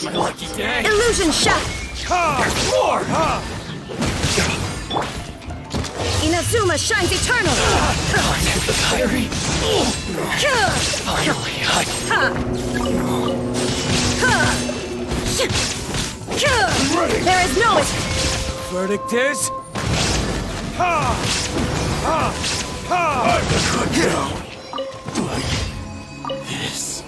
My lucky day. Illusion shot! More! Inazuma shines eternal! Contact the fiery. Finally, There is no escape! verdict is... I'm the good down. Like this.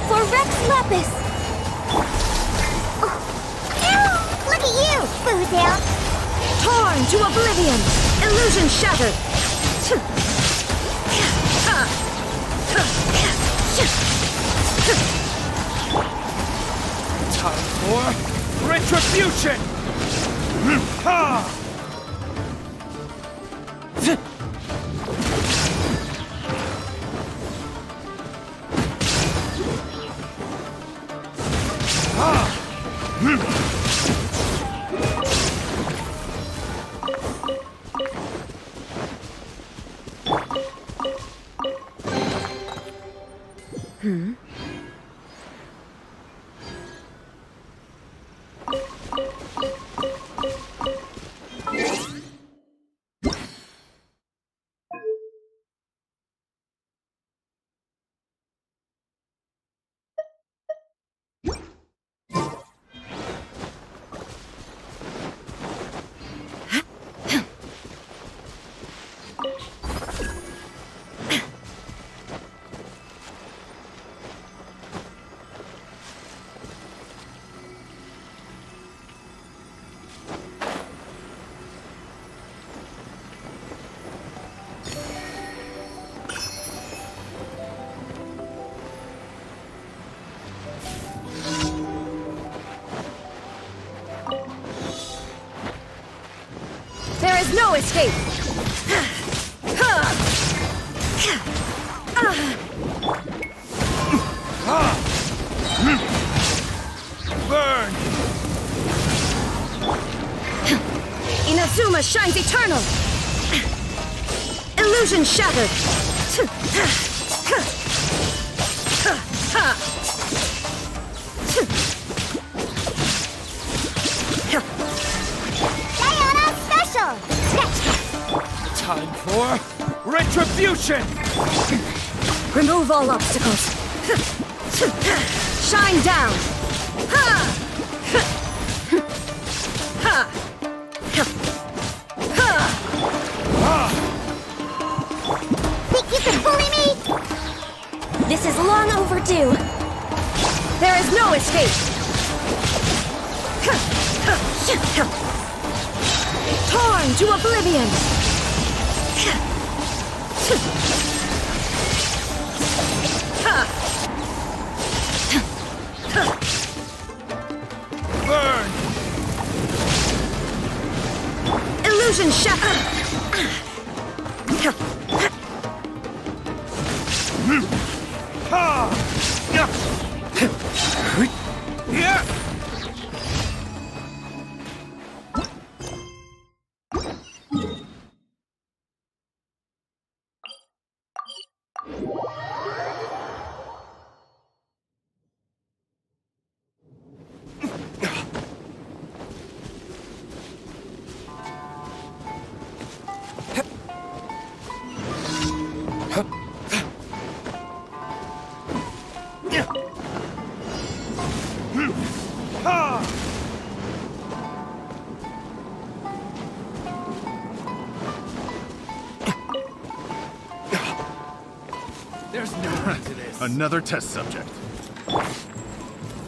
For Rex Lapis! Look at you, Boozle! Torn to oblivion! Illusion shattered! Time for retribution! Ha! There is no escape! Burn! Inazuma shines eternal! Illusion shattered! Diana Special! Time for retribution! Remove all obstacles! Shine down! Think you can bully me? This is long overdue! There is no escape! Torn to oblivion! Burn! Illusion shattered! Ha! Yeah! Yeah! There's no end to this. Another test subject.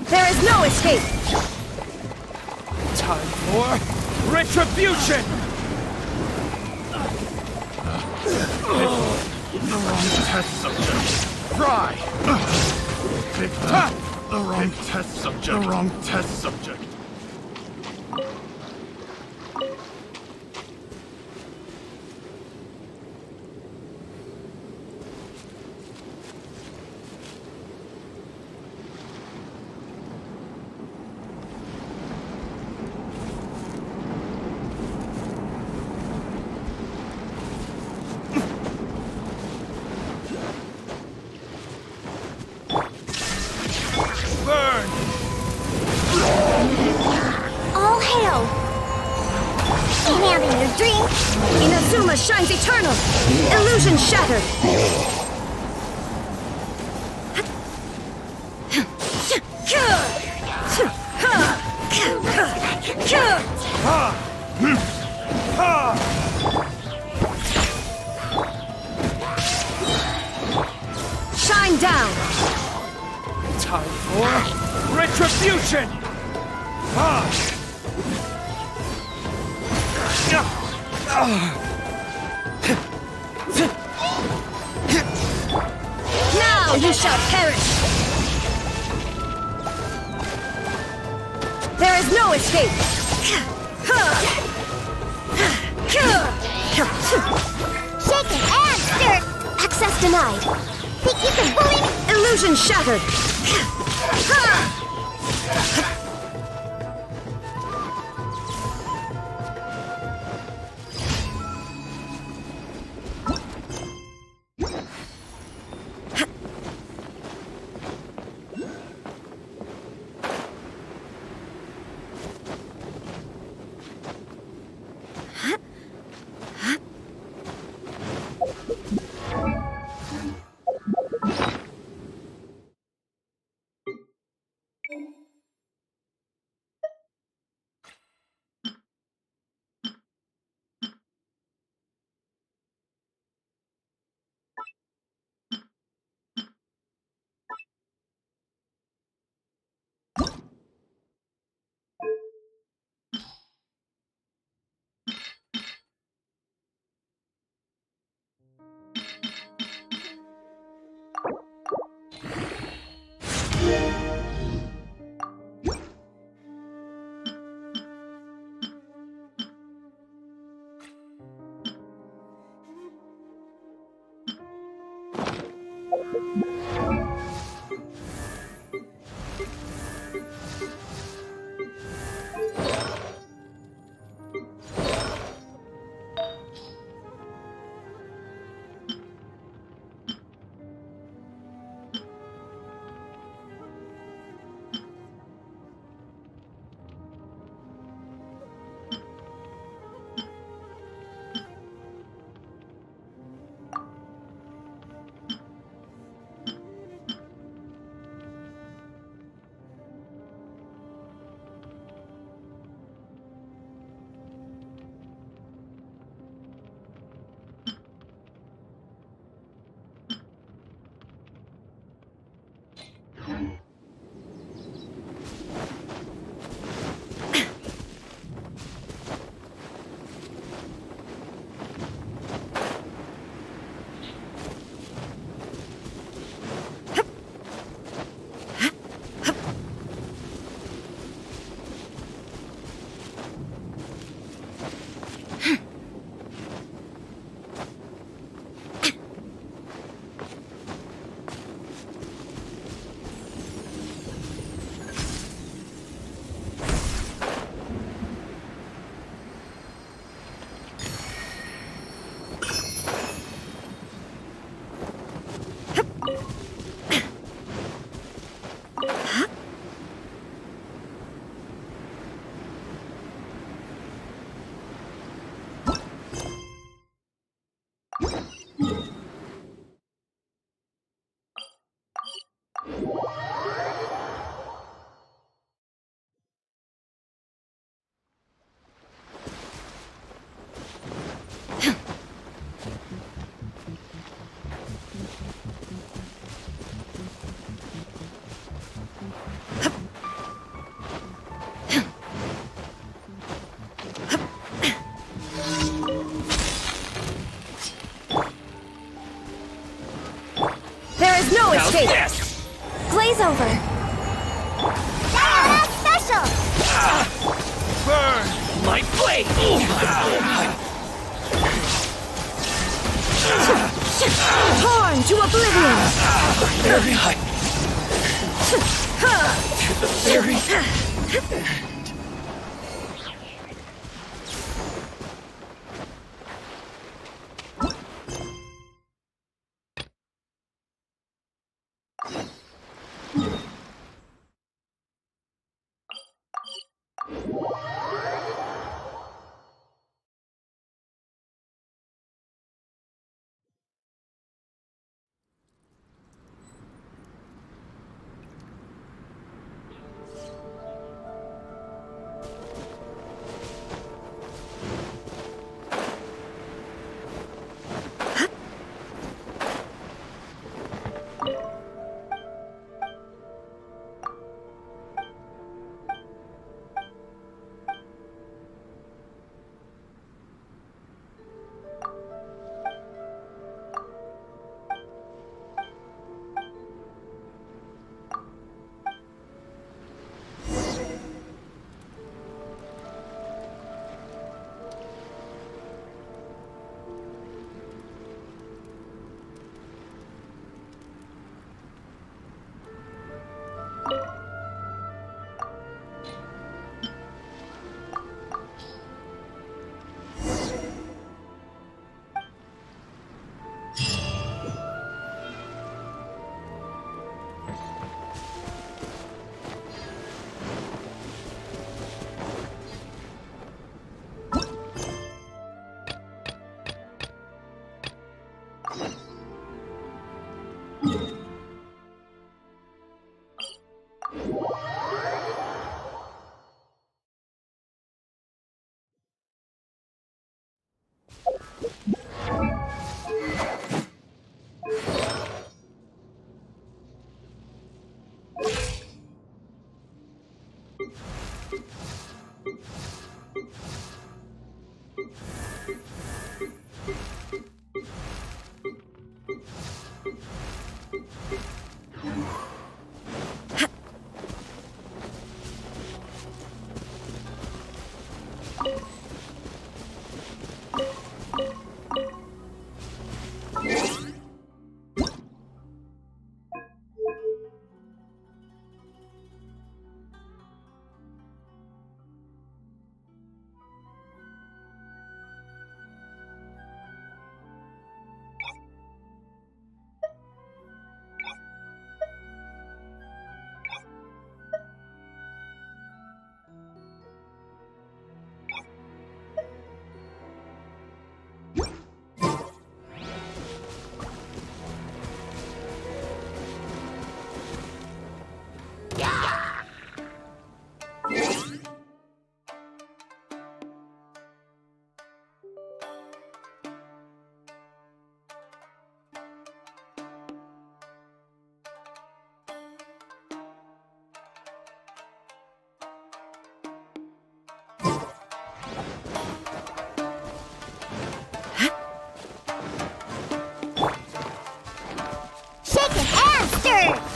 There is no escape! Time for retribution! The wrong test subject. Fry! The wrong test subject. The wrong test subject. Burn! All hail! Ain't having your drink. Inazuma shines eternal! Illusion shattered! Shine down! Time for retribution! Now you shall perish! There is no escape! Shaken and stirred. Access denied! Think you can bully me? Illusion shattered! escape. Yes! Glaze over. Diana Special! Burn! My blade! Torn to oblivion. Very high. To the very...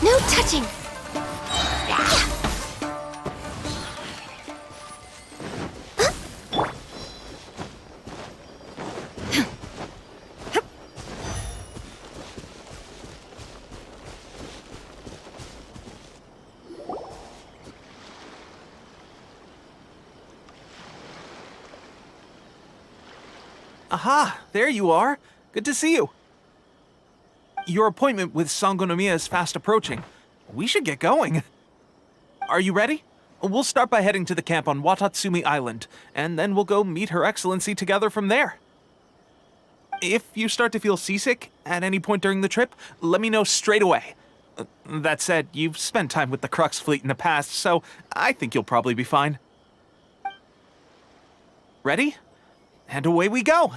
No touching! Aha! There you are! Good to see you! Your appointment with Sangonomiya is fast approaching. We should get going. Are you ready? We'll start by heading to the camp on Watatsumi Island, and then we'll go meet Her Excellency together from there. If you start to feel seasick at any point during the trip, let me know straight away. That said, you've spent time with the Crux fleet in the past, so I think you'll probably be fine. Ready? And away we go!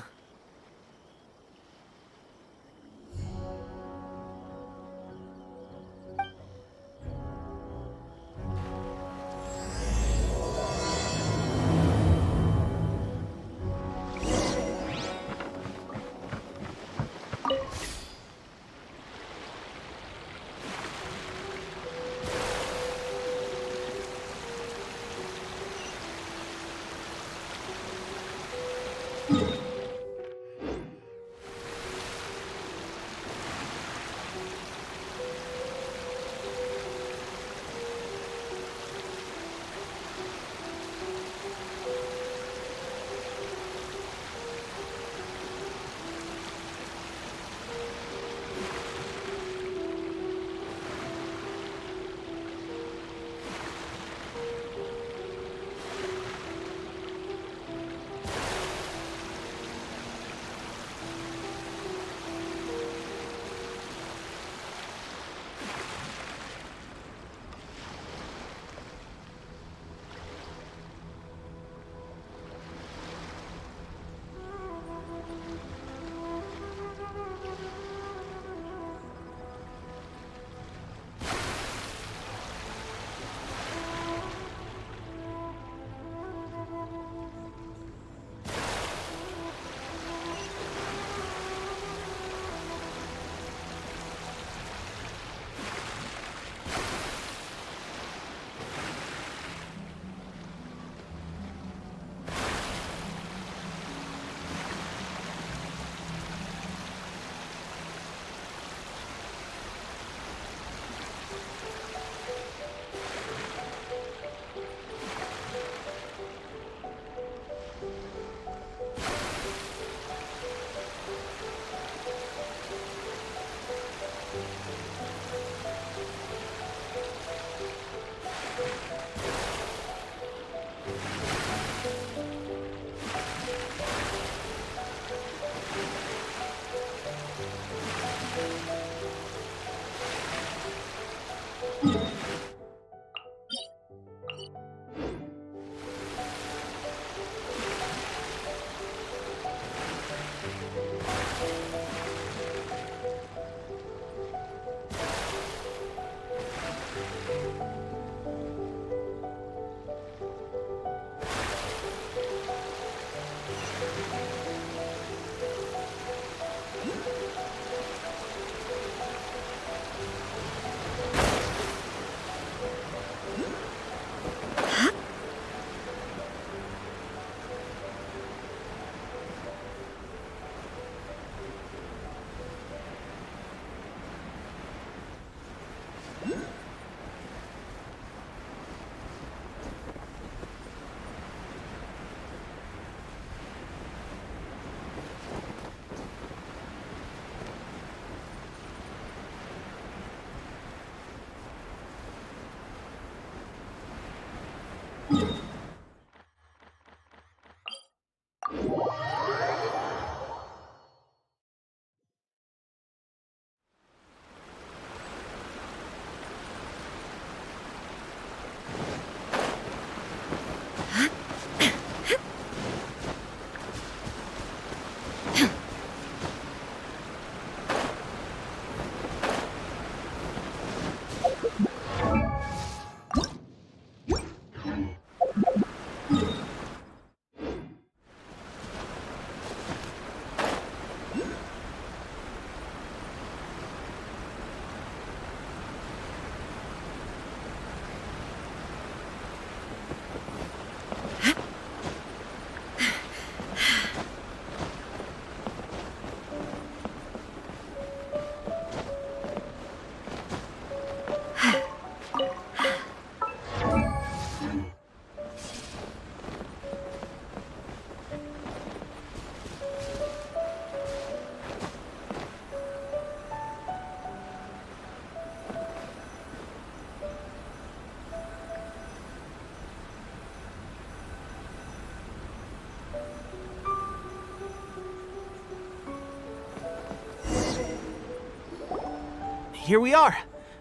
here we are.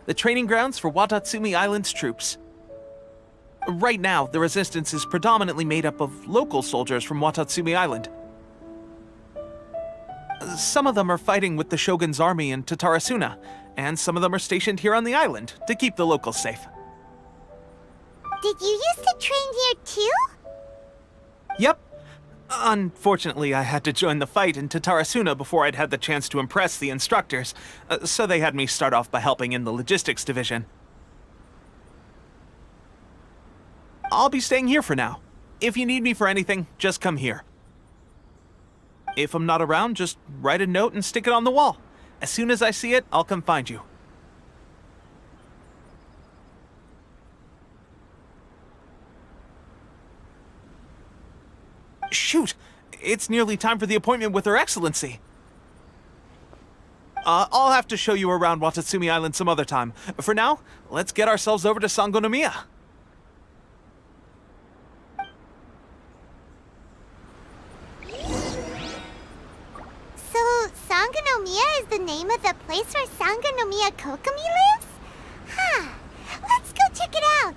The training grounds for Watatsumi Island's troops. Right now, the resistance is predominantly made up of local soldiers from Watatsumi Island. Some of them are fighting with the Shogun's army in Tatarasuna, and some of them are stationed here on the island to keep the locals safe. Did you used to train here too? Yep. Unfortunately, I had to join the fight in Tatarasuna before I'd had the chance to impress the instructors, so they had me start off by helping in the logistics division. I'll be staying here for now. If you need me for anything, just come here. If I'm not around, just write a note and stick it on the wall. As soon as I see it, I'll come find you. Shoot! It's nearly time for the appointment with Her Excellency. I'll have to show you around Watatsumi Island some other time. For now, let's get ourselves over to Sangonomiya. So, Sangonomiya is the name of the place where Sangonomiya Kokomi lives? Huh. Let's go check it out.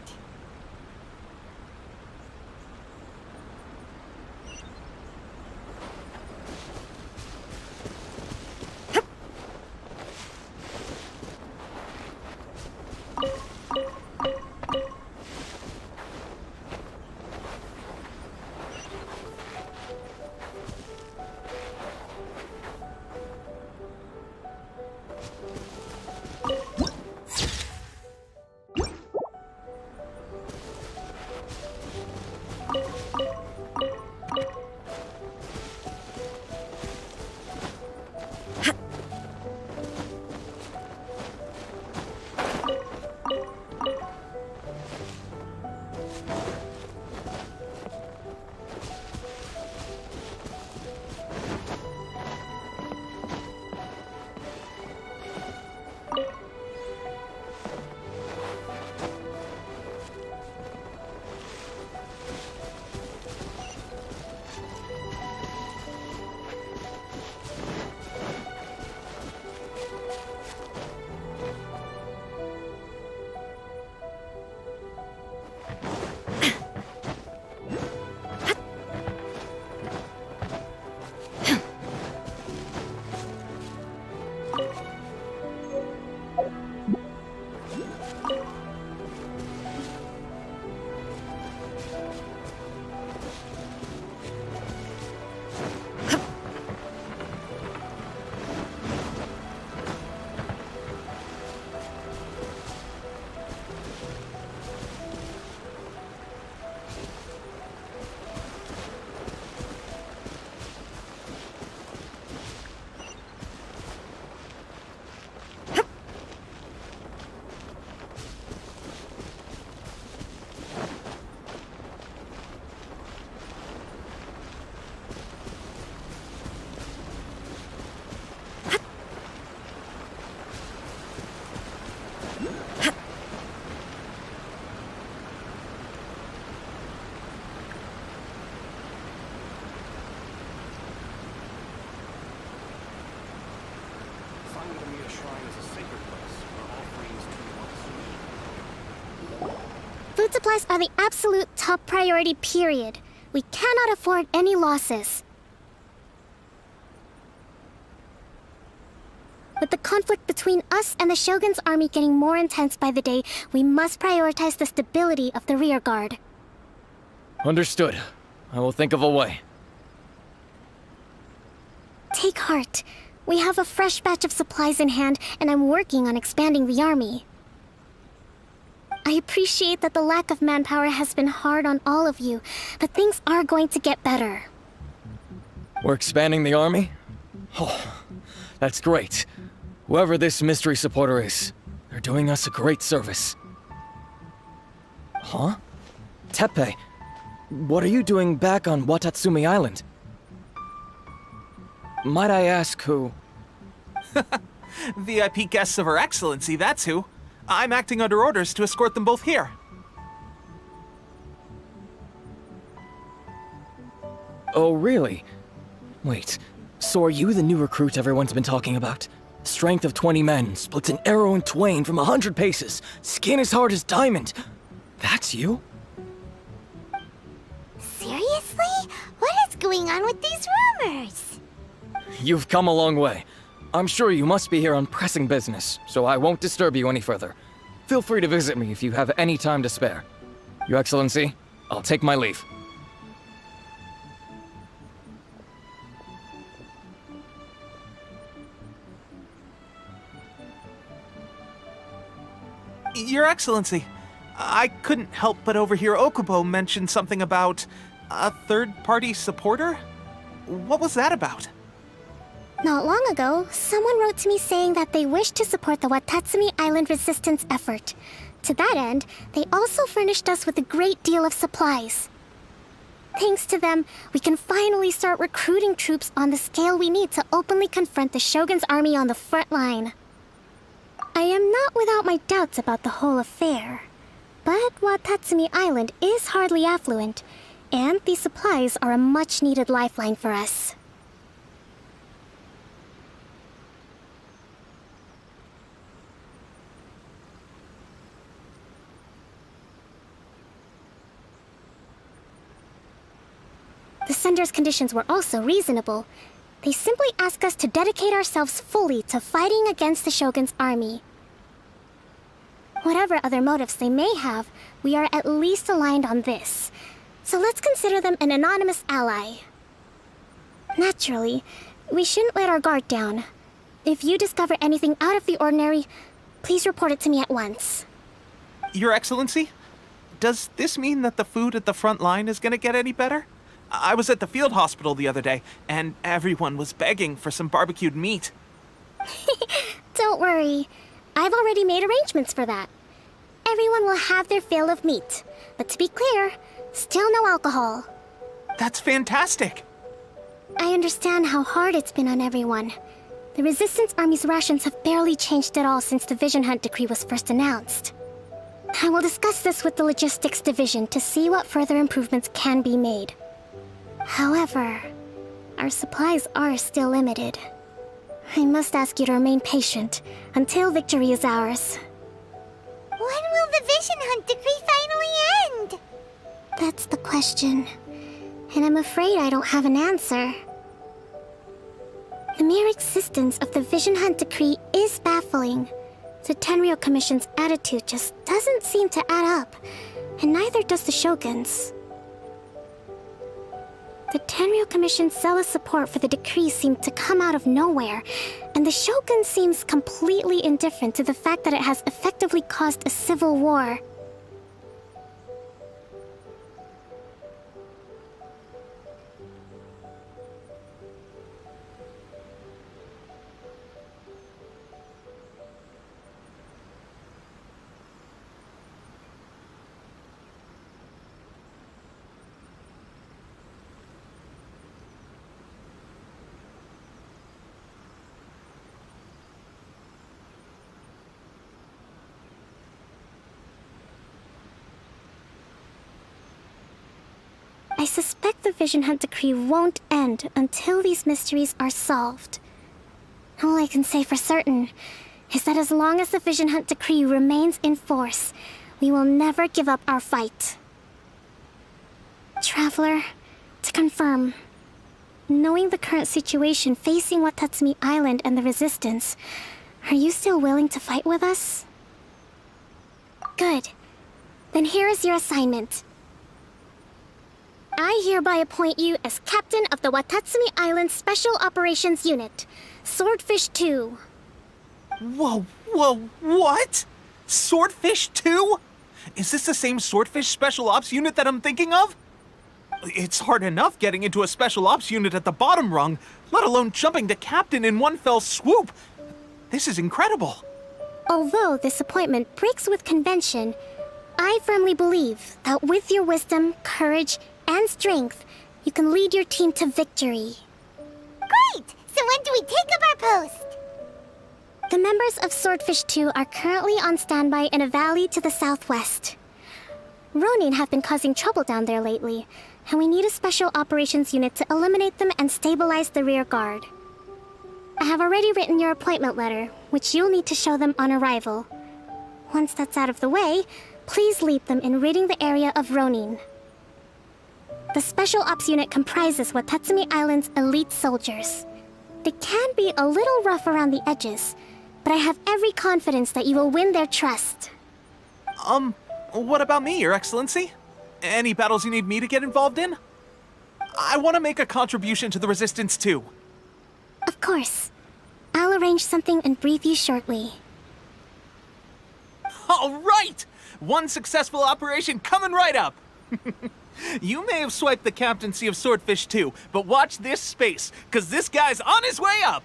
Food supplies are the absolute top priority, period. We cannot afford any losses. With the conflict between us and the Shogun's army getting more intense by the day, we must prioritize the stability of the rear guard. Understood. I will think of a way. Take heart. We have a fresh batch of supplies in hand, and I'm working on expanding the army. I appreciate that the lack of manpower has been hard on all of you, but things are going to get better. We're expanding the army? Oh, that's great. Whoever this mystery supporter is, they're doing us a great service. Huh? Teppei, what are you doing back on Watatsumi Island? Might I ask who? VIP guests of Her Excellency, that's who. I'm acting under orders to escort them both here. Oh, really? Wait, so are you the new recruit everyone's been talking about? Strength of 20 men, splits an arrow in twain from 100 paces, skin as hard as diamond. That's you? Seriously? What is going on with these rumors? You've come a long way. I'm sure you must be here on pressing business, so I won't disturb you any further. Feel free to visit me if you have any time to spare. Your Excellency, I'll take my leave. Your Excellency, I couldn't help but overhear Okubo mention something about a third-party supporter? What was that about? Not long ago, someone wrote to me saying that they wish to support the Watatsumi Island resistance effort. To that end, they also furnished us with a great deal of supplies. Thanks to them, we can finally start recruiting troops on the scale we need to openly confront the Shogun's army on the front line. I am not without my doubts about the whole affair, but Watatsumi Island is hardly affluent, and these supplies are a much-needed lifeline for us. The sender's conditions were also reasonable. They simply ask us to dedicate ourselves fully to fighting against the Shogun's army. Whatever other motives they may have, we are at least aligned on this. So let's consider them an anonymous ally. Naturally, we shouldn't let our guard down. If you discover anything out of the ordinary, please report it to me at once. Your Excellency, does this mean that the food at the front line is gonna get any better? I was at the field hospital the other day, and everyone was begging for some barbecued meat. Don't worry. I've already made arrangements for that. Everyone will have their fill of meat. But to be clear, still no alcohol. That's fantastic! I understand how hard it's been on everyone. The Resistance Army's rations have barely changed at all since the Vision Hunt decree was first announced. I will discuss this with the Logistics Division to see what further improvements can be made. However, our supplies are still limited. I must ask you to remain patient until victory is ours. When will the Vision Hunt decree finally end? That's the question, and I'm afraid I don't have an answer. The mere existence of the Vision Hunt decree is baffling. The Tenryou Commission's attitude just doesn't seem to add up, and neither does the Shogun's. The Tenryou Commission's zealous support for the decree seemed to come out of nowhere, and the Shogun seems completely indifferent to the fact that it has effectively caused a civil war. I suspect the Vision Hunt decree won't end until these mysteries are solved. All I can say for certain is that as long as the Vision Hunt decree remains in force, we will never give up our fight. Traveler, to confirm, knowing the current situation facing Watatsumi Island and the Resistance, are you still willing to fight with us? Good. Then here is your assignment. I hereby appoint you as captain of the Watatsumi Island Special Operations Unit, Swordfish 2. Whoa, what? Swordfish 2? Is this the same Swordfish Special Ops unit that I'm thinking of? It's hard enough getting into a Special Ops unit at the bottom rung, let alone jumping to captain in one fell swoop. This is incredible. Although this appointment breaks with convention, I firmly believe that with your wisdom, courage, and strength, you can lead your team to victory. Great! So when do we take up our post? The members of Swordfish 2 are currently on standby in a valley to the southwest. Ronin have been causing trouble down there lately, and we need a special operations unit to eliminate them and stabilize the rear guard. I have already written your appointment letter, which you'll need to show them on arrival. Once that's out of the way, please lead them in ridding the area of Ronin. The Special Ops Unit comprises Watatsumi Island's elite soldiers. They can be a little rough around the edges, but I have every confidence that you will win their trust. What about me, Your Excellency? Any battles you need me to get involved in? I want to make a contribution to the Resistance too. Of course. I'll arrange something and brief you shortly. All right! One successful operation coming right up! You may have swiped the captaincy of Swordfish 2, but watch this space, because this guy's on his way up!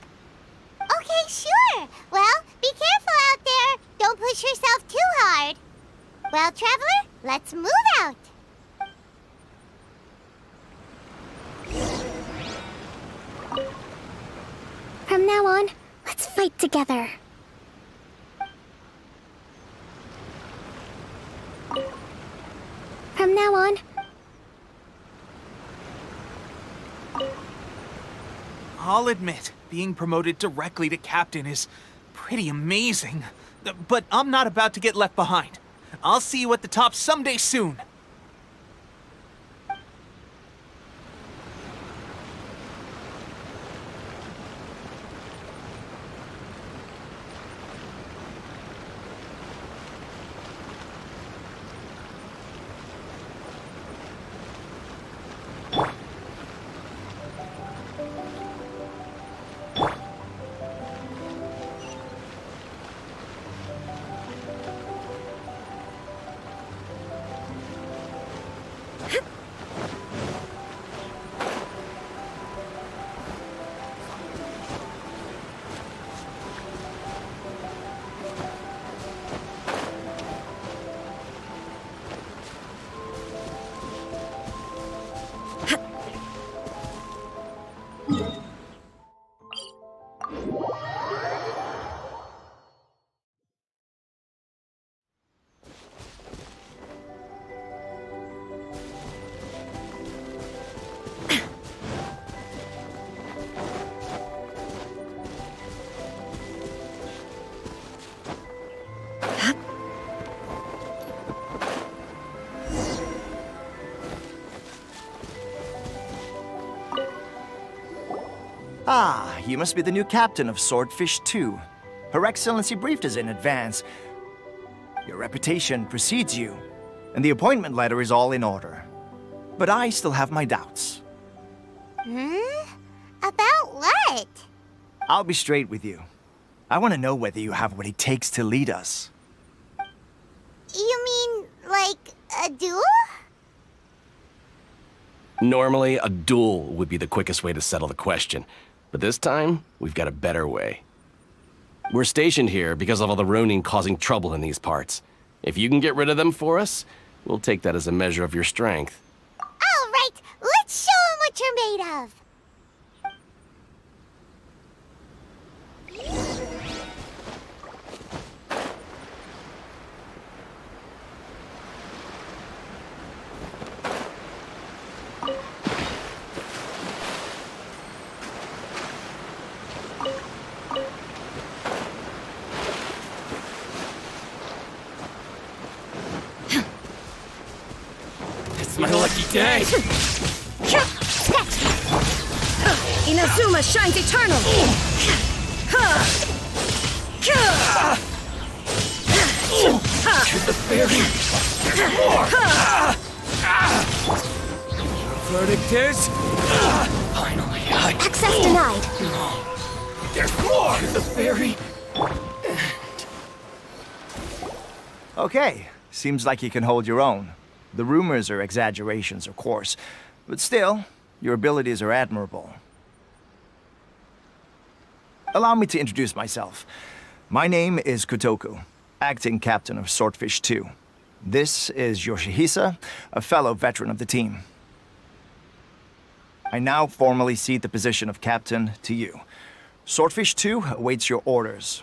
Okay, sure. Well, be careful out there. Don't push yourself too hard. Well, Traveler, let's move out. From now on, let's fight together. From now on... I'll admit, being promoted directly to captain is pretty amazing. But I'm not about to get left behind. I'll see you at the top someday soon. Ah, you must be the new captain of Swordfish 2. Her Excellency briefed us in advance. Your reputation precedes you, and the appointment letter is all in order. But I still have my doubts. About what? I'll be straight with you. I want to know whether you have what it takes to lead us. You mean, like, a duel? Normally, a duel would be the quickest way to settle the question. But this time, we've got a better way. We're stationed here because of all the Ronin causing trouble in these parts. If you can get rid of them for us, we'll take that as a measure of your strength. All right, let's show 'em what you're made of. It's my lucky day! Inazuma shines eternal! The fairy! More! Verdict is... Finally, Access denied. There's more! The fairy! Okay, seems like you can hold your own. The rumors are exaggerations, of course, but still, your abilities are admirable. Allow me to introduce myself. My name is Kotoku, acting captain of Swordfish 2. This is Yoshihisa, a fellow veteran of the team. I now formally cede the position of captain to you. Swordfish 2 awaits your orders.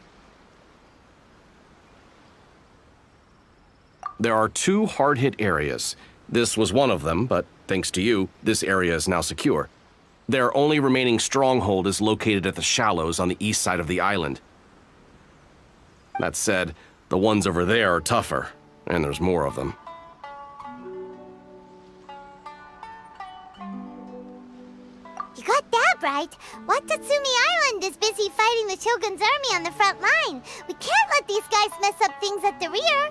There are 2 hard-hit areas. This was one of them, but thanks to you, this area is now secure. Their only remaining stronghold is located at the shallows on the east side of the island. That said, the ones over there are tougher, and there's more of them. You got that right. Watatsumi Island is busy fighting the Shogun's army on the front line. We can't let these guys mess up things at the rear.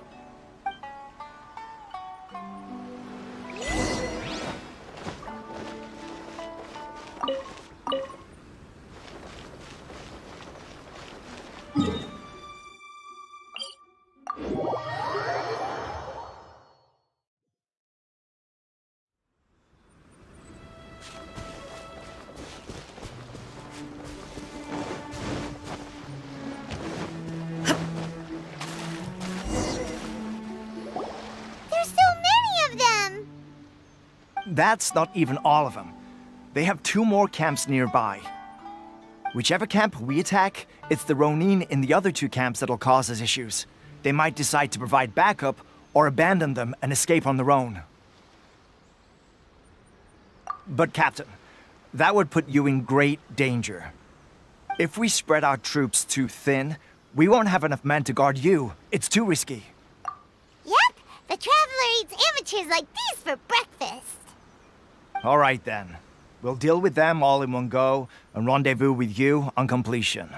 That's not even all of them. They have 2 more camps nearby. Whichever camp we attack, it's the Ronin in the other 2 camps that'll cause us issues. They might decide to provide backup or abandon them and escape on their own. But Captain, that would put you in great danger. If we spread our troops too thin, we won't have enough men to guard you. It's too risky. Yep, the Traveler eats amateurs like these for breakfast. All right then. We'll deal with them all in one go and rendezvous with you on completion.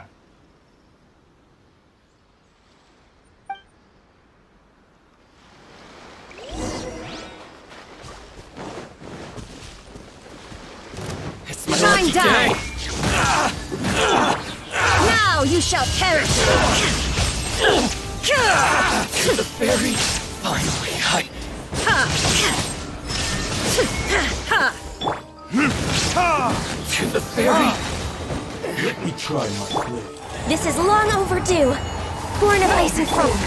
It's my Shine lucky down! day. Now you shall perish! The fairy. Finally, to the fairy. Let me try my blade. This is long overdue. Born of ice and foam.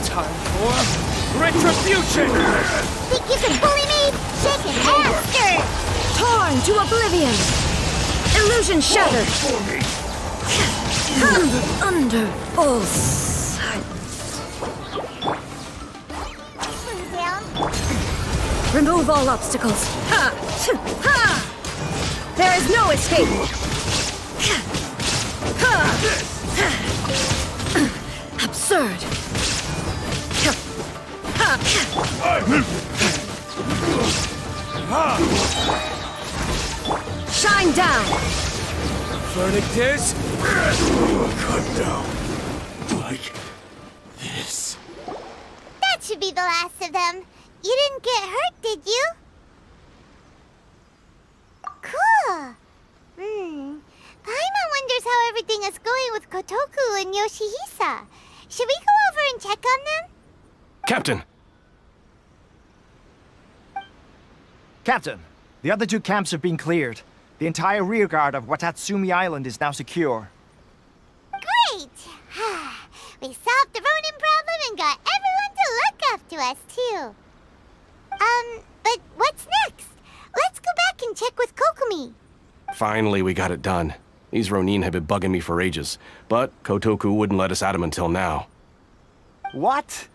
Time for retribution! Think you can bully me? Shake it after! Torn to oblivion. Illusion shattered. Under full sight. Move down. Remove all obstacles. Ha! Ha! There is no escape. Ha! Absurd. Shine down. Verdict is Cut down. Like this. That should be the last of them. You didn't get hurt, did you? Cool. Paimon wonders how everything is going with Kotoku and Yoshihisa. Should we go over and check on them? Captain! Captain, the other 2 camps have been cleared. The entire rearguard of Watatsumi Island is now secure. Great! We solved the Ronin problem and got everyone to look up to us, too. But what's next? Let's go back and check with Kokumi. Finally, we got it done. These Ronin have been bugging me for ages, but Kotoku wouldn't let us at him until now. What?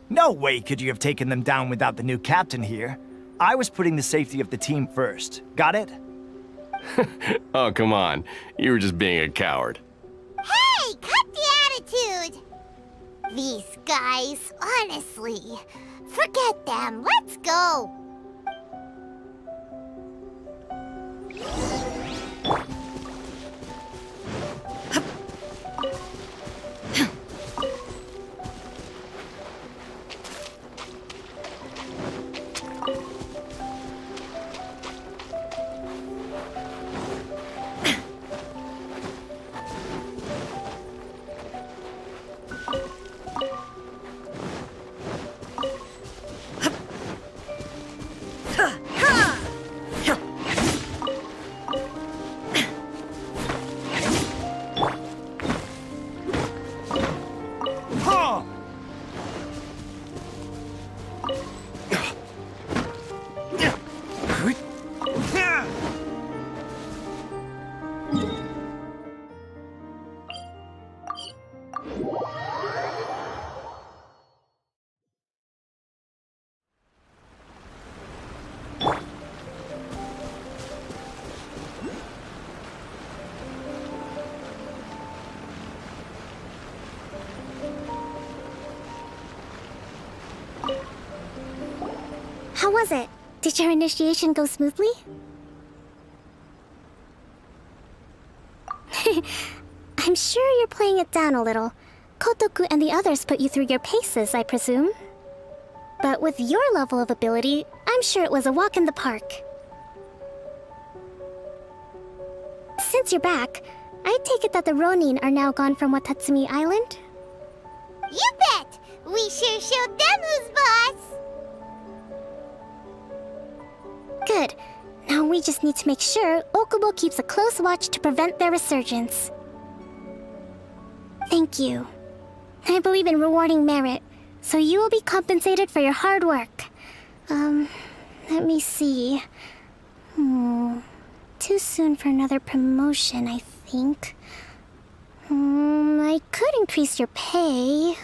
No way could you have taken them down without the new captain here. I was putting the safety of the team first. Got it? Oh, come on. You were just being a coward. Hey, cut the attitude! These guys, honestly. Forget them. Let's go. How was it? Did your initiation go smoothly? I'm sure you're playing it down a little. Kotoku and the others put you through your paces, I presume. But with your level of ability, I'm sure it was a walk in the park. Since you're back, I take it that the Ronin are now gone from Watatsumi Island? You bet! We sure showed them who's boss! Good. Now we just need to make sure Okubo keeps a close watch to prevent their resurgence. Thank you. I believe in rewarding merit, so you will be compensated for your hard work. Let me see. Too soon for another promotion, I think. I could increase your pay.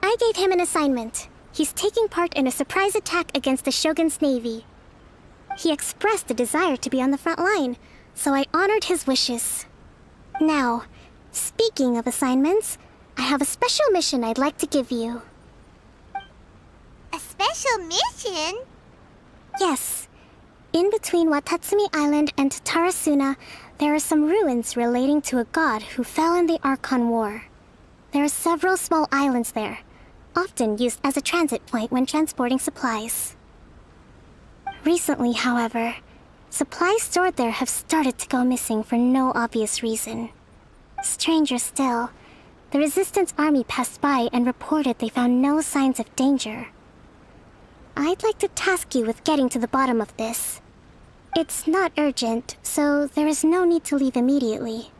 I gave him an assignment. He's taking part in a surprise attack against the Shogun's navy. He expressed a desire to be on the front line, so I honored his wishes. Now, speaking of assignments, I have a special mission I'd like to give you. A special mission? Yes. In between Watatsumi Island and Tarasuna, there are some ruins relating to a god who fell in the Archon War. There are several small islands there, often used as a transit point when transporting supplies. Recently, however, supplies stored there have started to go missing for no obvious reason. Stranger still, the Resistance Army passed by and reported they found no signs of danger. I'd like to task you with getting to the bottom of this. It's not urgent, so there is no need to leave immediately.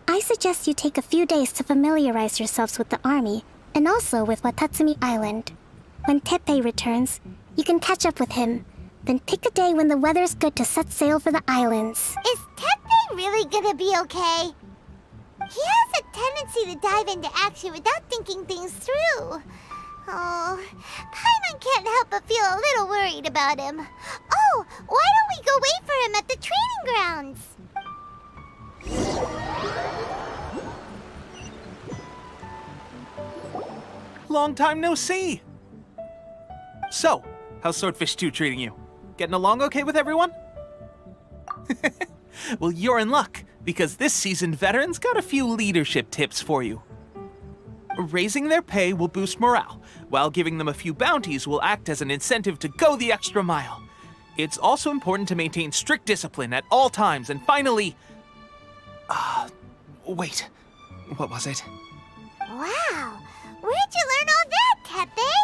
I suggest you take a few days to familiarize yourselves with the army, and also with Watatsumi Island. When Teppei returns, you can catch up with him. Then pick a day when the weather's good to set sail for the islands. Is Teppei really gonna be okay? He has a tendency to dive into action without thinking things through. Oh, Paimon can't help but feel a little worried about him. Oh, why don't we go wait for him at the training grounds? Long time no see! So, how's Swordfish 2 treating you? Getting along okay with everyone? Well, you're in luck, because this seasoned veteran's got a few leadership tips for you. Raising their pay will boost morale, while giving them a few bounties will act as an incentive to go the extra mile. It's also important to maintain strict discipline at all times, and finally... wait, what was it? Wow, where'd you learn all that, Teppei?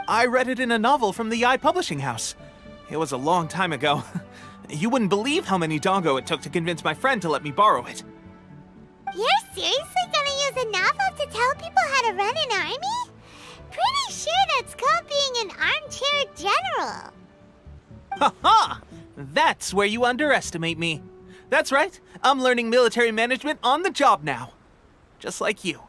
I read it in a novel from the Eye Publishing House. It was a long time ago. You wouldn't believe how many doggo it took to convince my friend to let me borrow it. You're seriously gonna use a novel to tell people how to run an army? Pretty sure that's called being an armchair general. Ha ha! That's where you underestimate me. That's right, I'm learning military management on the job now. Just like you.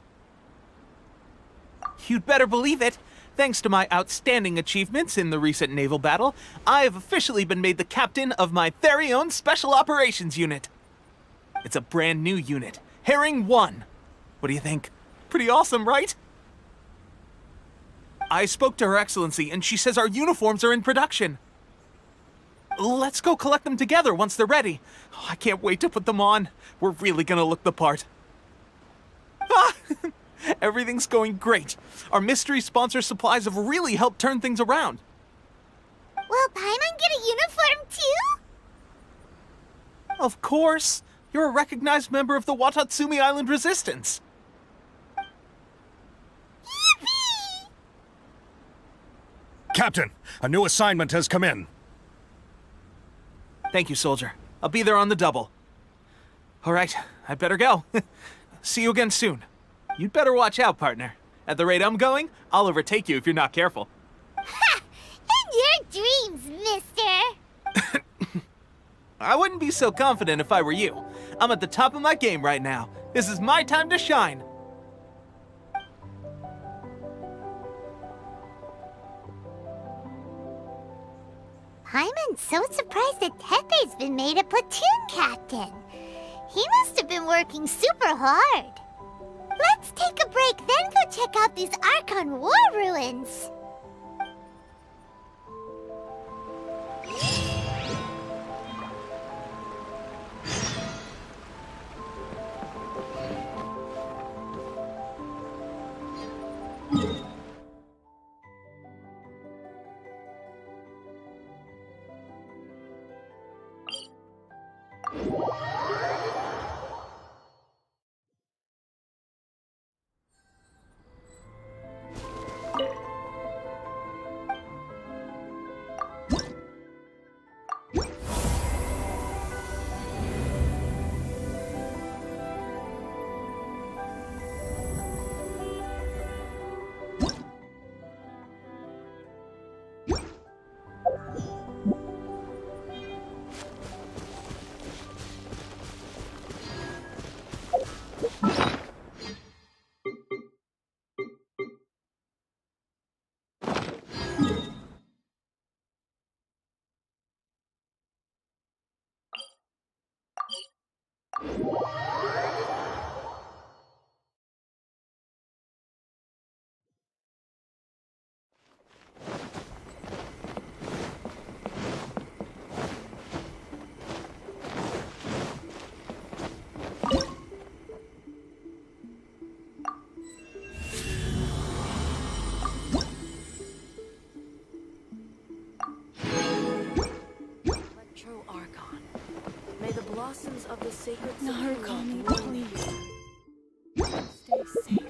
You'd better believe it. Thanks to my outstanding achievements in the recent naval battle, I have officially been made the captain of my very own Special Operations Unit. It's a brand new unit, Herring 1. What do you think? Pretty awesome, right? I spoke to Her Excellency, and she says our uniforms are in production. Let's go collect them together once they're ready. I can't wait to put them on. We're really gonna look the part. Everything's going great. Our mystery sponsor supplies have really helped turn things around. Will Paimon get a uniform too? Of course. You're a recognized member of the Watatsumi Island Resistance. Yippee! Captain, a new assignment has come in. Thank you, soldier. I'll be there on the double. All right, I'd better go. See you again soon. You'd better watch out, partner. At the rate I'm going, I'll overtake you if you're not careful. Ha! In your dreams, mister! I wouldn't be so confident if I were you. I'm at the top of my game right now. This is my time to shine. Paimon's so surprised that Teppei's been made a platoon captain. He must have been working super hard. Let's take a break, then go check out these Archon war ruins. Archon. May the blossoms of the sacred Archon, please. Stay safe.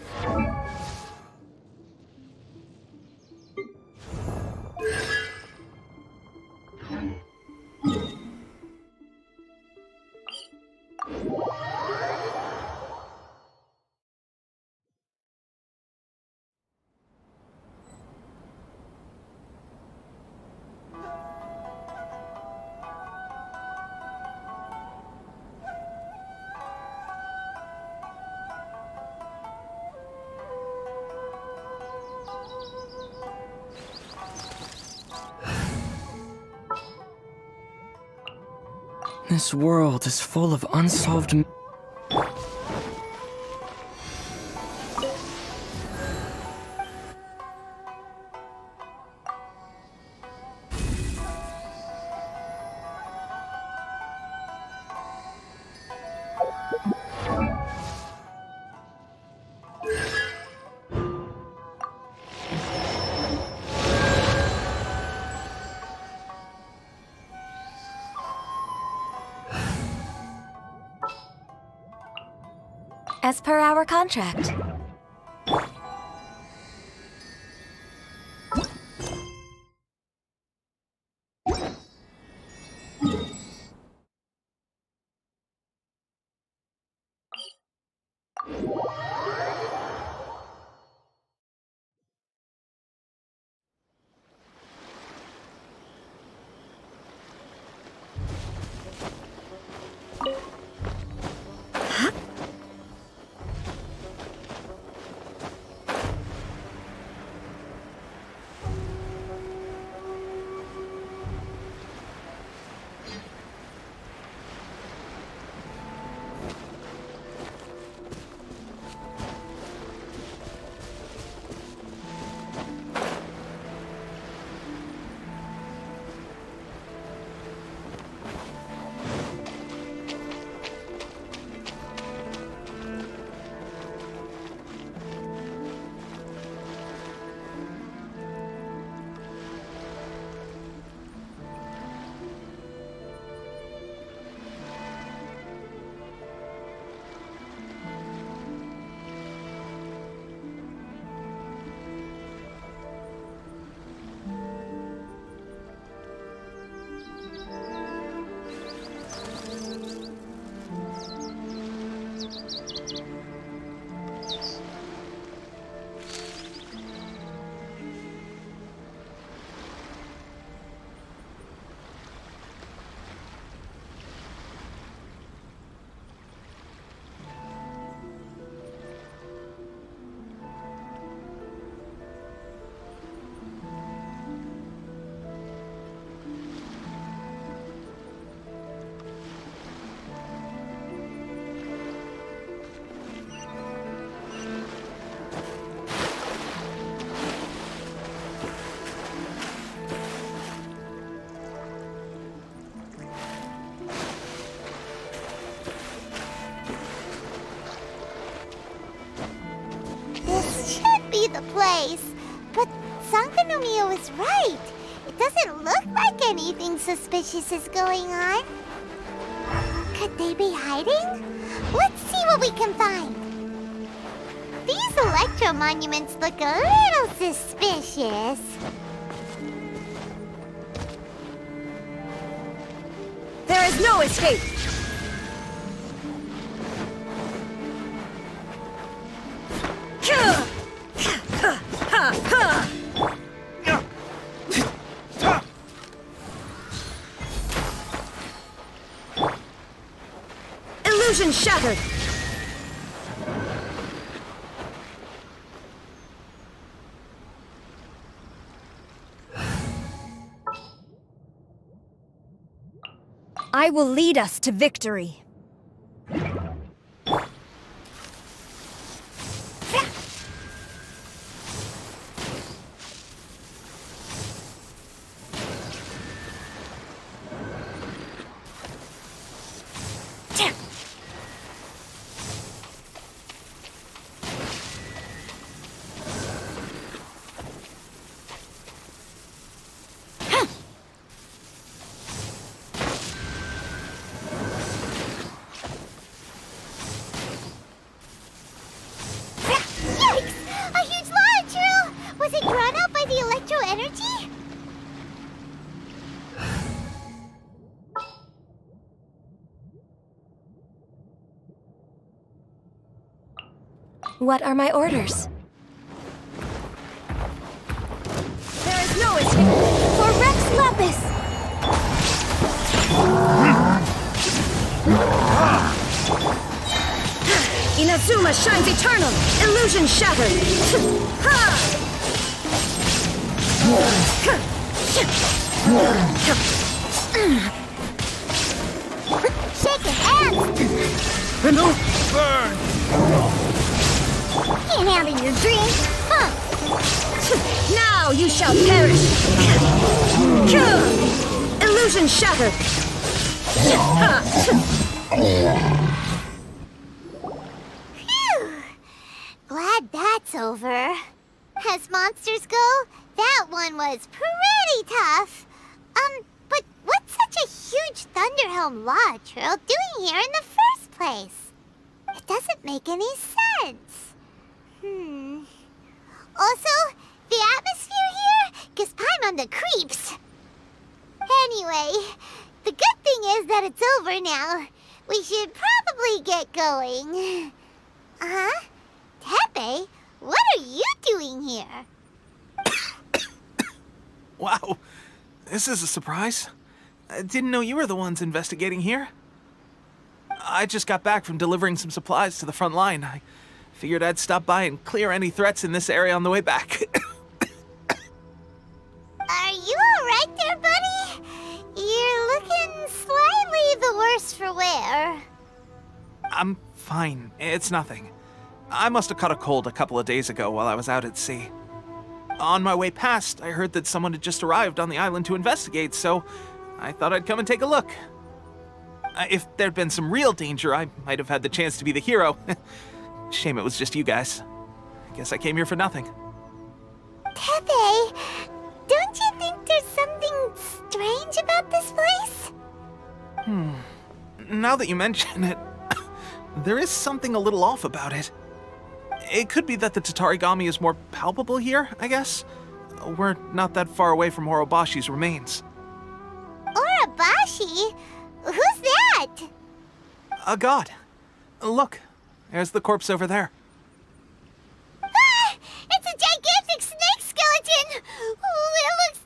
This world is full of unsolved... As per our contract. the place. But Sangonomiya was right. It doesn't look like anything suspicious is going on. Could they be hiding? Let's see what we can find. These electro monuments look a little suspicious. There is no escape! Illusion shattered! I will lead us to victory. What are my orders? There is no escape! For Rex Lapis! Inazuma shines eternal! Illusion shattered! Shake your hands! Remove! Burn! Can't handle your dream, huh? Now you shall perish! Illusion shattered! Phew! Glad that's over. As monsters go, that one was pretty tough. But what's such a huge Thunderhelm Law Trail doing here in the first place? It doesn't make any sense. Also, the atmosphere here gives Paimon the creeps. Anyway, the good thing is that it's over now. We should probably get going. Tepe, what are you doing here? Wow, this is a surprise. I didn't know you were the ones investigating here. I just got back from delivering some supplies to the front line. I figured I'd stop by and clear any threats in this area on the way back. Are you alright there, buddy? You're looking slightly the worse for wear. I'm fine. It's nothing. I must have caught a cold a couple of days ago while I was out at sea. On my way past, I heard that someone had just arrived on the island to investigate, so I thought I'd come and take a look. If there'd been some real danger, I might have had the chance to be the hero. Shame it was just you guys. I guess I came here for nothing. Tepe, don't you think there's something strange about this place? Now that you mention it, there is something a little off about it. It could be that the Tatarigami is more palpable here, I guess. We're not that far away from Orobashi's remains. Orobashi? Who's that? A god. Look, there's the corpse over there. Ah! It's a gigantic snake skeleton! Oh, it looks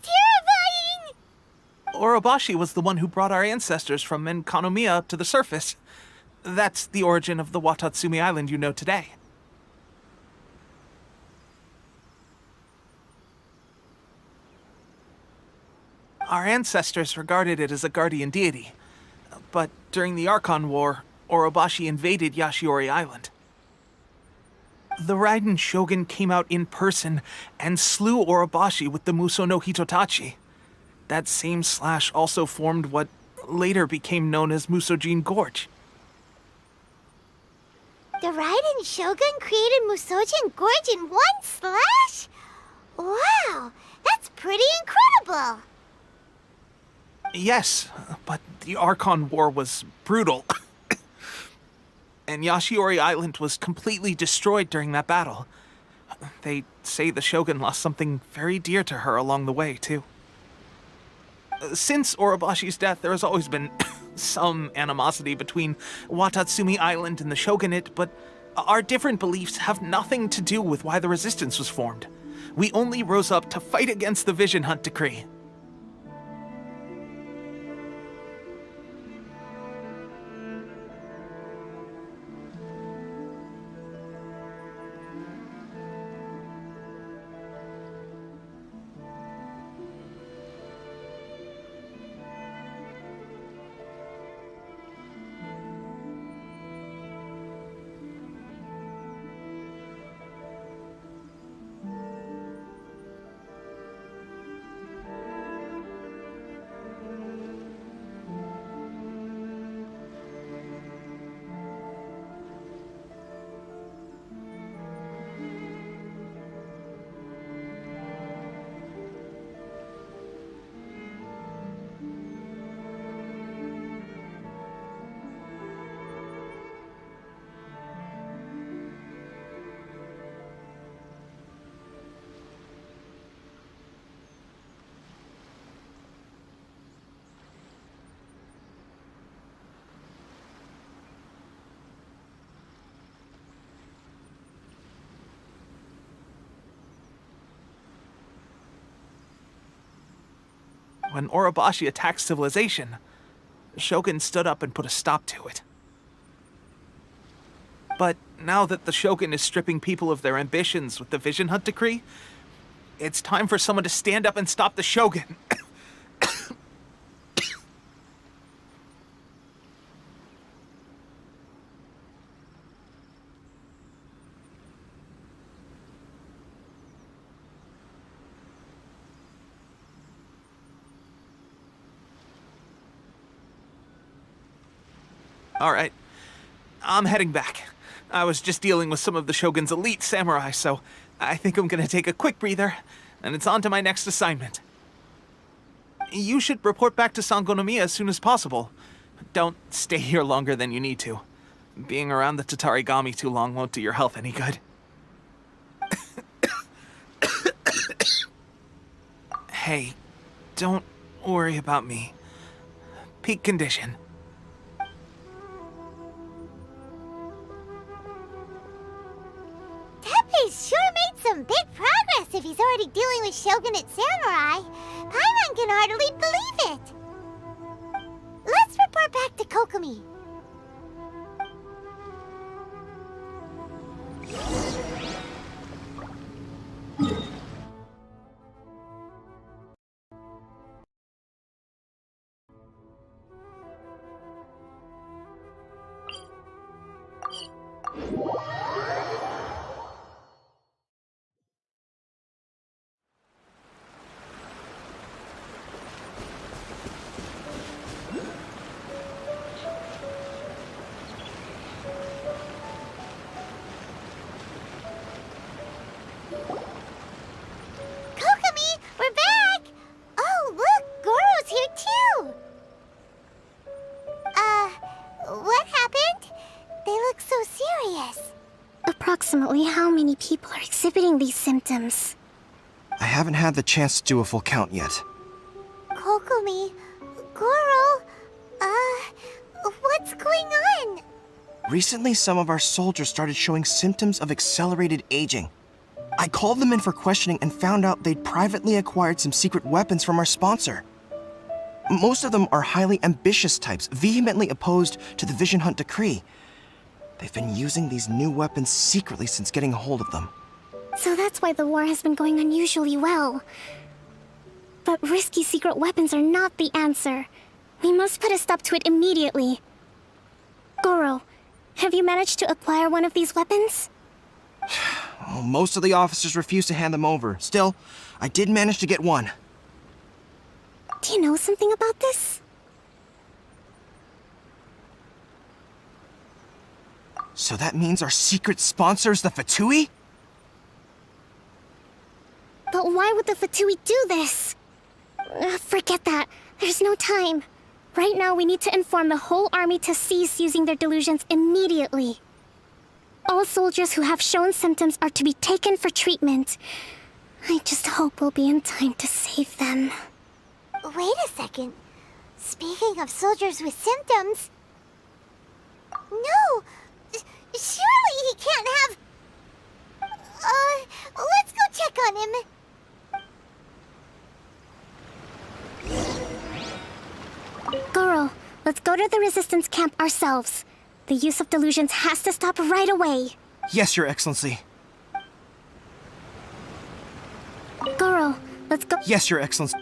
terrifying! Orobashi was the one who brought our ancestors from Enkanomiya up to the surface. That's the origin of the Watatsumi Island you know today. Our ancestors regarded it as a guardian deity. But during the Archon War, Orobashi invaded Yashiori Island. The Raiden Shogun came out in person and slew Orobashi with the Muso no Hitotachi. That same slash also formed what later became known as Musojin Gorge. The Raiden Shogun created Musojin Gorge in one slash? Wow, that's pretty incredible! Yes, but the Archon War was brutal. And Yashiori Island was completely destroyed during that battle. They say the Shogun lost something very dear to her along the way, too. Since Orobashi's death, there has always been some animosity between Watatsumi Island and the Shogunate, but our different beliefs have nothing to do with why the resistance was formed. We only rose up to fight against the Vision Hunt Decree. When Orobashi attacked civilization, the Shogun stood up and put a stop to it. But now that the Shogun is stripping people of their ambitions with the Vision Hunt Decree, it's time for someone to stand up and stop the Shogun. All right, I'm heading back. I was just dealing with some of the Shogun's elite samurai, so I think I'm gonna take a quick breather, and it's on to my next assignment. You should report back to Sangonomiya as soon as possible. Don't stay here longer than you need to. Being around the Tatarigami too long won't do your health any good. Hey, don't worry about me. Peak condition. Teppei's sure made some big progress if he's already dealing with Shogunate samurai. Paimon can hardly believe it. Let's report back to Kokomi. Approximately how many people are exhibiting these symptoms? I haven't had the chance to do a full count yet. Kokomi, Goro, what's going on? Recently, some of our soldiers started showing symptoms of accelerated aging. I called them in for questioning and found out they'd privately acquired some secret weapons from our sponsor. Most of them are highly ambitious types, vehemently opposed to the Vision Hunt Decree. They've been using these new weapons secretly since getting a hold of them. So that's why the war has been going unusually well. But risky secret weapons are not the answer. We must put a stop to it immediately. Goro, have you managed to acquire one of these weapons? Well, most of the officers refuse to hand them over. Still, I did manage to get one. Do you know something about this? So that means our secret sponsor is the Fatui? But why would the Fatui do this? Forget that. There's no time. Right now, we need to inform the whole army to cease using their delusions immediately. All soldiers who have shown symptoms are to be taken for treatment. I just hope we'll be in time to save them. Wait a second. Speaking of soldiers with symptoms... No! Surely he can't have... let's go check on him. Goro, let's go to the resistance camp ourselves. The use of delusions has to stop right away. Yes, Your Excellency. Goro, let's go. Yes, Your Excellency.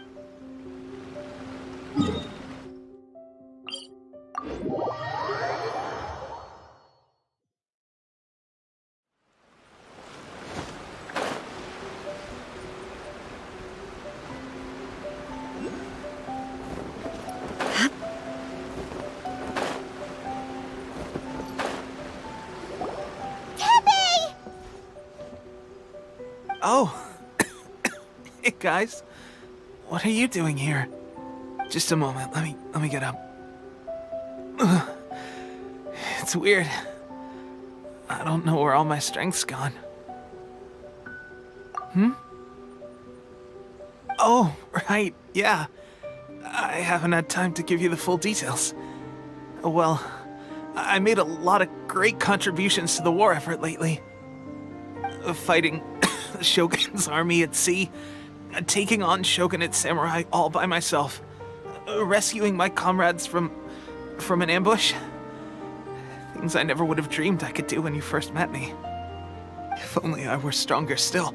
Oh. Hey, guys. What are you doing here? Just a moment. Let me get up. Ugh. It's weird. I don't know where all my strength's gone. Oh, right. Yeah. I haven't had time to give you the full details. Well, I made a lot of great contributions to the war effort lately. Fighting the Shogun's army at sea, taking on Shogunate samurai all by myself, rescuing my comrades from an ambush. Things I never would have dreamed I could do when you first met me. If only I were stronger still.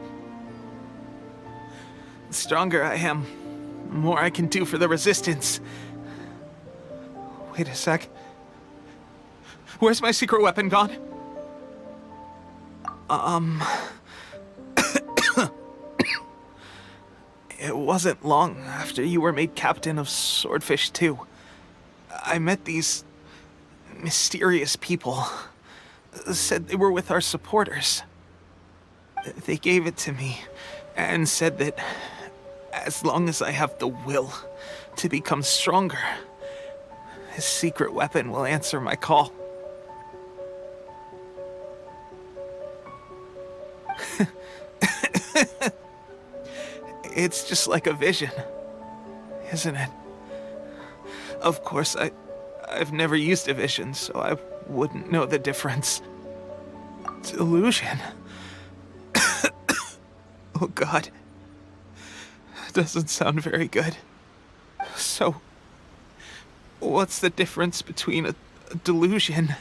The stronger I am, the more I can do for the Resistance. Wait a sec. Where's my secret weapon gone? It wasn't long after you were made captain of Swordfish 2. I met these mysterious people. Said they were with our supporters. They gave it to me and said that as long as I have the will to become stronger, his secret weapon will answer my call. It's just like a vision, isn't it? Of course, I've never used a vision, so I wouldn't know the difference. Delusion? Oh God. That doesn't sound very good. So, what's the difference between a delusion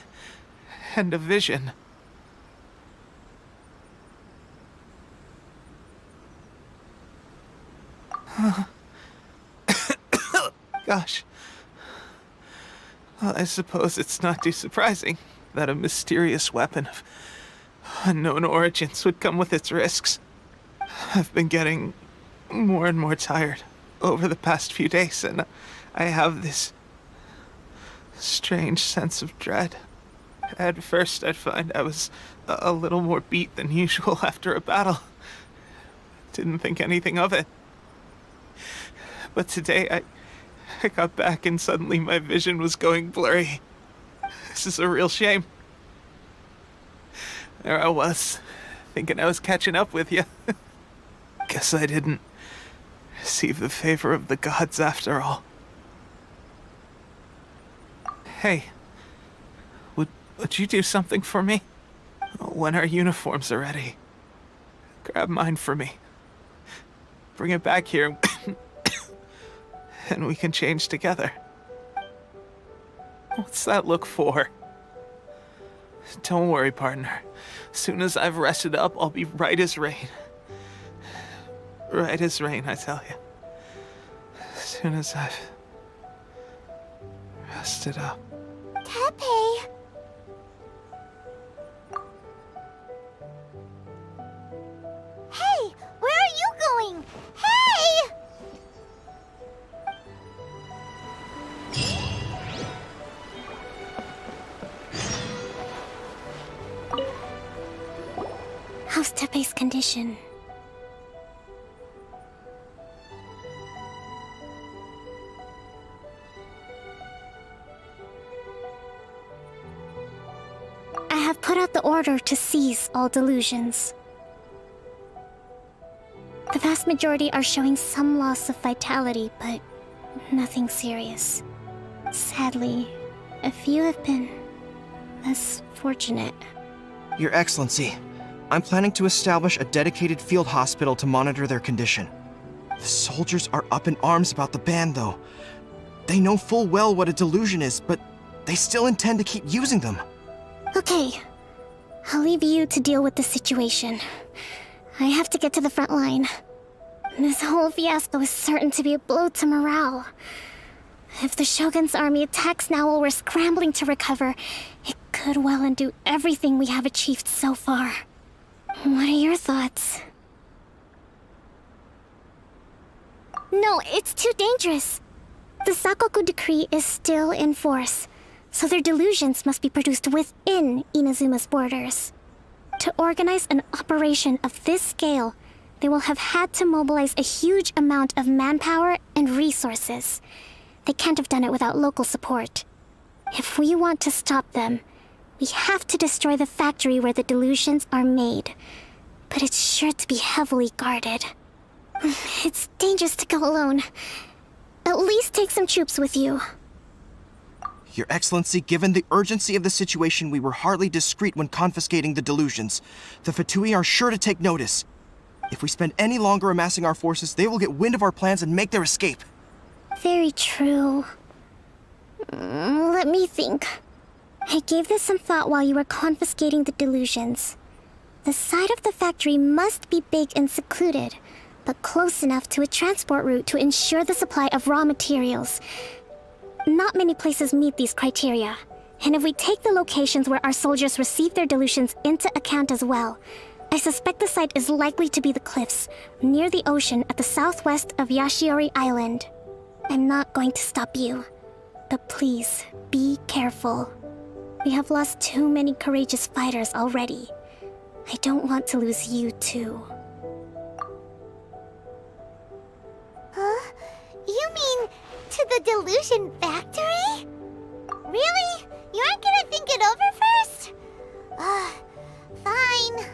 and a vision? Gosh. Well, I suppose it's not too surprising that a mysterious weapon of unknown origins would come with its risks. I've been getting more and more tired over the past few days, and I have this strange sense of dread. At first, I'd find I was a little more beat than usual after a battle. Didn't think anything of it. But today, I got back and suddenly my vision was going blurry. This is a real shame. There I was, thinking I was catching up with you. Guess I didn't receive the favor of the gods after all. Hey, would you do something for me? When our uniforms are ready, grab mine for me. Bring it back here, and we can change together. What's that look for? Don't worry, partner. As soon as I've rested up, I'll be right as rain. Right as rain, I tell you. As soon as I've rested up. Tepe! Hey! Where are you going? Hey! How's Tepe's condition? I have put out the order to cease all delusions. The vast majority are showing some loss of vitality, but nothing serious. Sadly, a few have been less fortunate. Your Excellency, I'm planning to establish a dedicated field hospital to monitor their condition. The soldiers are up in arms about the ban, though. They know full well what a delusion is, but they still intend to keep using them. Okay, I'll leave you to deal with the situation. I have to get to the front line. This whole fiasco is certain to be a blow to morale. If the Shogun's army attacks now while we're scrambling to recover, it could well undo everything we have achieved so far. What are your thoughts? No, it's too dangerous. The Sakoku decree is still in force, so their delusions must be produced within Inazuma's borders. To organize an operation of this scale, they will have had to mobilize a huge amount of manpower and resources. They can't have done it without local support. If we want to stop them, we have to destroy the factory where the delusions are made. But it's sure to be heavily guarded. It's dangerous to go alone. At least take some troops with you. Your Excellency, given the urgency of the situation, we were hardly discreet when confiscating the delusions. The Fatui are sure to take notice. If we spend any longer amassing our forces, they will get wind of our plans and make their escape. Very true. Let me think. I gave this some thought while you were confiscating the delusions. The side of the factory must be big and secluded, but close enough to a transport route to ensure the supply of raw materials. Not many places meet these criteria, and if we take the locations where our soldiers receive their delusions into account as well, I suspect the site is likely to be the cliffs, near the ocean at the southwest of Yashiori Island. I'm not going to stop you, but please, be careful. We have lost too many courageous fighters already. I don't want to lose you too. Huh? You mean to the delusion factory? Really? You aren't gonna think it over first? Fine.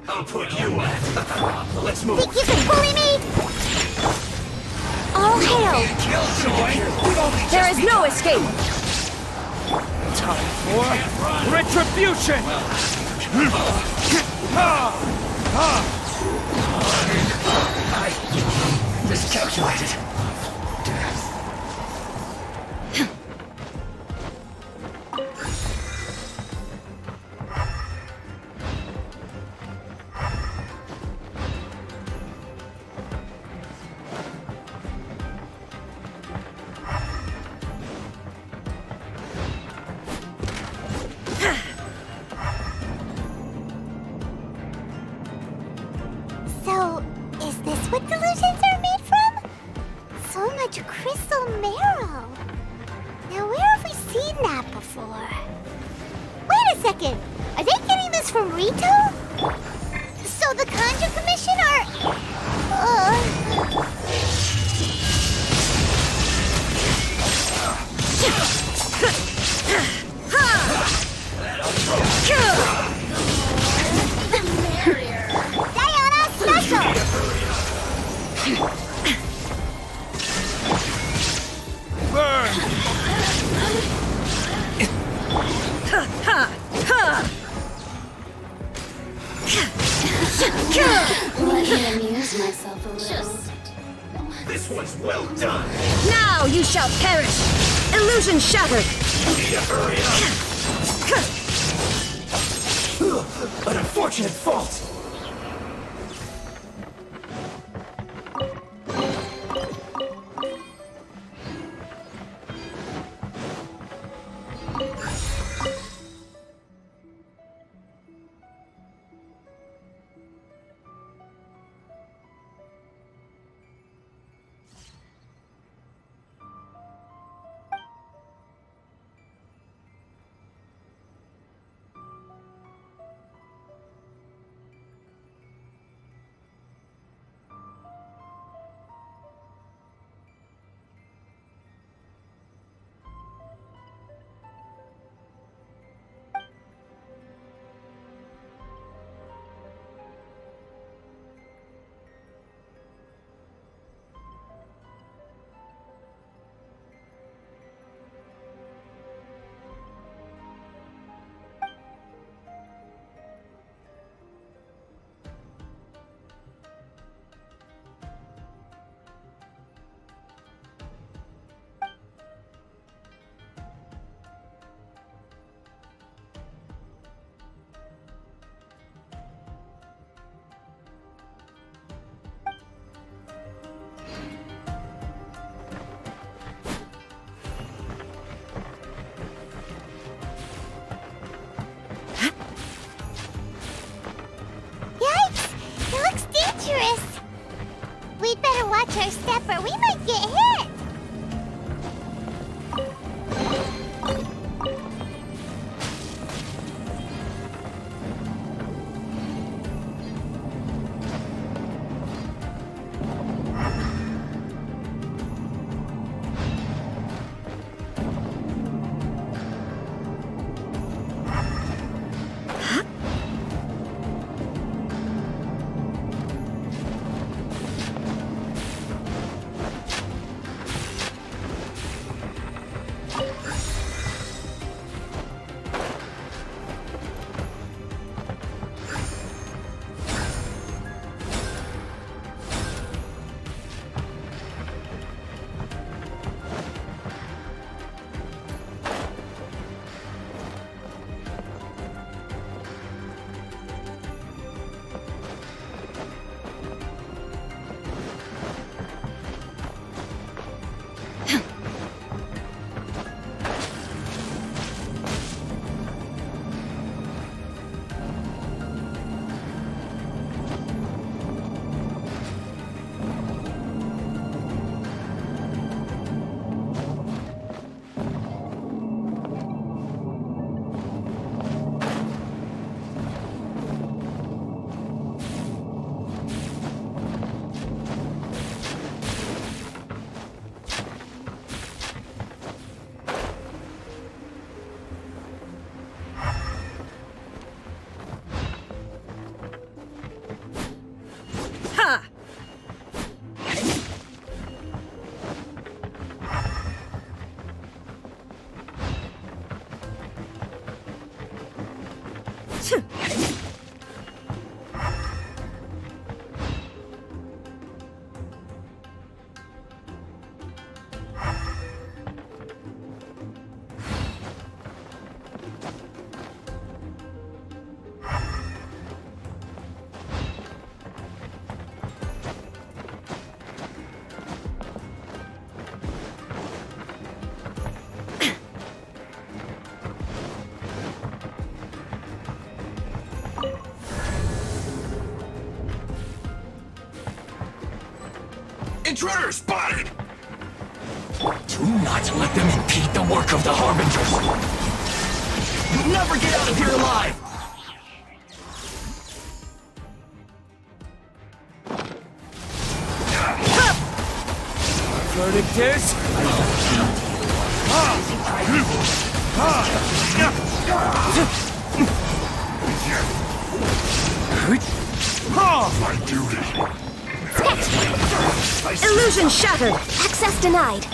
I'll put you out. Let's move. Think you can bully me? All hail! There is no escape! Time for retribution! Miscalculated. Wait a second! Are they getting this from Rito? So the Conjure Commission are... Diana Special! Burn! Let me amuse myself a little. This one's well done. Now you shall perish! Illusion shattered! Need to hurry up. An unfortunate fault. We'd better watch our step or we might get hit! Intruder spotted! Do not let them impede the work of the Harbingers! You'll never get out of here alive! Verdict is... My duty. Illusion shattered! Access denied.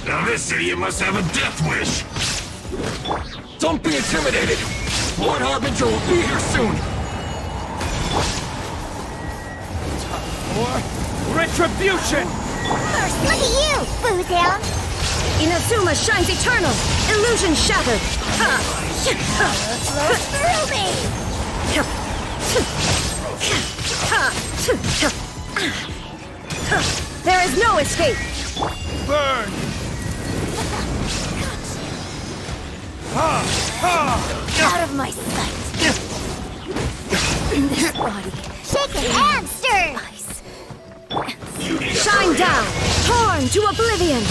Now this idiot must have a death wish. Don't be intimidated! Lord Harbinger will be here soon! Or retribution! First, look at you, Boozound. Inazuma shines eternal! Illusion shattered! Flows through me. There is no escape! Burn! Out of my sight! In this body, Shaken and stirred. ice. Shine down! Torn to oblivion!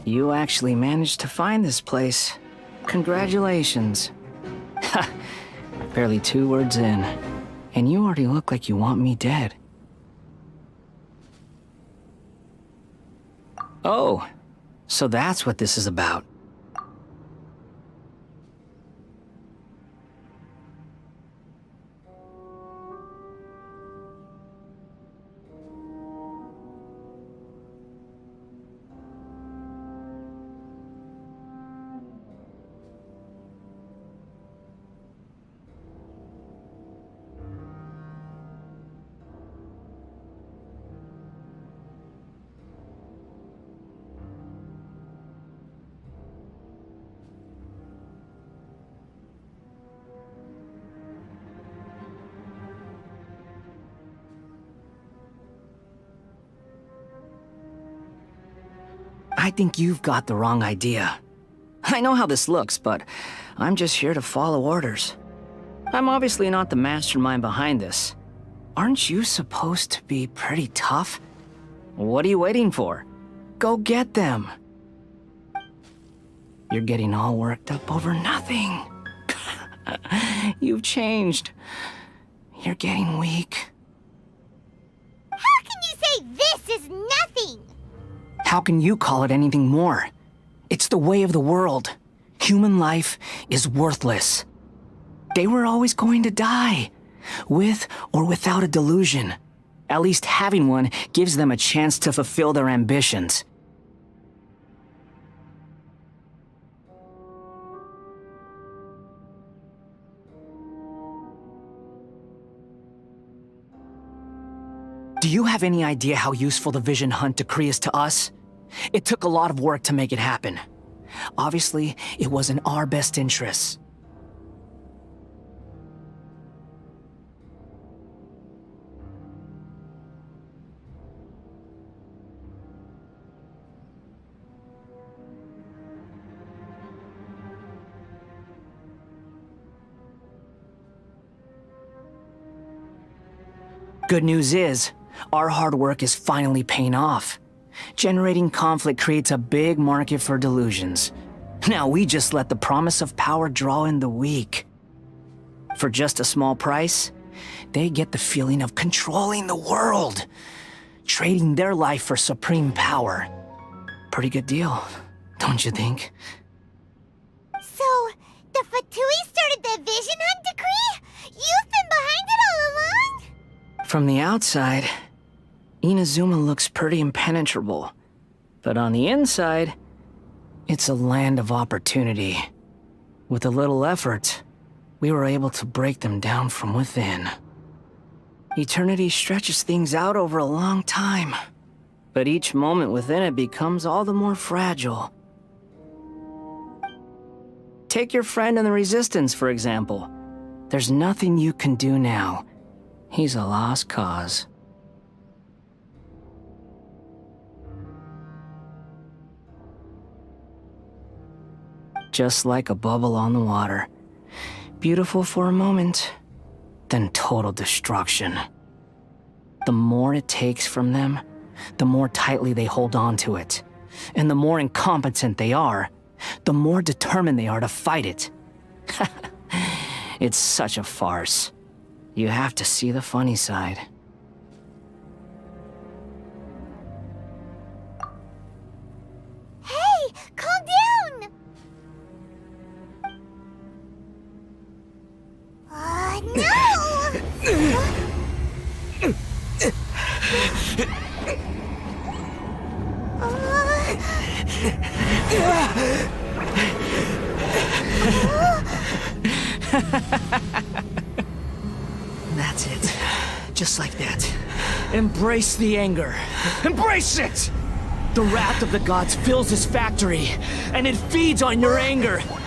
You actually managed to find this place. Congratulations. Ha! Barely 2 words in, and you already look like you want me dead. Oh, so that's what this is about. I think you've got the wrong idea. I know how this looks, but I'm just here to follow orders. I'm obviously not the mastermind behind this. Aren't you supposed to be pretty tough? What are you waiting for? Go get them. You're getting all worked up over nothing. You've changed. You're getting weak. How can you say this is nothing? How can you call it anything more? It's the way of the world. Human life is worthless. They were always going to die, with or without a delusion. At least having one gives them a chance to fulfill their ambitions. Do you have any idea how useful the Vision Hunt decree is to us? It took a lot of work to make it happen. Obviously, it was in our best interests. Good news is, our hard work is finally paying off. Generating conflict creates a big market for delusions. Now we just let the promise of power draw in the weak. For just a small price, they get the feeling of controlling the world, trading their life for supreme power. Pretty good deal, don't you think? So, the Fatui started the Vision Hunt decree? You've been behind it all along? From the outside, Inazuma looks pretty impenetrable. But on the inside, it's a land of opportunity. With a little effort, we were able to break them down from within. Eternity stretches things out over a long time, but each moment within it becomes all the more fragile. Take your friend in the Resistance, for example. There's nothing you can do now. He's a lost cause. just like a bubble on the water. Beautiful for a moment, then total destruction. The more it takes from them, the more tightly they hold on to it. And the more incompetent they are, the more determined they are to fight it. It's such a farce. You have to see the funny side. Hey, calm down! That's it. Just like that. Embrace the anger. Embrace it! The wrath of the gods fills this factory, and it feeds on your anger. What's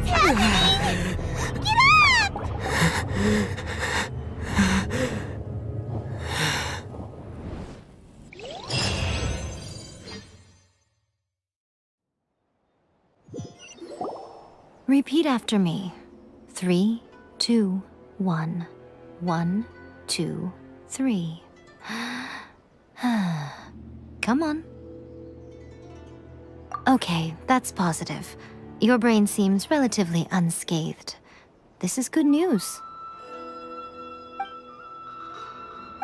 happening? Get up! Repeat after me. 3, 2, 1. 1, 2, 3. Come on. Okay, that's positive. Your brain seems relatively unscathed. This is good news.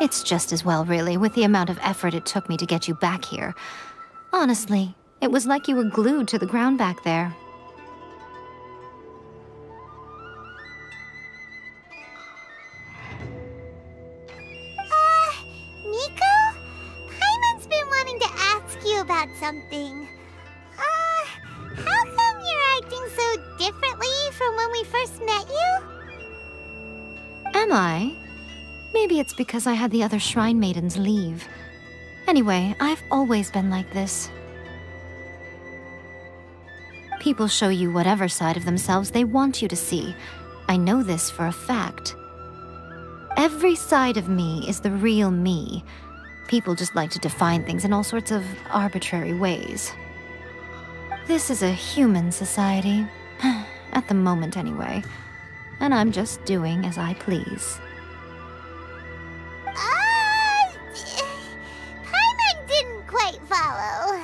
It's just as well, really, with the amount of effort it took me to get you back here. Honestly, it was like you were glued to the ground back there. About something. How come you're acting so differently from when we first met you? Am I? Maybe it's because I had the other shrine maidens leave. Anyway, I've always been like this. People show you whatever side of themselves they want you to see. I know this for a fact. Every side of me is the real me. People just like to define things in all sorts of arbitrary ways. This is a human society. At the moment, anyway. And I'm just doing as I please. Paimon didn't quite follow.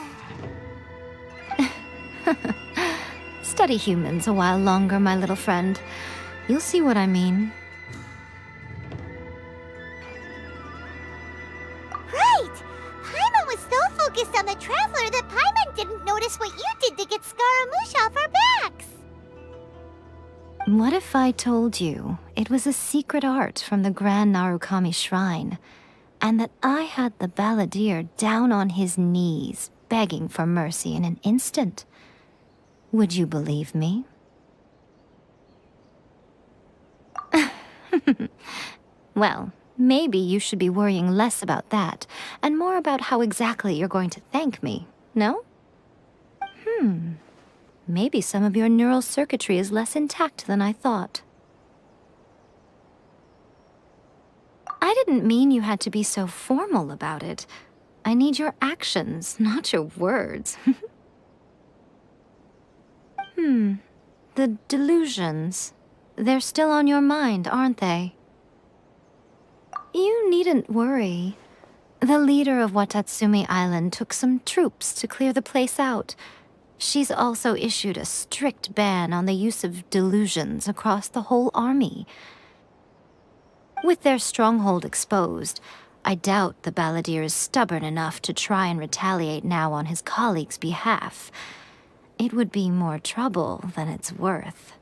Study humans a while longer, my little friend. You'll see what I mean. Focused on the Traveler that Paimon didn't notice what you did to get Scaramouche off our backs. What if I told you it was a secret art from the Grand Narukami Shrine, and that I had the balladeer down on his knees, begging for mercy in an instant? Would you believe me? Well, maybe you should be worrying less about that, and more about how exactly you're going to thank me, no? Maybe some of your neural circuitry is less intact than I thought. I didn't mean you had to be so formal about it. I need your actions, not your words. The delusions. They're still on your mind, aren't they? You needn't worry. The leader of Watatsumi Island took some troops to clear the place out. She's also issued a strict ban on the use of delusions across the whole army. With their stronghold exposed, I doubt the balladeer is stubborn enough to try and retaliate now on his colleagues' behalf. It would be more trouble than it's worth.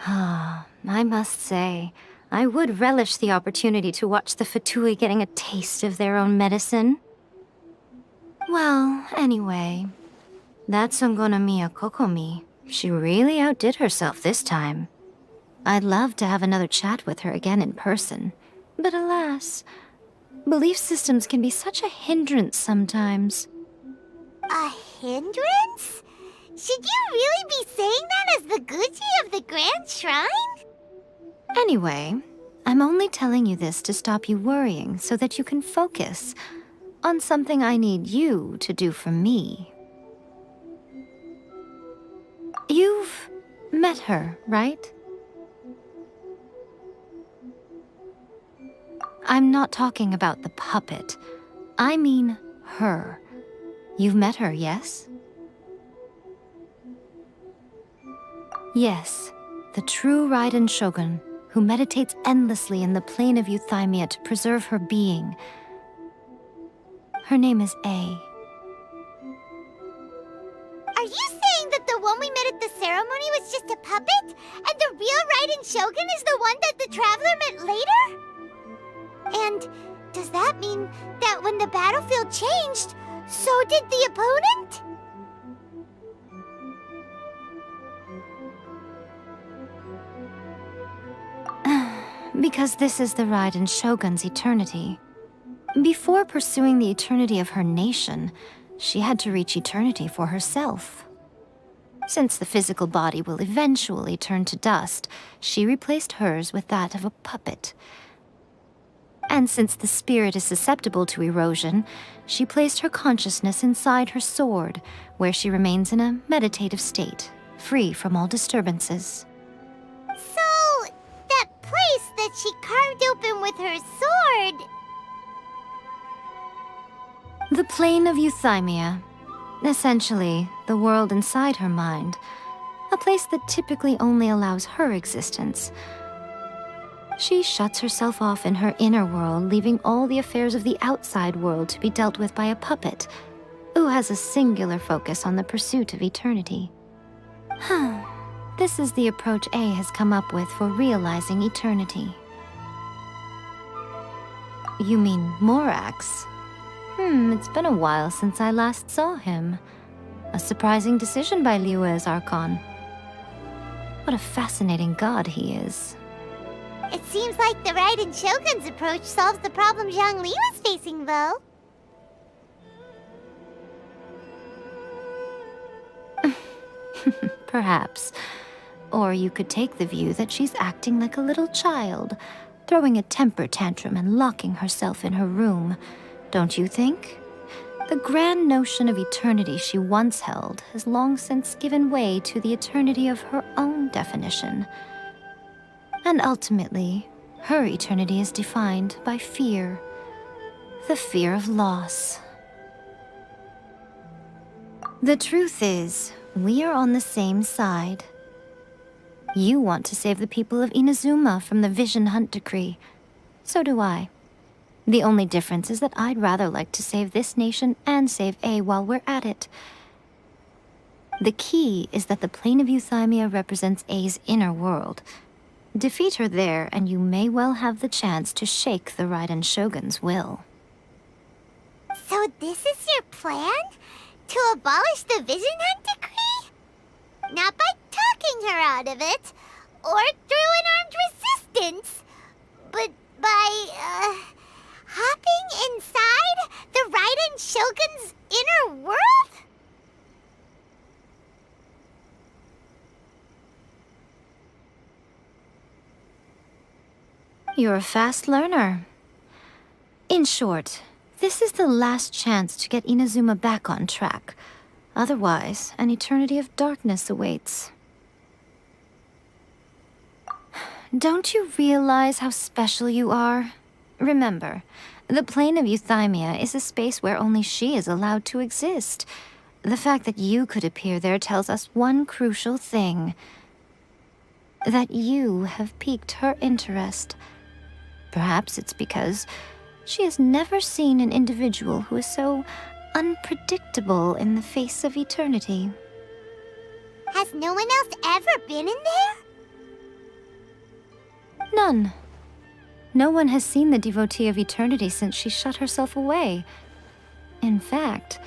I must say, I would relish the opportunity to watch the Fatui getting a taste of their own medicine. Well, anyway, that Songonomiya Kokomi, she really outdid herself this time. I'd love to have another chat with her again in person, but alas, belief systems can be such a hindrance sometimes. A hindrance? Should you really be saying that as the Gucci of the Grand Shrine? Anyway, I'm only telling you this to stop you worrying so that you can focus on something I need you to do for me. met her, right? I'm not talking about the puppet. I mean her. You've met her, yes? Yes, the true Raiden Shogun, who meditates endlessly in the plane of Euthymia to preserve her being. Her name is A. Are you saying that the one we met at the ceremony was just a puppet? And the real Raiden Shogun is the one that the Traveler met later? And does that mean that when the battlefield changed, so did the opponent? Because this is the Raiden Shogun's eternity. Before pursuing the eternity of her nation, she had to reach eternity for herself. Since the physical body will eventually turn to dust, she replaced hers with that of a puppet. And since the spirit is susceptible to erosion, she placed her consciousness inside her sword, where she remains in a meditative state, free from all disturbances. So, that place that she carved open with her sword... The plane of Euthymia. Essentially, the world inside her mind. A place that typically only allows her existence. She shuts herself off in her inner world, leaving all the affairs of the outside world to be dealt with by a puppet, who has a singular focus on the pursuit of eternity. This is the approach A has come up with for realizing eternity. You mean Morax? It's been a while since I last saw him. A surprising decision by Liu's Archon. What a fascinating god he is. It seems like the Raiden Shogun's approach solves the problem Zhang Li was facing, though. Perhaps. Or you could take the view that she's acting like a little child, throwing a temper tantrum and locking herself in her room. Don't you think? The grand notion of eternity she once held has long since given way to the eternity of her own definition. And ultimately, her eternity is defined by fear. The fear of loss. The truth is, we are on the same side. You want to save the people of Inazuma from the Vision Hunt decree. So do I. The only difference is that I'd rather like to save this nation and save A while we're at it. The key is that the plane of Euthymia represents A's inner world. Defeat her there, and you may well have the chance to shake the Raiden Shogun's will. So this is your plan? To abolish the Vision Hunt decree? Not by talking her out of it, or through an armed resistance, but by, hopping inside the Raiden Shogun's inner world? You're a fast learner. In short, this is the last chance to get Inazuma back on track. Otherwise, an eternity of darkness awaits. Don't you realize how special you are? Remember, the plane of Euthymia is a space where only she is allowed to exist. The fact that you could appear there tells us one crucial thing. That you have piqued her interest. Perhaps it's because she has never seen an individual who is so unpredictable in the face of eternity. Has no one else ever been in there? None. No one has seen the devotee of eternity since she shut herself away. In fact,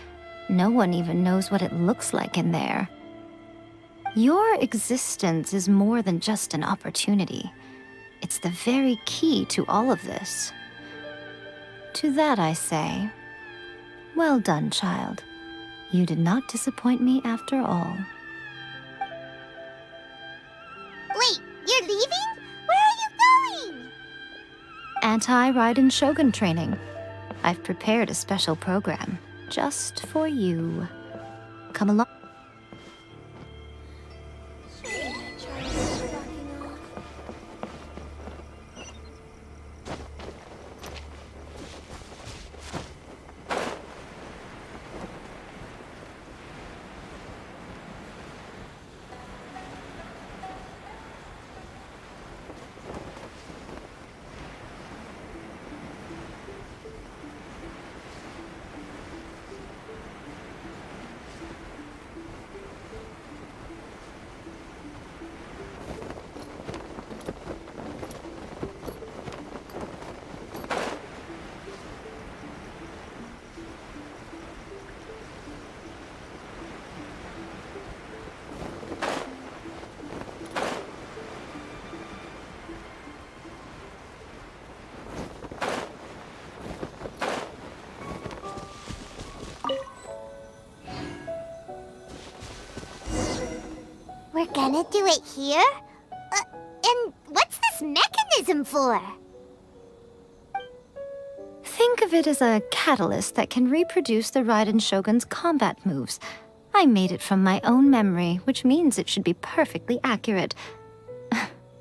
no one even knows what it looks like in there. Your existence is more than just an opportunity. It's the very key to all of this. To that I say, well done, child. You did not disappoint me after all. Wait, you're leaving? Where are you going? Anti-Raiden Shogun training. I've prepared a special program just for you. Come along. We're gonna do it here? And what's this mechanism for? Think of it as a catalyst that can reproduce the Raiden Shogun's combat moves. I made it from my own memory, which means it should be perfectly accurate.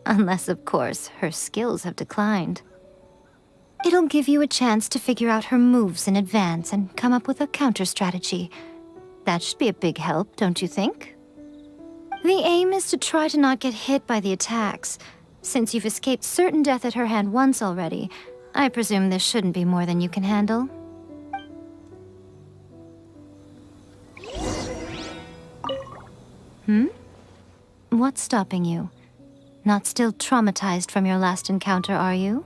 Unless, of course, her skills have declined. It'll give you a chance to figure out her moves in advance and come up with a counter strategy. That should be a big help, don't you think? The aim is to try to not get hit by the attacks. Since you've escaped certain death at her hand once already, I presume this shouldn't be more than you can handle. What's stopping you? Not still traumatized from your last encounter, are you?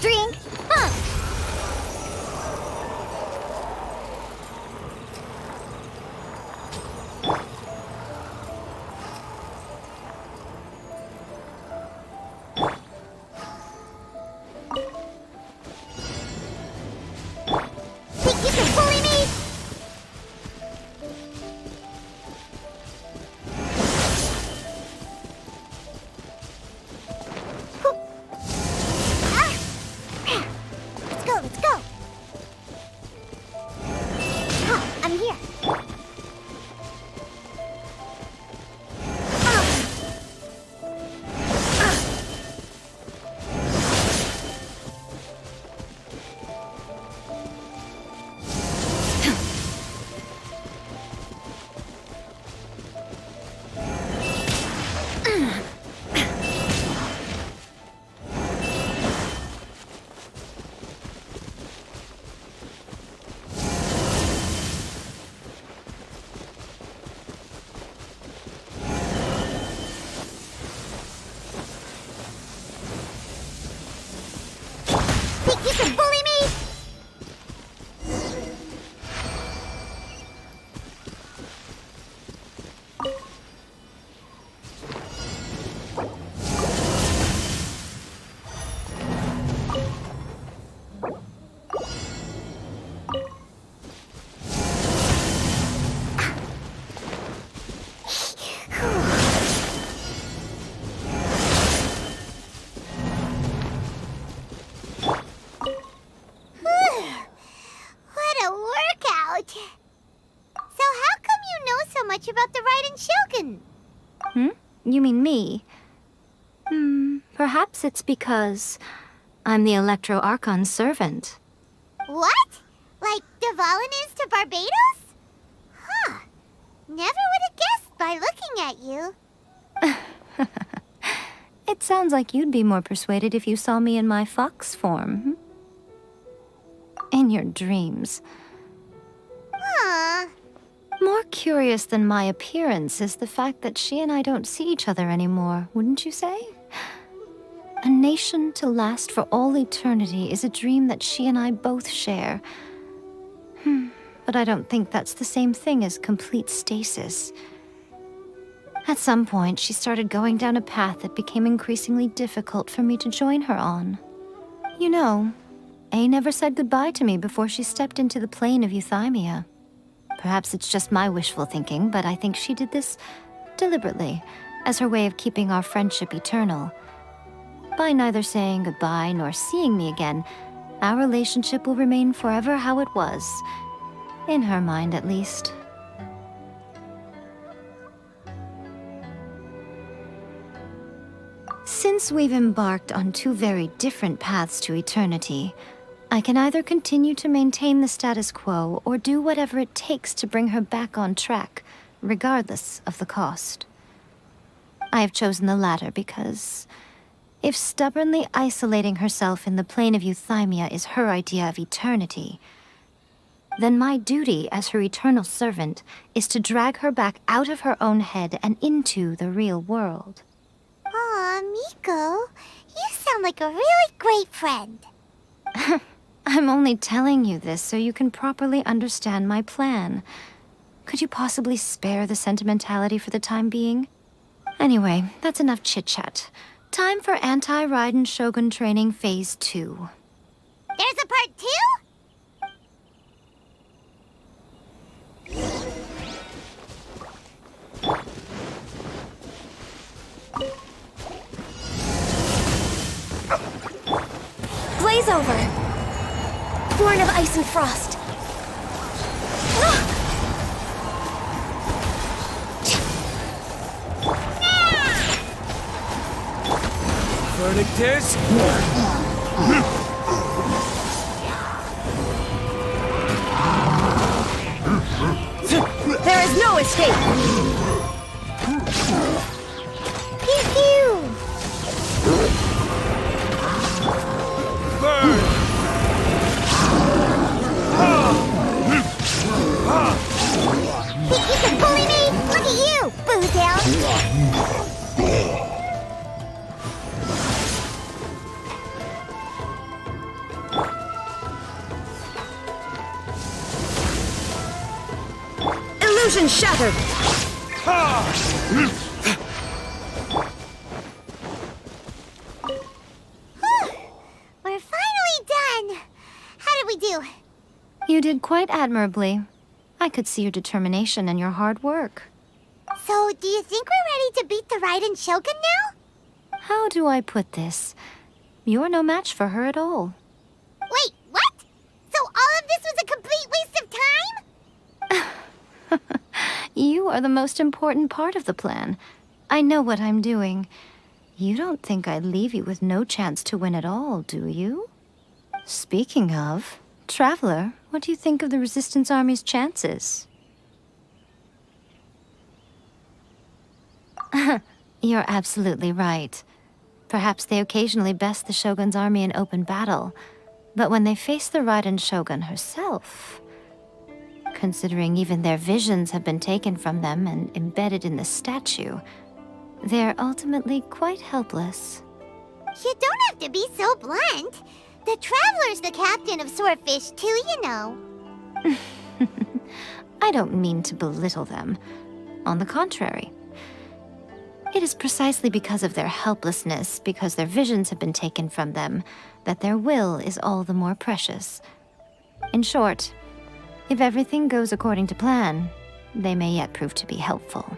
Drink? Huh. Think you can bully me? Let's go. I'm here. You can bully me? So how come you know so much about the Raiden Shogun? You mean me? Perhaps it's because I'm the Electro Archon's servant. What? Like Dvalin is to Barbados? Huh. Never would have guessed by looking at you. It sounds like you'd be more persuaded if you saw me in my fox form. In your dreams. Aww. More curious than my appearance is the fact that she and I don't see each other anymore, wouldn't you say? A nation to last for all eternity is a dream that she and I both share. But I don't think that's the same thing as complete stasis. At some point, she started going down a path that became increasingly difficult for me to join her on. You know, A never said goodbye to me before she stepped into the plane of euthymia. Perhaps it's just my wishful thinking, but I think she did this deliberately, as her way of keeping our friendship eternal. By neither saying goodbye nor seeing me again, our relationship will remain forever how it was. In her mind, at least. Since we've embarked on two very different paths to eternity, I can either continue to maintain the status quo or do whatever it takes to bring her back on track, regardless of the cost. I have chosen the latter because if stubbornly isolating herself in the plane of euthymia is her idea of eternity, then my duty as her eternal servant is to drag her back out of her own head and into the real world. Aw, Miko, you sound like a really great friend. I'm only telling you this so you can properly understand my plan. Could you possibly spare the sentimentality for the time being? Anyway, that's enough chit-chat. Time for Anti-Raiden Shogun Training Phase 2. There's a part 2? Blaze over! Born of ice and frost. Verdict is... There is no escape! Pew pew! Burn! Think you can bully me? Look at you, Boozle! Illusion shattered! We're finally done! How did we do? You did quite admirably. I could see your determination and your hard work. So, do you think we're ready to beat the Raiden Shogun now? How do I put this? You're no match for her at all. Wait, what? So all of this was a complete waste of time? You are the most important part of the plan. I know what I'm doing. You don't think I'd leave you with no chance to win at all, do you? Speaking of, Traveler, what do you think of the Resistance Army's chances? You're absolutely right. Perhaps they occasionally best the Shogun's army in open battle, but when they face the Raiden Shogun herself, considering even their visions have been taken from them and embedded in the statue, they're ultimately quite helpless. You don't have to be so blunt. The Traveler's the captain of Swordfish too, you know. I don't mean to belittle them. On the contrary. It is precisely because of their helplessness, because their visions have been taken from them, that their will is all the more precious. In short, if everything goes according to plan, they may yet prove to be helpful.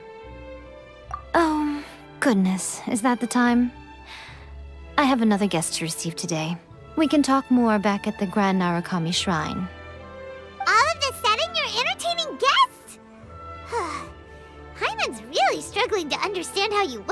Oh, goodness, is that the time? I have another guest to receive today. We can talk more back at the Grand Narukami Shrine. All of the sudden, you're entertaining guests? Hyman's really struggling to understand how you work.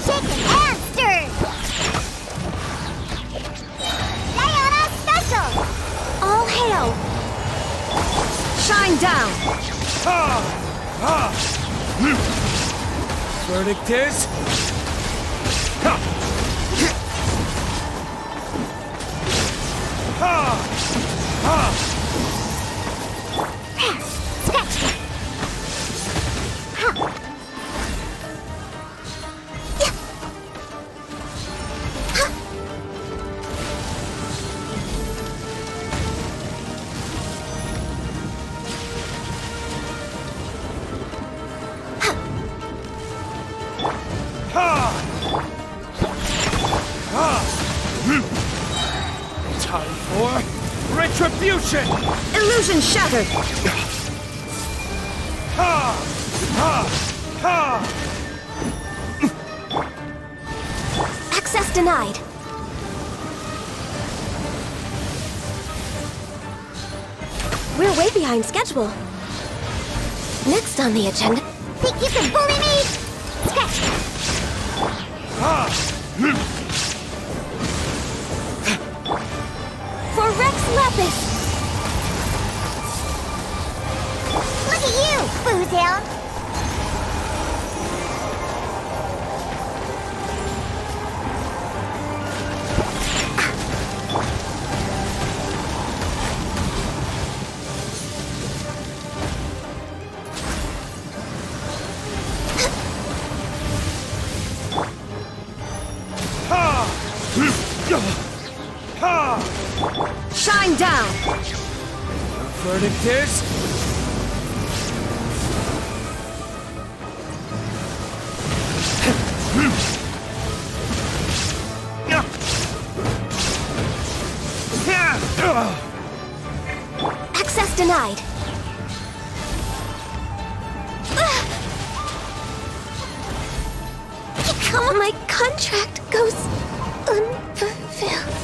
Shaken and stirred! Sayonara special! All hail! Shine down! Verdict is... Scratch! Time for retribution! Illusion shattered! Access denied. We're way behind schedule. Next on the agenda... Think you can bully me? Scratch! For Rex Lapis! Look at you, Boozle! Shine down! Verdict is... Access denied. Come on, my contract goes unfulfilled.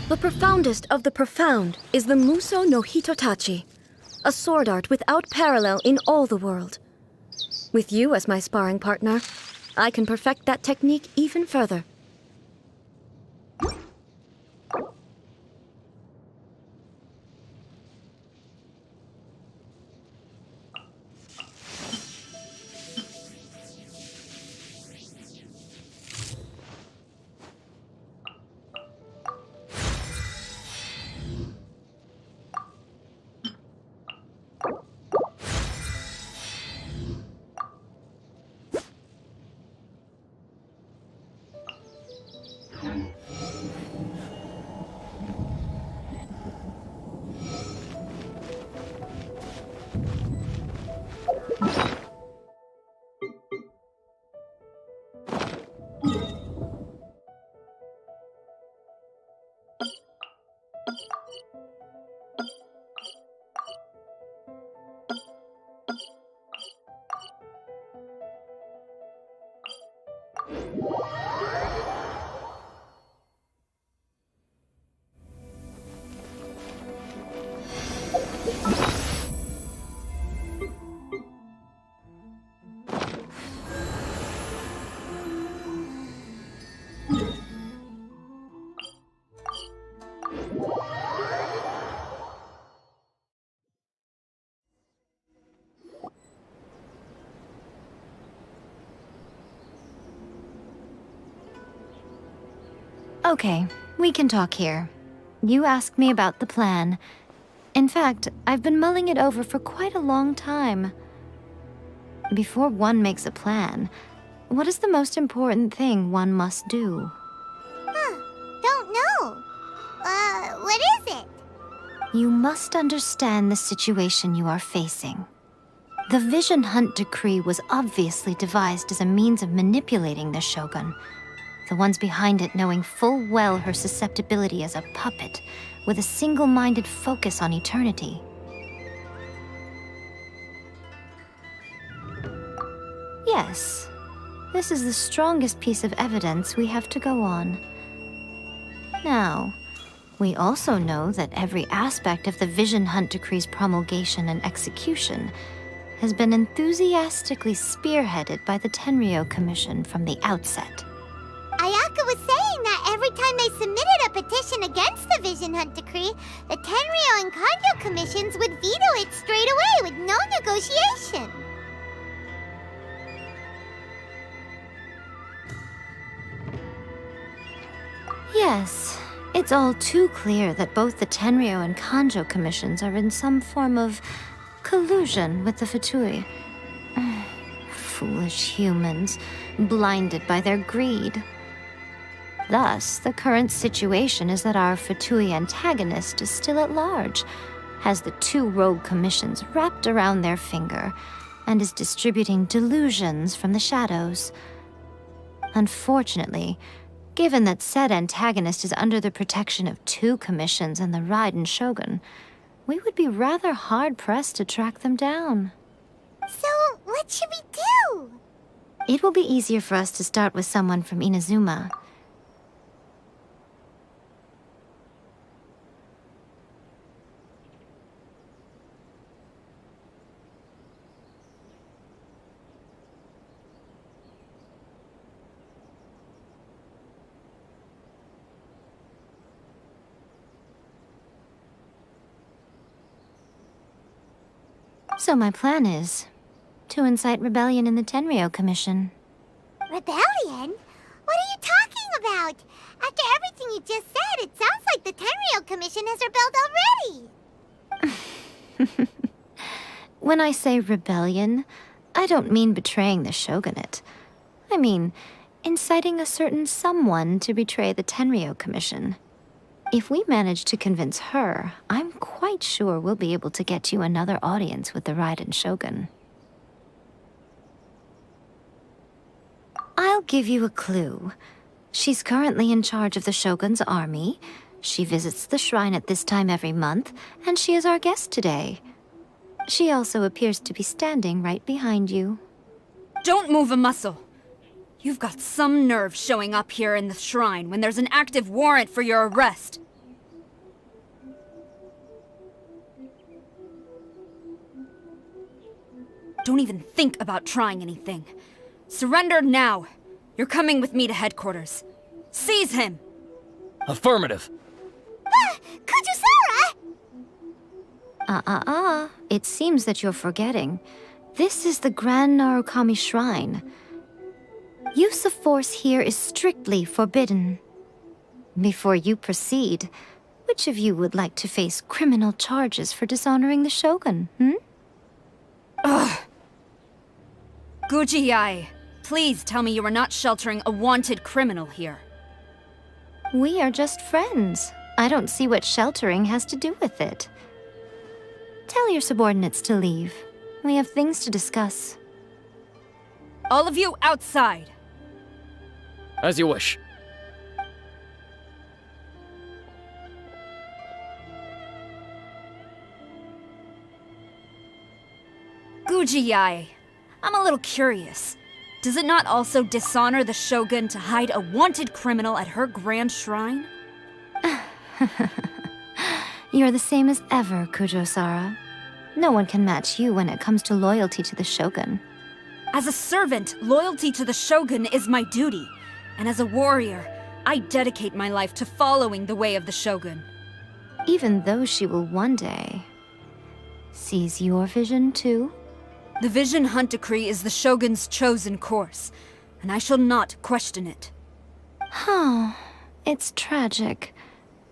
The profoundest of the profound is the Muso no Hitotachi, a sword art without parallel in all the world. With you as my sparring partner, I can perfect that technique even further. Okay, we can talk here. You asked me about the plan. In fact, I've been mulling it over for quite a long time. Before one makes a plan, what is the most important thing one must do? Don't know. What is it? You must understand the situation you are facing. The Vision Hunt Decree was obviously devised as a means of manipulating the Shogun, the ones behind it knowing full well her susceptibility as a puppet, with a single-minded focus on eternity. Yes, this is the strongest piece of evidence we have to go on. Now, we also know that every aspect of the Vision Hunt Decree's promulgation and execution has been enthusiastically spearheaded by the Tenryou Commission from the outset. Ayaka was saying that every time they submitted a petition against the Vision Hunt Decree, the Tenryou and Kanjo commissions would veto it straight away with no negotiation. Yes, it's all too clear that both the Tenryou and Kanjo commissions are in some form of collusion with the Fatui. Foolish humans, blinded by their greed. Thus, the current situation is that our Fatui antagonist is still at large, has the two rogue commissions wrapped around their finger, and is distributing delusions from the shadows. Unfortunately, given that said antagonist is under the protection of two commissions and the Raiden Shogun, we would be rather hard-pressed to track them down. So, what should we do? It will be easier for us to start with someone from Inazuma. So my plan is to incite rebellion in the Tenryou Commission. Rebellion? What are you talking about? After everything you just said, it sounds like the Tenryou Commission has rebelled already. When I say rebellion, I don't mean betraying the shogunate. I mean inciting a certain someone to betray the Tenryou Commission. If we manage to convince her, I'm quite sure we'll be able to get you another audience with the Raiden Shogun. I'll give you a clue. She's currently in charge of the Shogun's army. She visits the shrine at this time every month, and she is our guest today. She also appears to be standing right behind you. Don't move a muscle. You've got some nerve showing up here in the shrine when there's an active warrant for your arrest. Don't even think about trying anything. Surrender now. You're coming with me to headquarters. Seize him! Affirmative. Kujusara! It seems that you're forgetting. This is the Grand Narukami Shrine. Use of force here is strictly forbidden. Before you proceed, which of you would like to face criminal charges for dishonoring the Shogun, Ugh! Guji-ai, please tell me you are not sheltering a wanted criminal here. We are just friends. I don't see what sheltering has to do with it. Tell your subordinates to leave. We have things to discuss. All of you outside! As you wish. Guji-ai, I'm a little curious. Does it not also dishonor the Shogun to hide a wanted criminal at her grand shrine? You're the same as ever, Kujosara. No one can match you when it comes to loyalty to the Shogun. As a servant, loyalty to the Shogun is my duty. And as a warrior, I dedicate my life to following the way of the Shogun. Even though she will one day seize your vision too? The Vision Hunt Decree is the Shogun's chosen course, and I shall not question it. It's tragic.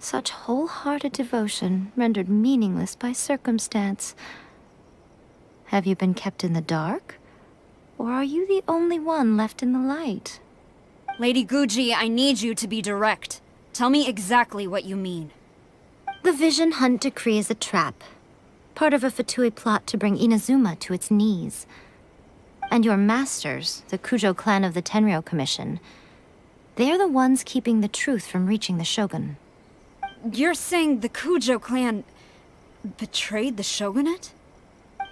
Such wholehearted devotion rendered meaningless by circumstance. Have you been kept in the dark? Or are you the only one left in the light? Lady Guji, I need you to be direct. Tell me exactly what you mean. The Vision Hunt decree is a trap. Part of a Fatui plot to bring Inazuma to its knees. And your masters, the Kujo clan of the Tenryou Commission, they're the ones keeping the truth from reaching the Shogun. You're saying the Kujo clan betrayed the shogunate?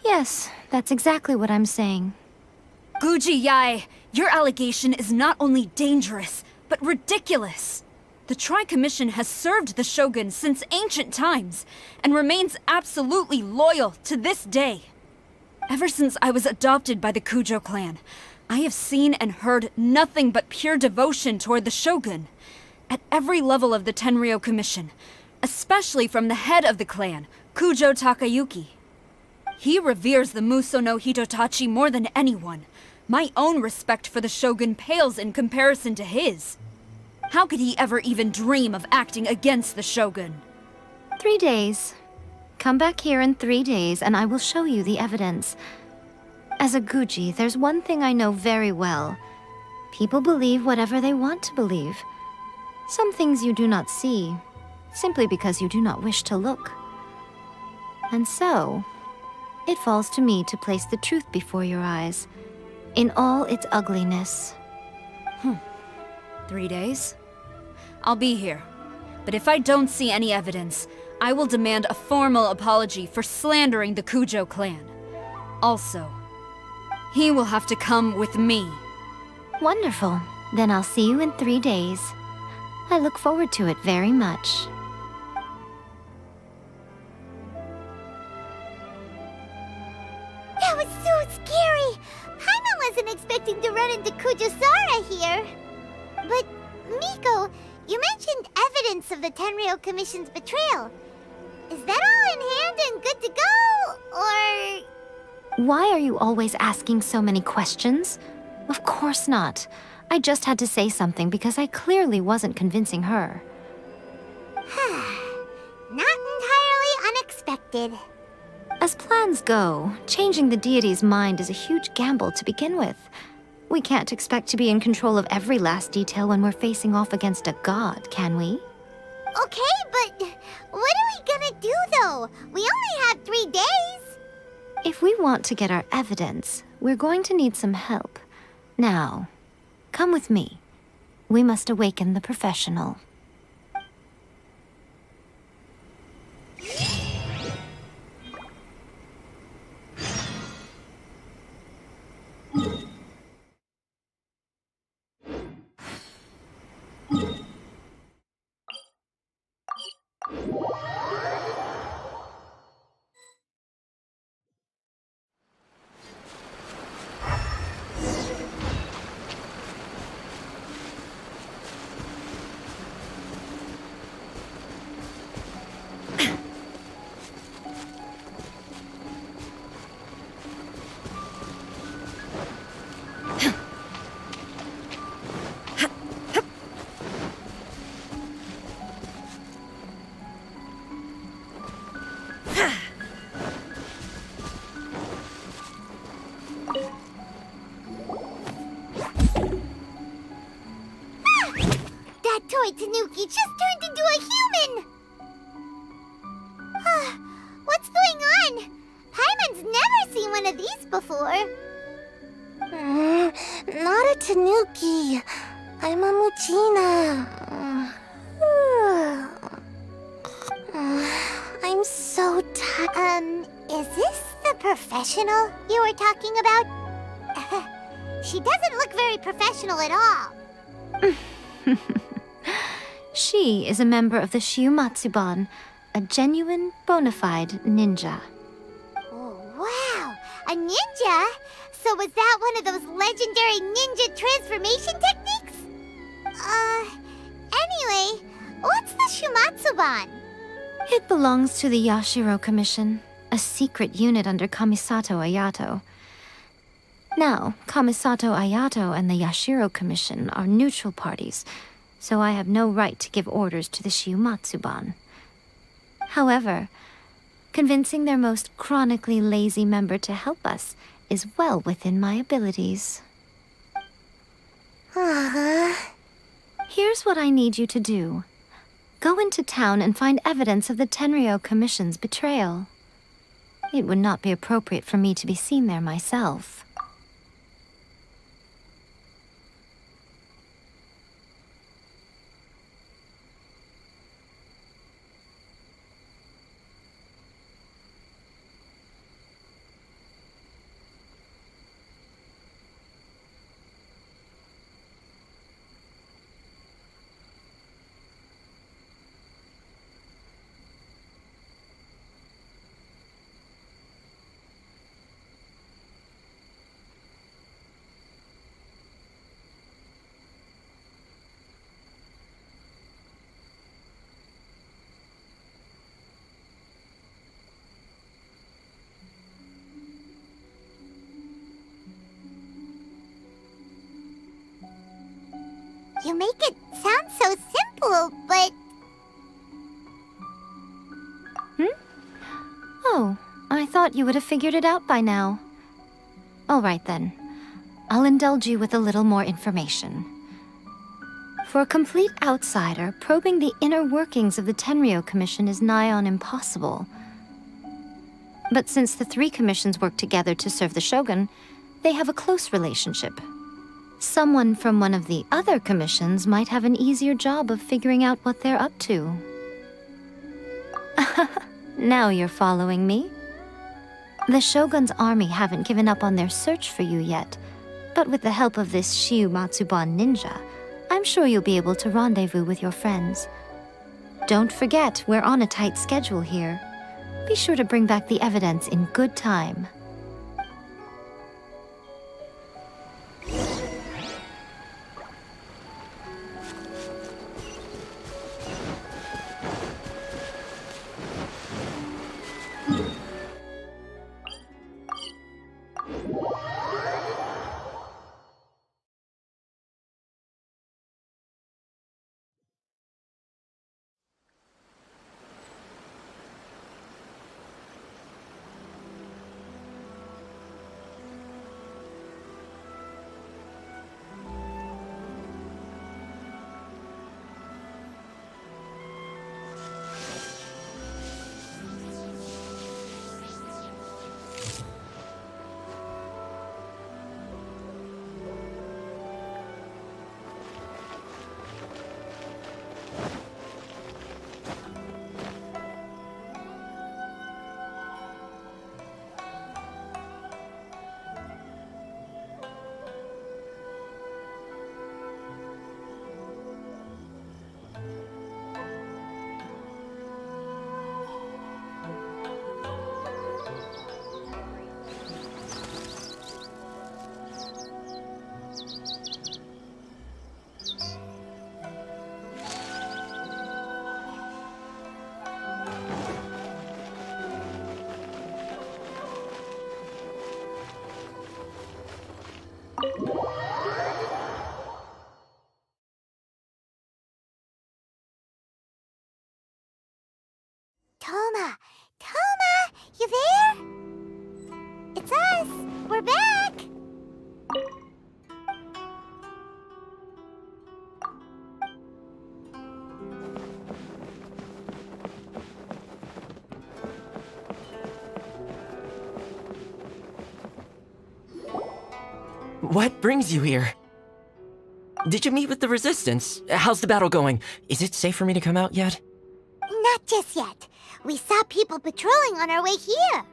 Yes, that's exactly what I'm saying. Guji Yae, your allegation is not only dangerous, but ridiculous. The Tri-Commission has served the Shogun since ancient times, and remains absolutely loyal to this day. Ever since I was adopted by the Kujo clan, I have seen and heard nothing but pure devotion toward the Shogun. At every level of the Tenryou Commission, especially from the head of the clan, Kujo Takayuki. He reveres the Muso no Hitotachi more than anyone. My own respect for the Shogun pales in comparison to his. How could he ever even dream of acting against the Shogun? 3 days. Come back here in 3 days and I will show you the evidence. As a Guji, there's one thing I know very well. People believe whatever they want to believe. Some things you do not see, simply because you do not wish to look. And so, it falls to me to place the truth before your eyes, in all its ugliness. 3 days? I'll be here. But if I don't see any evidence, I will demand a formal apology for slandering the Kujo clan. Also, he will have to come with me. Wonderful. Then I'll see you in 3 days. I look forward to it very much. That was so scary! Paimon wasn't expecting to run into Kujosara here. But, Miko, you mentioned evidence of the Tenryou Commission's betrayal. Is that all in hand and good to go, or...? Why are you always asking so many questions? Of course not. I just had to say something because I clearly wasn't convincing her. Not entirely unexpected. As plans go, changing the deity's mind is a huge gamble to begin with. We can't expect to be in control of every last detail when we're facing off against a god, can we? Okay, but what are we gonna do, though? We only have 3 days. If we want to get our evidence, we're going to need some help. Now, come with me. We must awaken the professional. Toy Tanuki just turned into a human! What's going on? Paimon's never seen one of these before. Not a Tanuki. I'm a Muchina. I'm so tired. Is this the professional you were talking about? She doesn't look very professional at all. She is a member of the Shiumatsuban, a genuine, bona fide ninja. Oh, wow! A ninja? So was that one of those legendary ninja transformation techniques? Anyway, what's the Shiumatsuban? It belongs to the Yashiro Commission, a secret unit under Kamisato Ayato. Now, Kamisato Ayato and the Yashiro Commission are neutral parties, so I have no right to give orders to the Shiumatsuban. However, convincing their most chronically lazy member to help us is well within my abilities. Here's what I need you to do. Go into town and find evidence of the Tenryou Commission's betrayal. It would not be appropriate for me to be seen there myself. You make it sound so simple, but... Oh, I thought you would have figured it out by now. All right then. I'll indulge you with a little more information. For a complete outsider, probing the inner workings of the Tenryou Commission is nigh on impossible. But since the three commissions work together to serve the Shogun, they have a close relationship. Someone from one of the other commissions might have an easier job of figuring out what they're up to. Now you're following me. The Shogun's army haven't given up on their search for you yet, but with the help of this Shiumatsuban ninja, I'm sure you'll be able to rendezvous with your friends. Don't forget, we're on a tight schedule here. Be sure to bring back the evidence in good time. Toma! Toma! You there? It's us! We're back! What brings you here? Did you meet with the Resistance? How's the battle going? Is it safe for me to come out yet? Not just yet. We saw people patrolling on our way here.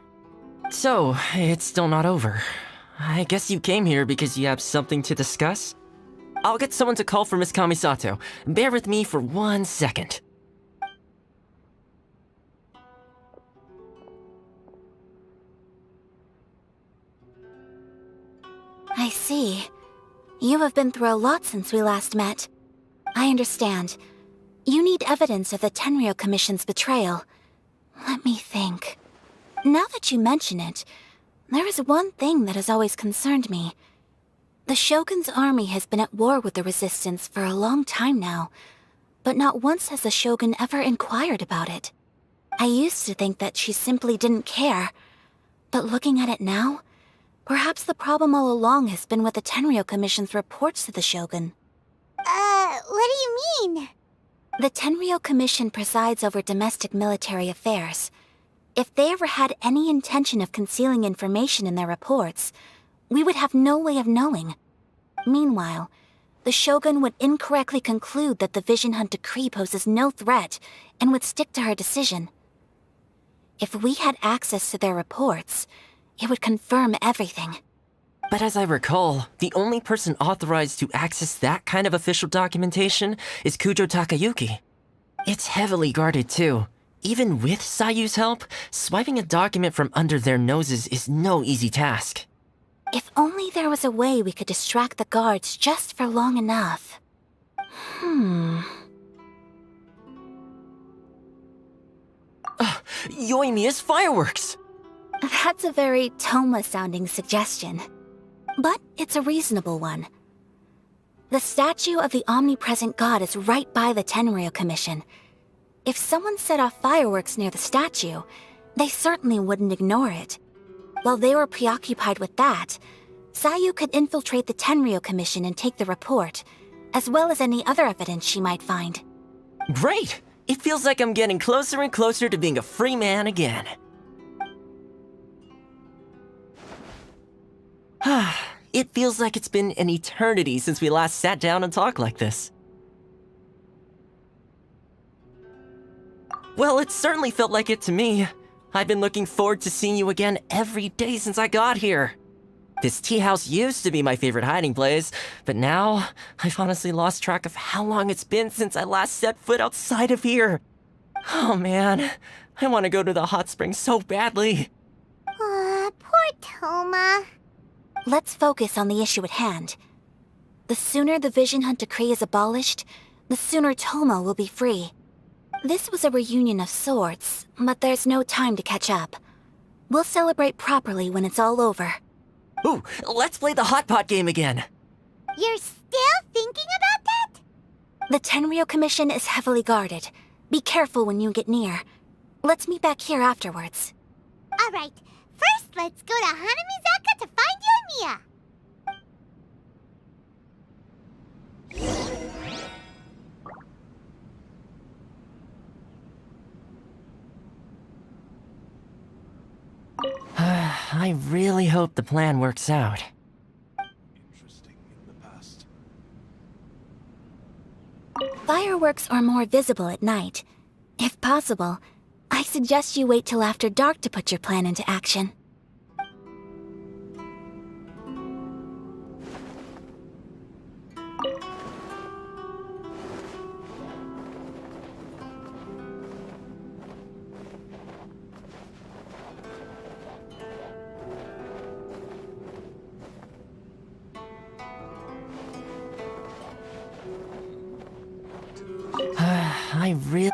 So, it's still not over. I guess you came here because you have something to discuss? I'll get someone to call for Miss Kamisato. Bear with me for 1 second. I see. You have been through a lot since we last met. I understand. You need evidence of the Tenryou Commission's betrayal. Let me think. Now that you mention it, there is one thing that has always concerned me. The Shogun's army has been at war with the Resistance for a long time now, but not once has the Shogun ever inquired about it. I used to think that she simply didn't care, but looking at it now, perhaps the problem all along has been with the Tenryou Commission's reports to the Shogun. What do you mean? The Tenryou Commission presides over domestic military affairs. If they ever had any intention of concealing information in their reports, we would have no way of knowing. Meanwhile, the Shogun would incorrectly conclude that the Vision Hunt decree poses no threat and would stick to her decision. If we had access to their reports, it would confirm everything. But as I recall, the only person authorized to access that kind of official documentation is Kujo Takayuki. It's heavily guarded too. Even with Sayu's help, swiping a document from under their noses is no easy task. If only there was a way we could distract the guards just for long enough. Yoimiya's fireworks! That's a very Toma-sounding suggestion. But it's a reasonable one. The statue of the omnipresent god is right by the Tenryou Commission. If someone set off fireworks near the statue, they certainly wouldn't ignore it. While they were preoccupied with that, Sayu could infiltrate the Tenryou Commission and take the report, as well as any other evidence she might find. Great! It feels like I'm getting closer and closer to being a free man again. It feels like it's been an eternity since we last sat down and talked like this. Well, it certainly felt like it to me. I've been looking forward to seeing you again every day since I got here. This tea house used to be my favorite hiding place, but now I've honestly lost track of how long it's been since I last set foot outside of here. Oh man, I want to go to the hot springs so badly. Poor Toma. Let's focus on the issue at hand. The sooner the Vision Hunt decree is abolished, the sooner Toma will be free. This was a reunion of sorts, but there's no time to catch up. We'll celebrate properly when it's all over. Ooh, let's play the hot pot game again. You're still thinking about that? The Tenryou Commission is heavily guarded. Be careful when you get near. Let's meet back here afterwards. Alright, first let's go to Hanamizaka to find Yoimiya. I really hope the plan works out. Fireworks are more visible at night. If possible, I suggest you wait till after dark to put your plan into action. I really...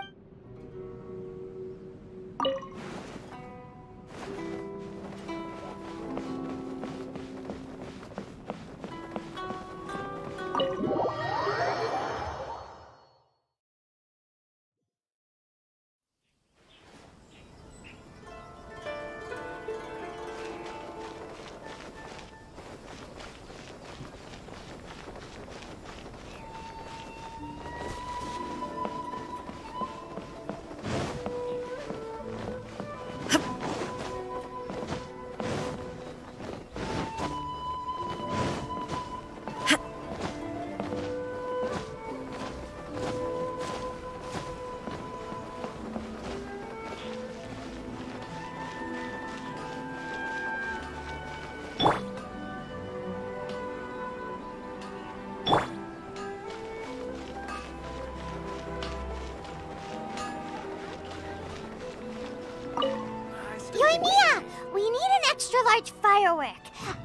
Yoimiya, we need an extra-large firework.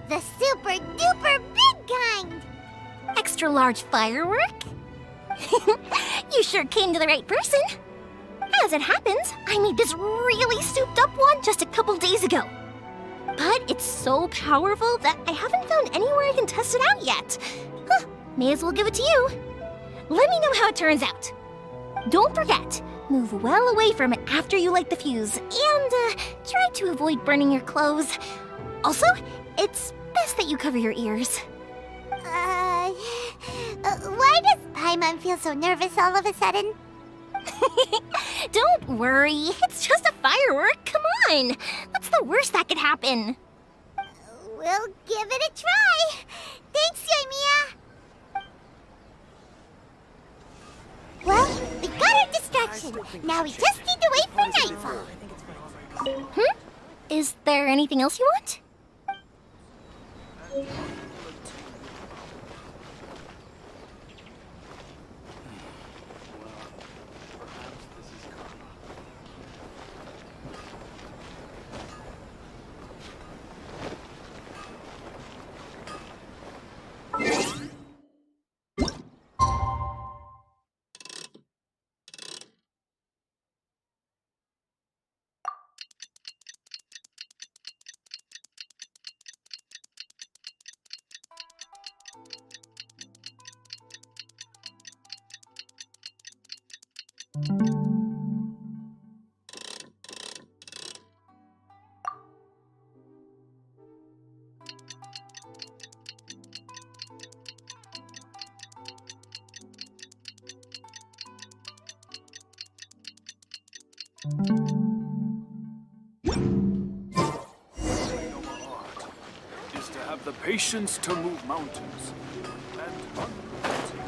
The super-duper big kind. Extra-large firework? You sure came to the right person. As it happens, I made this really souped-up one just a couple days ago. But it's so powerful that I haven't found anywhere I can test it out yet. Huh, may as well give it to you. Let me know how it turns out. Don't forget, move well away from it after you light the fuse, and try to avoid burning your clothes. Also, it's best that you cover your ears. Why does Paimon feel so nervous all of a sudden? Don't worry, it's just a firework, come on! What's the worst that could happen? We'll give it a try. Thanks, Yoimiya. Well, we got our distraction. Now we just need to wait for nightfall. Is there anything else you want? Is to have the patience to move mountains and unrelenting.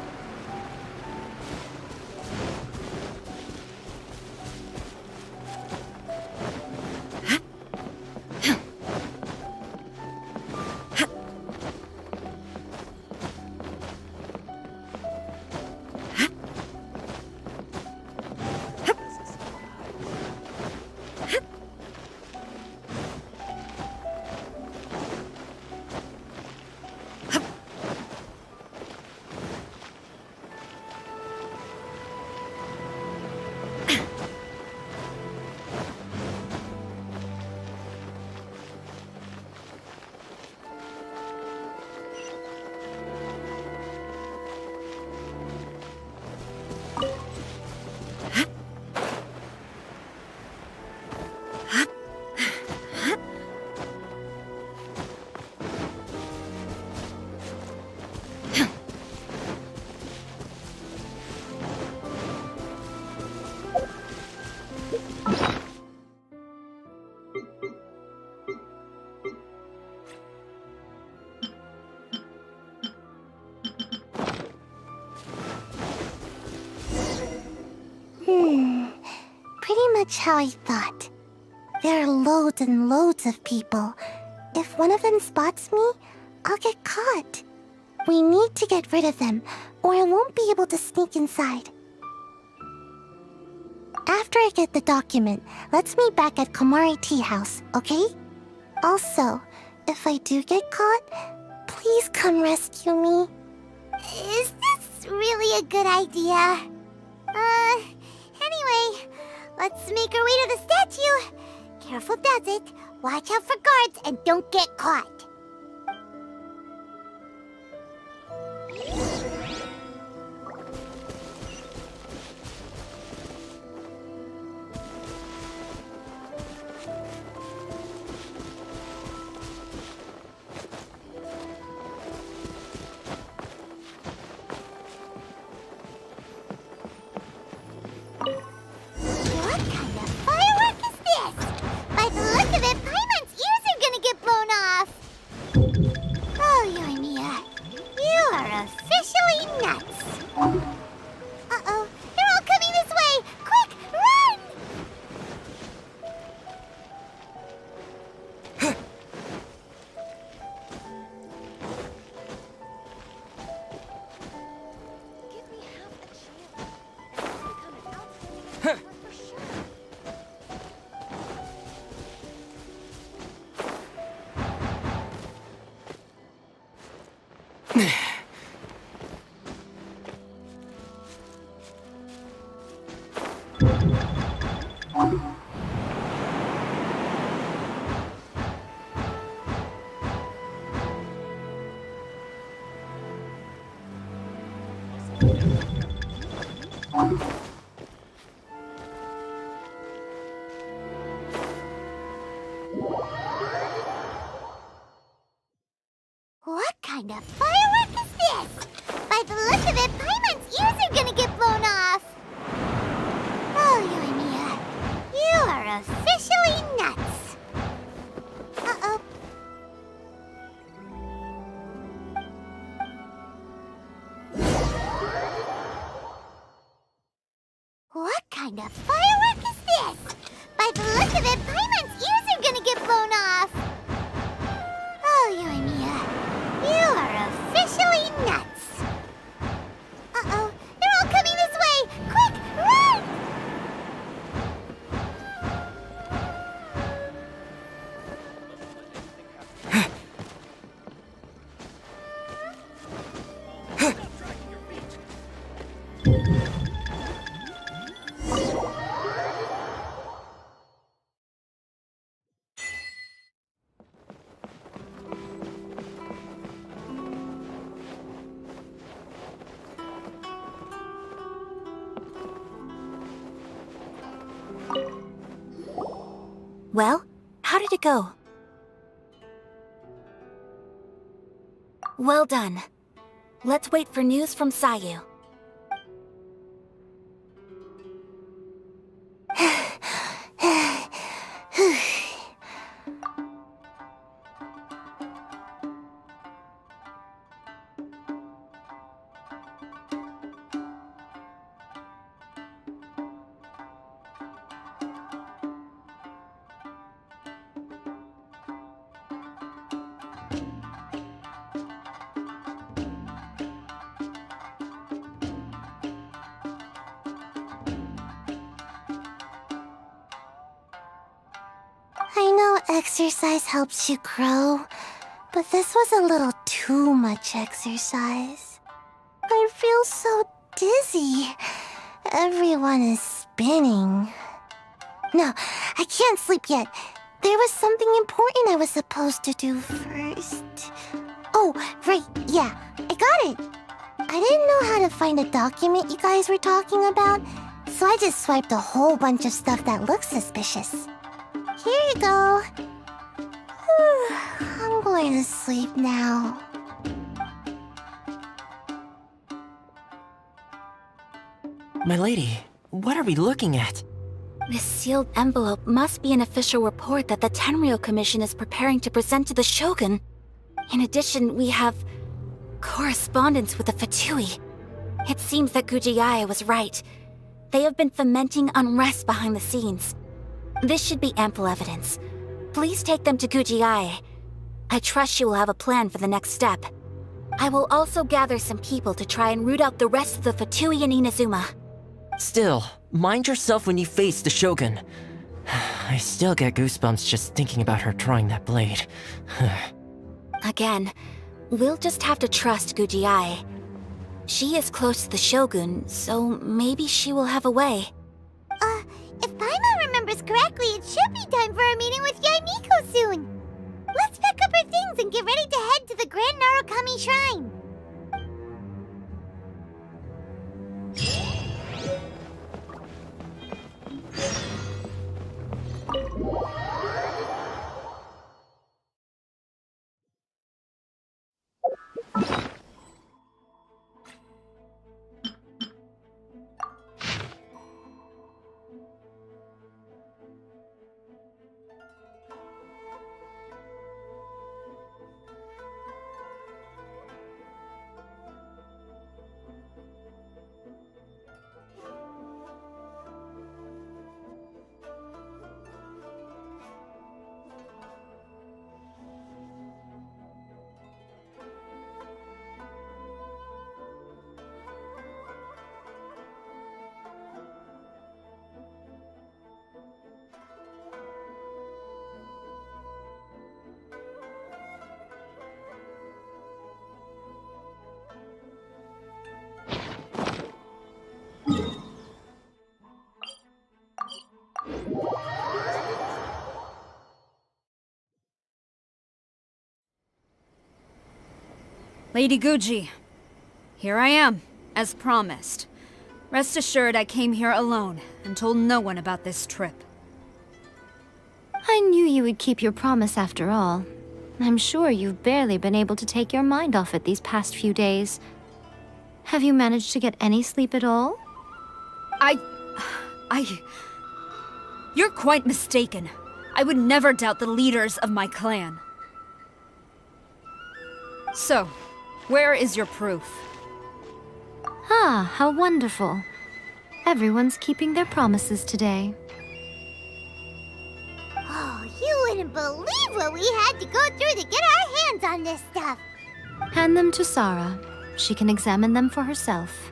Pretty much how I thought. There are loads and loads of people. If one of them spots me, I'll get caught. We need to get rid of them, or I won't be able to sneak inside. After I get the document, let's meet back at Komari Tea House, okay? Also, if I do get caught, please come rescue me. Is this really a good idea? Anyway, let's make our way to the statue. Careful does it. Watch out for guards and don't get caught. What kind of firework is this? By the look of it, Paimon's ears are gonna get blown off! Oh, Yoimiya, you are officially nuts! Uh-oh. What kind of firework is this? By the look of it, Paimon's ears are gonna get blown off! Oh, Yoimiya, you are officially nuts! Uh-oh, they're all coming this way! Quick, run! Well, how did it go? Well done. Let's wait for news from Sayu. I know exercise helps you grow, but this was a little too much exercise. I feel so dizzy. Everyone is spinning. No, I can't sleep yet. There was something important I was supposed to do first. Oh, right, yeah, I got it. I didn't know how to find a document you guys were talking about, so I just swiped a whole bunch of stuff that looks suspicious. Here you go. I'm going to sleep now. My lady, what are we looking at? This sealed envelope must be an official report that the Tenryou Commission is preparing to present to the Shogun. In addition, we have correspondence with the Fatui. It seems that Gujiai was right. They have been fomenting unrest behind the scenes. This should be ample evidence. Please take them to Gujiai. I trust she will have a plan for the next step. I will also gather some people to try and root out the rest of the Fatui in Inazuma. Still, mind yourself when you face the Shogun. I still get goosebumps just thinking about her drawing that blade. Again, we'll just have to trust Gujiai. She is close to the Shogun, so maybe she will have a way. If Paimon remembers correctly, it should be time for a meeting with Yaimiko soon. Let's pack up our things and get ready to head to the Grand Narukami Shrine. Lady Guji, here I am, as promised. Rest assured I came here alone and told no one about this trip. I knew you would keep your promise after all. I'm sure you've barely been able to take your mind off it these past few days. Have you managed to get any sleep at all? You're quite mistaken. I would never doubt the leaders of my clan. So, where is your proof? Ah, how wonderful. Everyone's keeping their promises today. Oh, you wouldn't believe what we had to go through to get our hands on this stuff. Hand them to Sarah. She can examine them for herself.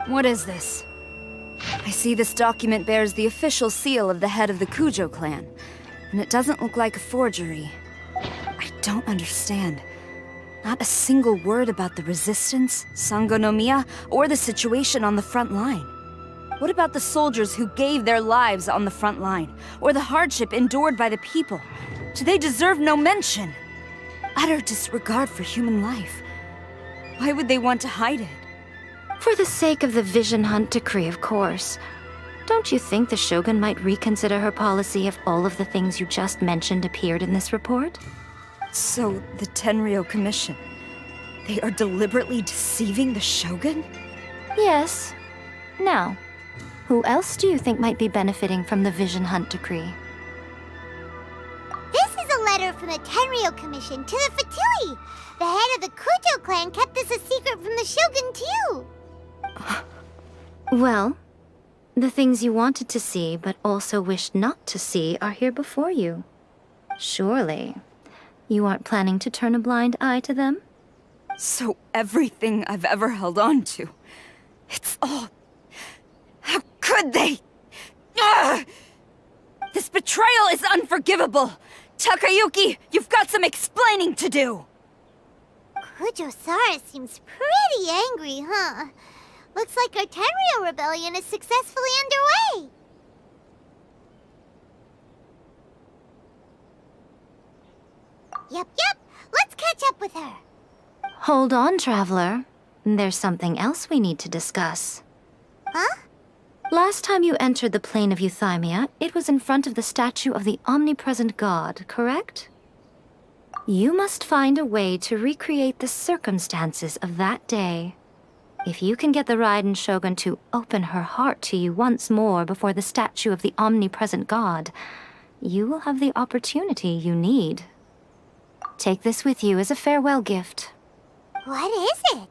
What is this? I see this document bears the official seal of the head of the Kujo clan, and it doesn't look like a forgery. I don't understand. Not a single word about the resistance, Sangonomiya, or the situation on the front line. What about the soldiers who gave their lives on the front line, or the hardship endured by the people? Do they deserve no mention? Utter disregard for human life. Why would they want to hide it? For the sake of the Vision Hunt decree, of course. Don't you think the Shogun might reconsider her policy if all of the things you just mentioned appeared in this report? So, the Tenryou Commission, they are deliberately deceiving the Shogun? Yes. Now, who else do you think might be benefiting from the Vision Hunt decree? This is a letter from the Tenryou Commission to the Fatui. The head of the Kujo clan kept this a secret from the Shogun, too. Well, the things you wanted to see but also wished not to see are here before you. Surely, you aren't planning to turn a blind eye to them? So everything I've ever held on to, it's all... How could they? Ugh! This betrayal is unforgivable! Takayuki, you've got some explaining to do! Kujo-Sara seems pretty angry, huh? Looks like our Tenryou rebellion is successfully underway. Yep. Let's catch up with her. Hold on, Traveler. There's something else we need to discuss. Huh? Last time you entered the plane of Euthymia, it was in front of the statue of the omnipresent god, correct? You must find a way to recreate the circumstances of that day. If you can get the Raiden Shogun to open her heart to you once more before the statue of the omnipresent god, you will have the opportunity you need. Take this with you as a farewell gift. What is it?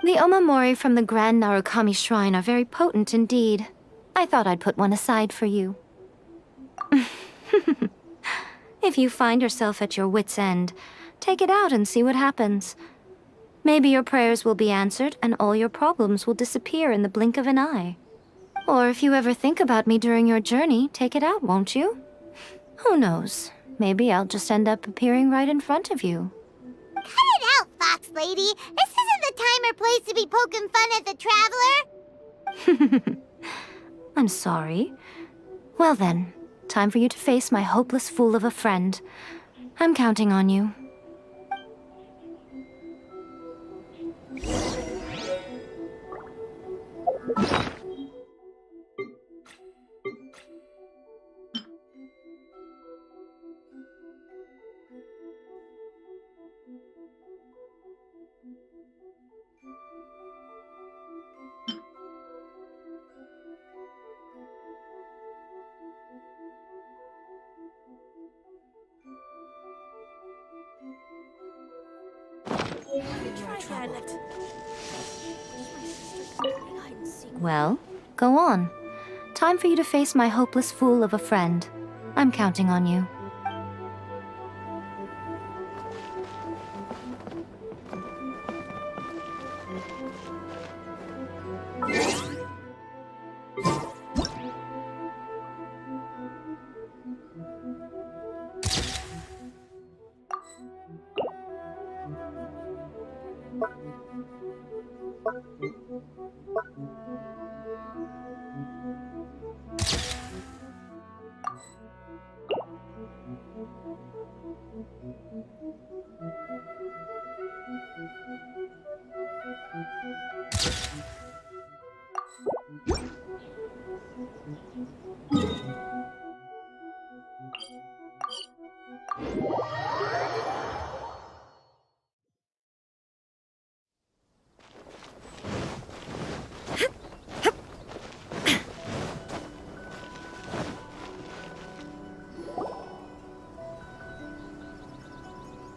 The omamori from the Grand Narukami Shrine are very potent indeed. I thought I'd put one aside for you. If you find yourself at your wit's end, take it out and see what happens. Maybe your prayers will be answered and all your problems will disappear in the blink of an eye. Or if you ever think about me during your journey, take it out, won't you? Who knows? Maybe I'll just end up appearing right in front of you. Cut it out, Fox Lady. This isn't the time or place to be poking fun at the Traveler. I'm sorry. Well then, time for you to face my hopeless fool of a friend. I'm counting on you. Well, go on. Time for you to face my hopeless fool of a friend. I'm counting on you.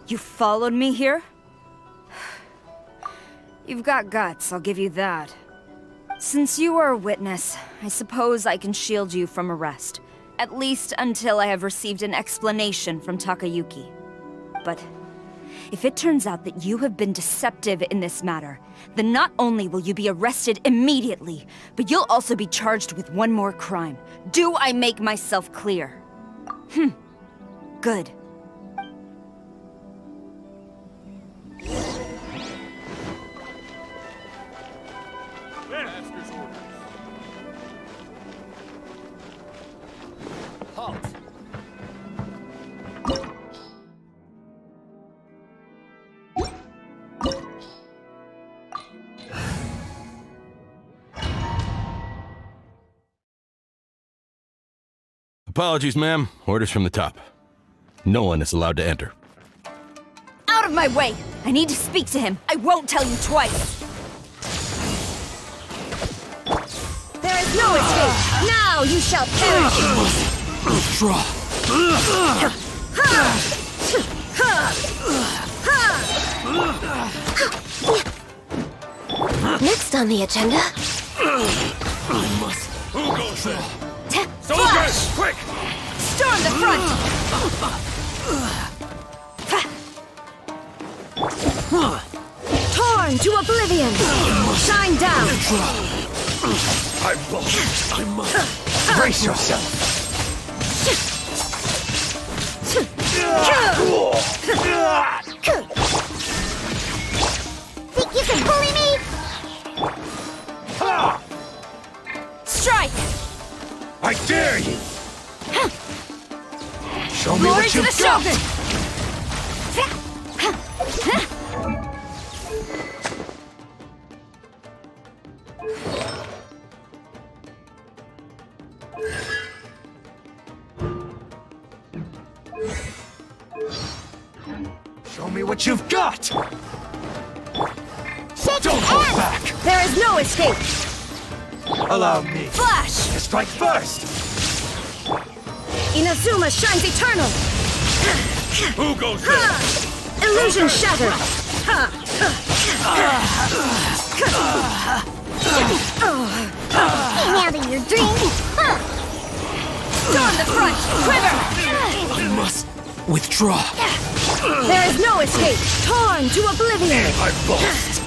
You followed me here? You've got guts, I'll give you that. Since you are a witness, I suppose I can shield you from arrest. At least until I have received an explanation from Takayuki. But if it turns out that you have been deceptive in this matter, then not only will you be arrested immediately, but you'll also be charged with one more crime. Do I make myself clear? Good. Halt! Apologies, ma'am. Orders from the top. No one is allowed to enter. Out of my way! I need to speak to him. I won't tell you twice. There is no escape! Now you shall perish! Draw. Next on the agenda... I must. Who goes there? Soldiers, quick! Storm the front! Torn to oblivion! Shine down! I must. Brace yourself. Think you can bully me? Strike! I dare you! Show me Glory what to you've the got! Shogun! Show me what you've got! Shake Don't your hold hand. back! There is no escape! Allow me Flash! to strike first! Inazuma shines eternal! Who goes there? Illusion shattered! Now that you're dreaming. Storm the front! Quiver! I must withdraw. There is no escape! Torn to oblivion! I've lost.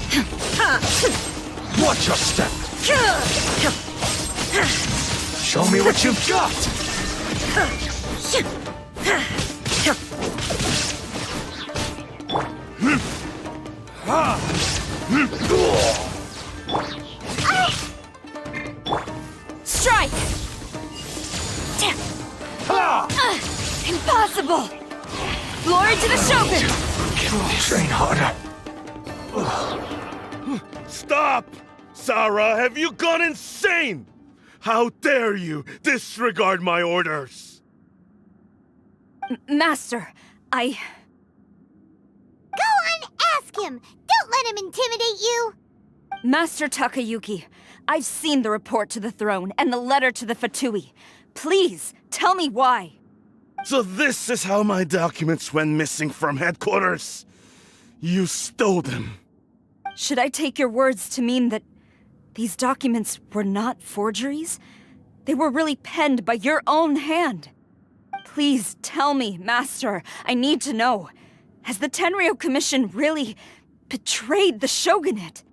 Watch your step. Show me what you've got. Strike! Impossible! Glory to the Shogun! Train harder. Stop! Sarah, have you gone insane? How dare you disregard my orders? Master, I... Go on, ask him. Don't let him intimidate you. Master Takayuki, I've seen the report to the throne and the letter to the Fatui. Please, tell me why. So this is how my documents went missing from headquarters. You stole them. Should I take your words to mean that these documents were not forgeries? They were really penned by your own hand. Please tell me, Master. I need to know. Has the Tenryo Commission really betrayed the Shogunate?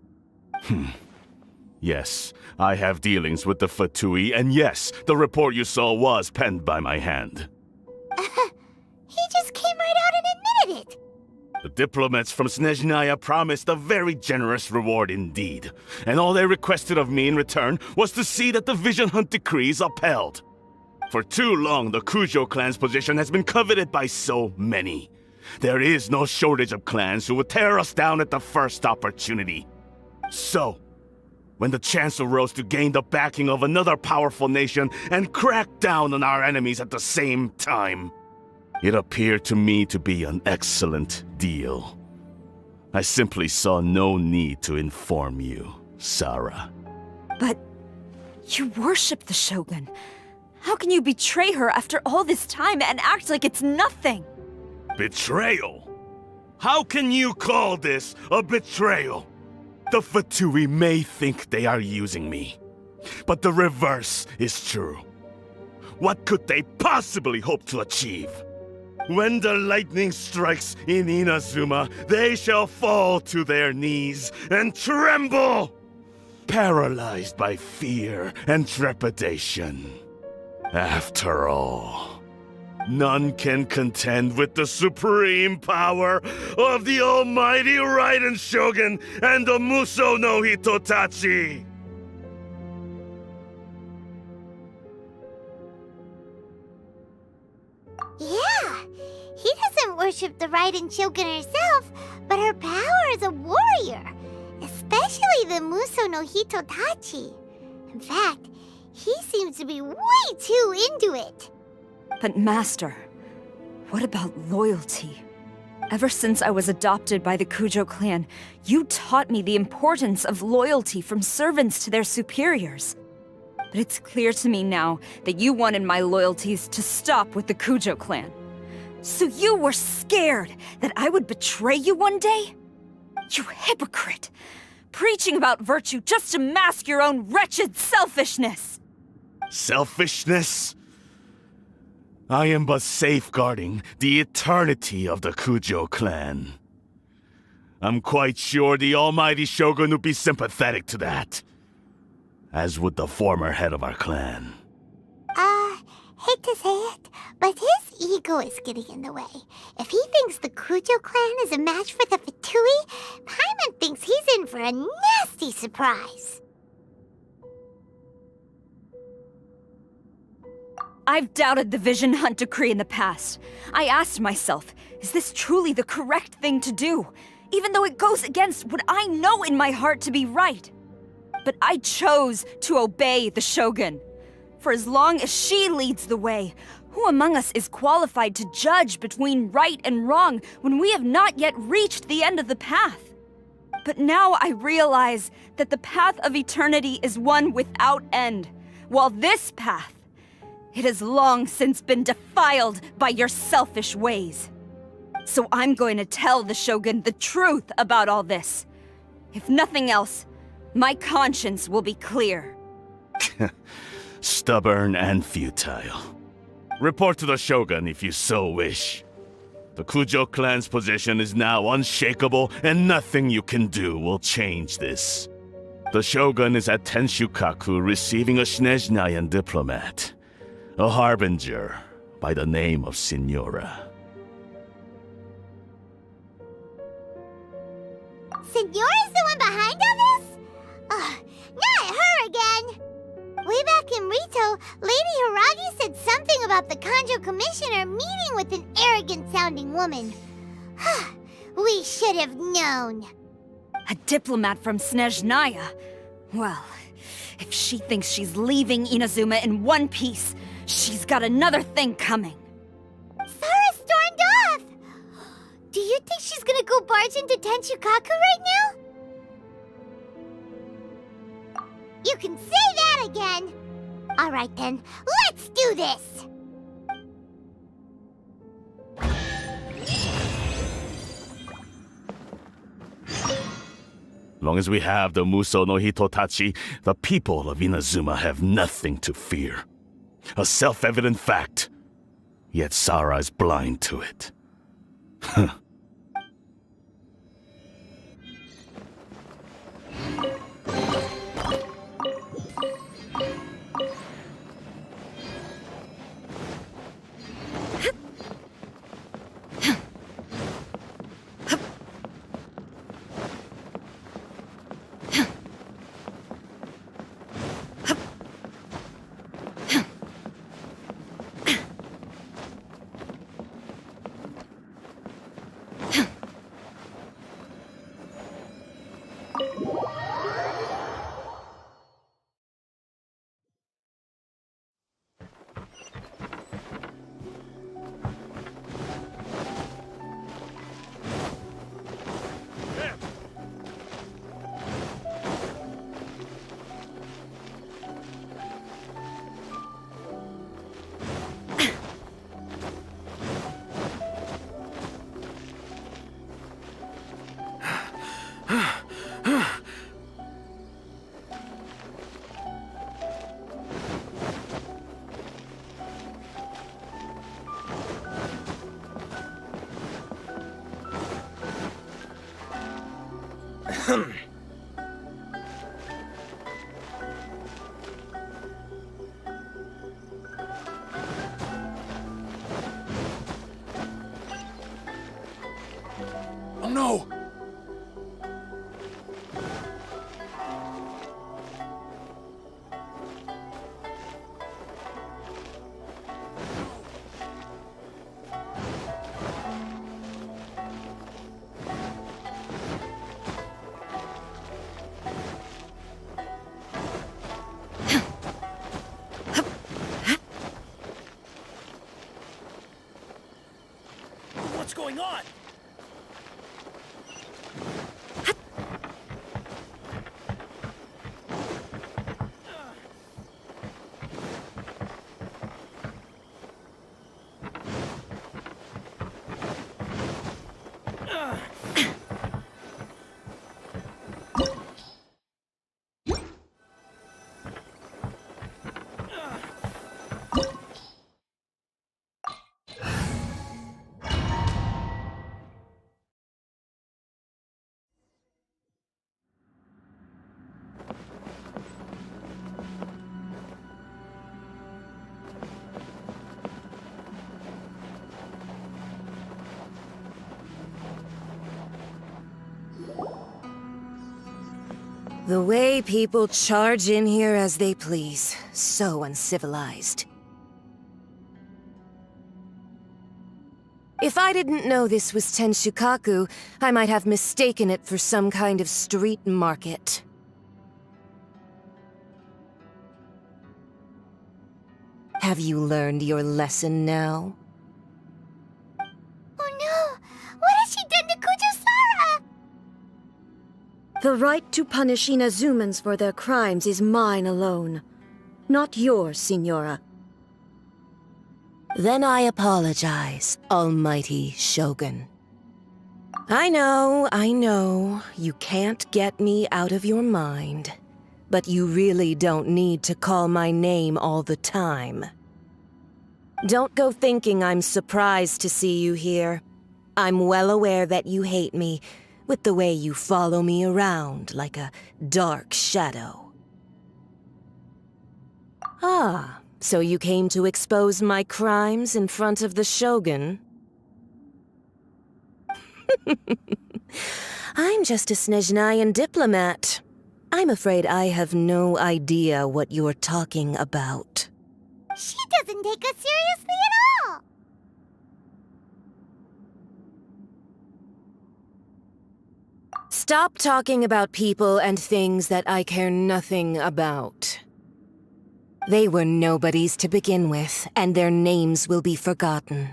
Yes, I have dealings with the Fatui, and yes, the report you saw was penned by my hand. He just came right out and admitted it. The diplomats from Snezhnaya promised a very generous reward indeed, and all they requested of me in return was to see that the Vision Hunt decree is upheld. For too long, the Kujo clan's position has been coveted by so many. There is no shortage of clans who would tear us down at the first opportunity. So, when the chance arose to gain the backing of another powerful nation and crack down on our enemies at the same time, It appeared to me to be an excellent deal. I simply saw no need to inform you, Sarah. But you worship the Shogun. How can you betray her after all this time and act like it's nothing? Betrayal? How can you call this a betrayal? The Fatui may think they are using me, but the reverse is true. What could they possibly hope to achieve? When the lightning strikes in Inazuma, they shall fall to their knees and tremble, paralyzed by fear and trepidation. After all, none can contend with the supreme power of the almighty Raiden Shogun and the Muso no Hitotachi! Yeah, he doesn't worship the Raiden Shogun herself, but her power as a warrior, especially the Muso no Hitotachi. In fact, he seems to be way too into it. But Master, what about loyalty? Ever since I was adopted by the Kujo clan, you taught me the importance of loyalty from servants to their superiors. But it's clear to me now that you wanted my loyalties to stop with the Kujo clan. So you were scared that I would betray you one day? You hypocrite! Preaching about virtue just to mask your own wretched selfishness! Selfishness? I am but safeguarding the eternity of the Kujo clan. I'm quite sure the almighty Shogun would be sympathetic to that. As would the former head of our clan. Hate to say it, but his ego is getting in the way. If he thinks the Kujo clan is a match for the Fatui, Paimon thinks he's in for a nasty surprise. I've doubted the Vision Hunt decree in the past. I asked myself, is this truly the correct thing to do? Even though it goes against what I know in my heart to be right. But I chose to obey the Shogun. For as long as she leads the way, who among us is qualified to judge between right and wrong when we have not yet reached the end of the path? But now I realize that the path of eternity is one without end, while this path, it has long since been defiled by your selfish ways. So I'm going to tell the Shogun the truth about all this. If nothing else, my conscience will be clear. Stubborn and futile. Report to the Shogun if you so wish. The Kujo clan's position is now unshakable, and nothing you can do will change this. The Shogun is at Tenshukaku receiving a Snezhnayan diplomat, a harbinger by the name of Signora. Signora's the one behind all this? Not her again! Way back in Rito, Lady Hiragi said something about the Kanjo Commissioner meeting with an arrogant-sounding woman. We should have known. A diplomat from Snezhnaya? Well, if she thinks she's leaving Inazuma in one piece, she's got another thing coming. Sarah stormed off! Do you think she's gonna go barge into Tenshukaku right now? You can say that again! Alright then, let's do this! Long as we have the Muso no Hitotachi, the people of Inazuma have nothing to fear. A self-evident fact. Yet Sarah is blind to it. Oh no! What's going on? The way people charge in here as they please. So uncivilized. If I didn't know this was Tenshukaku, I might have mistaken it for some kind of street market. Have you learned your lesson now? Oh no! What has she done to Kujusara? The right to punish Inazumans for their crimes is mine alone. Not yours, Signora. Then I apologize, Almighty Shogun. I know, you can't get me out of your mind. But you really don't need to call my name all the time. Don't go thinking I'm surprised to see you here. I'm well aware that you hate me, with the way you follow me around like a dark shadow. Ah, so you came to expose my crimes in front of the Shogun? I'm just a Snezhnayan diplomat. I'm afraid I have no idea what you're talking about. She doesn't take us seriously at all! Stop talking about people and things that I care nothing about. They were nobodies to begin with, and their names will be forgotten.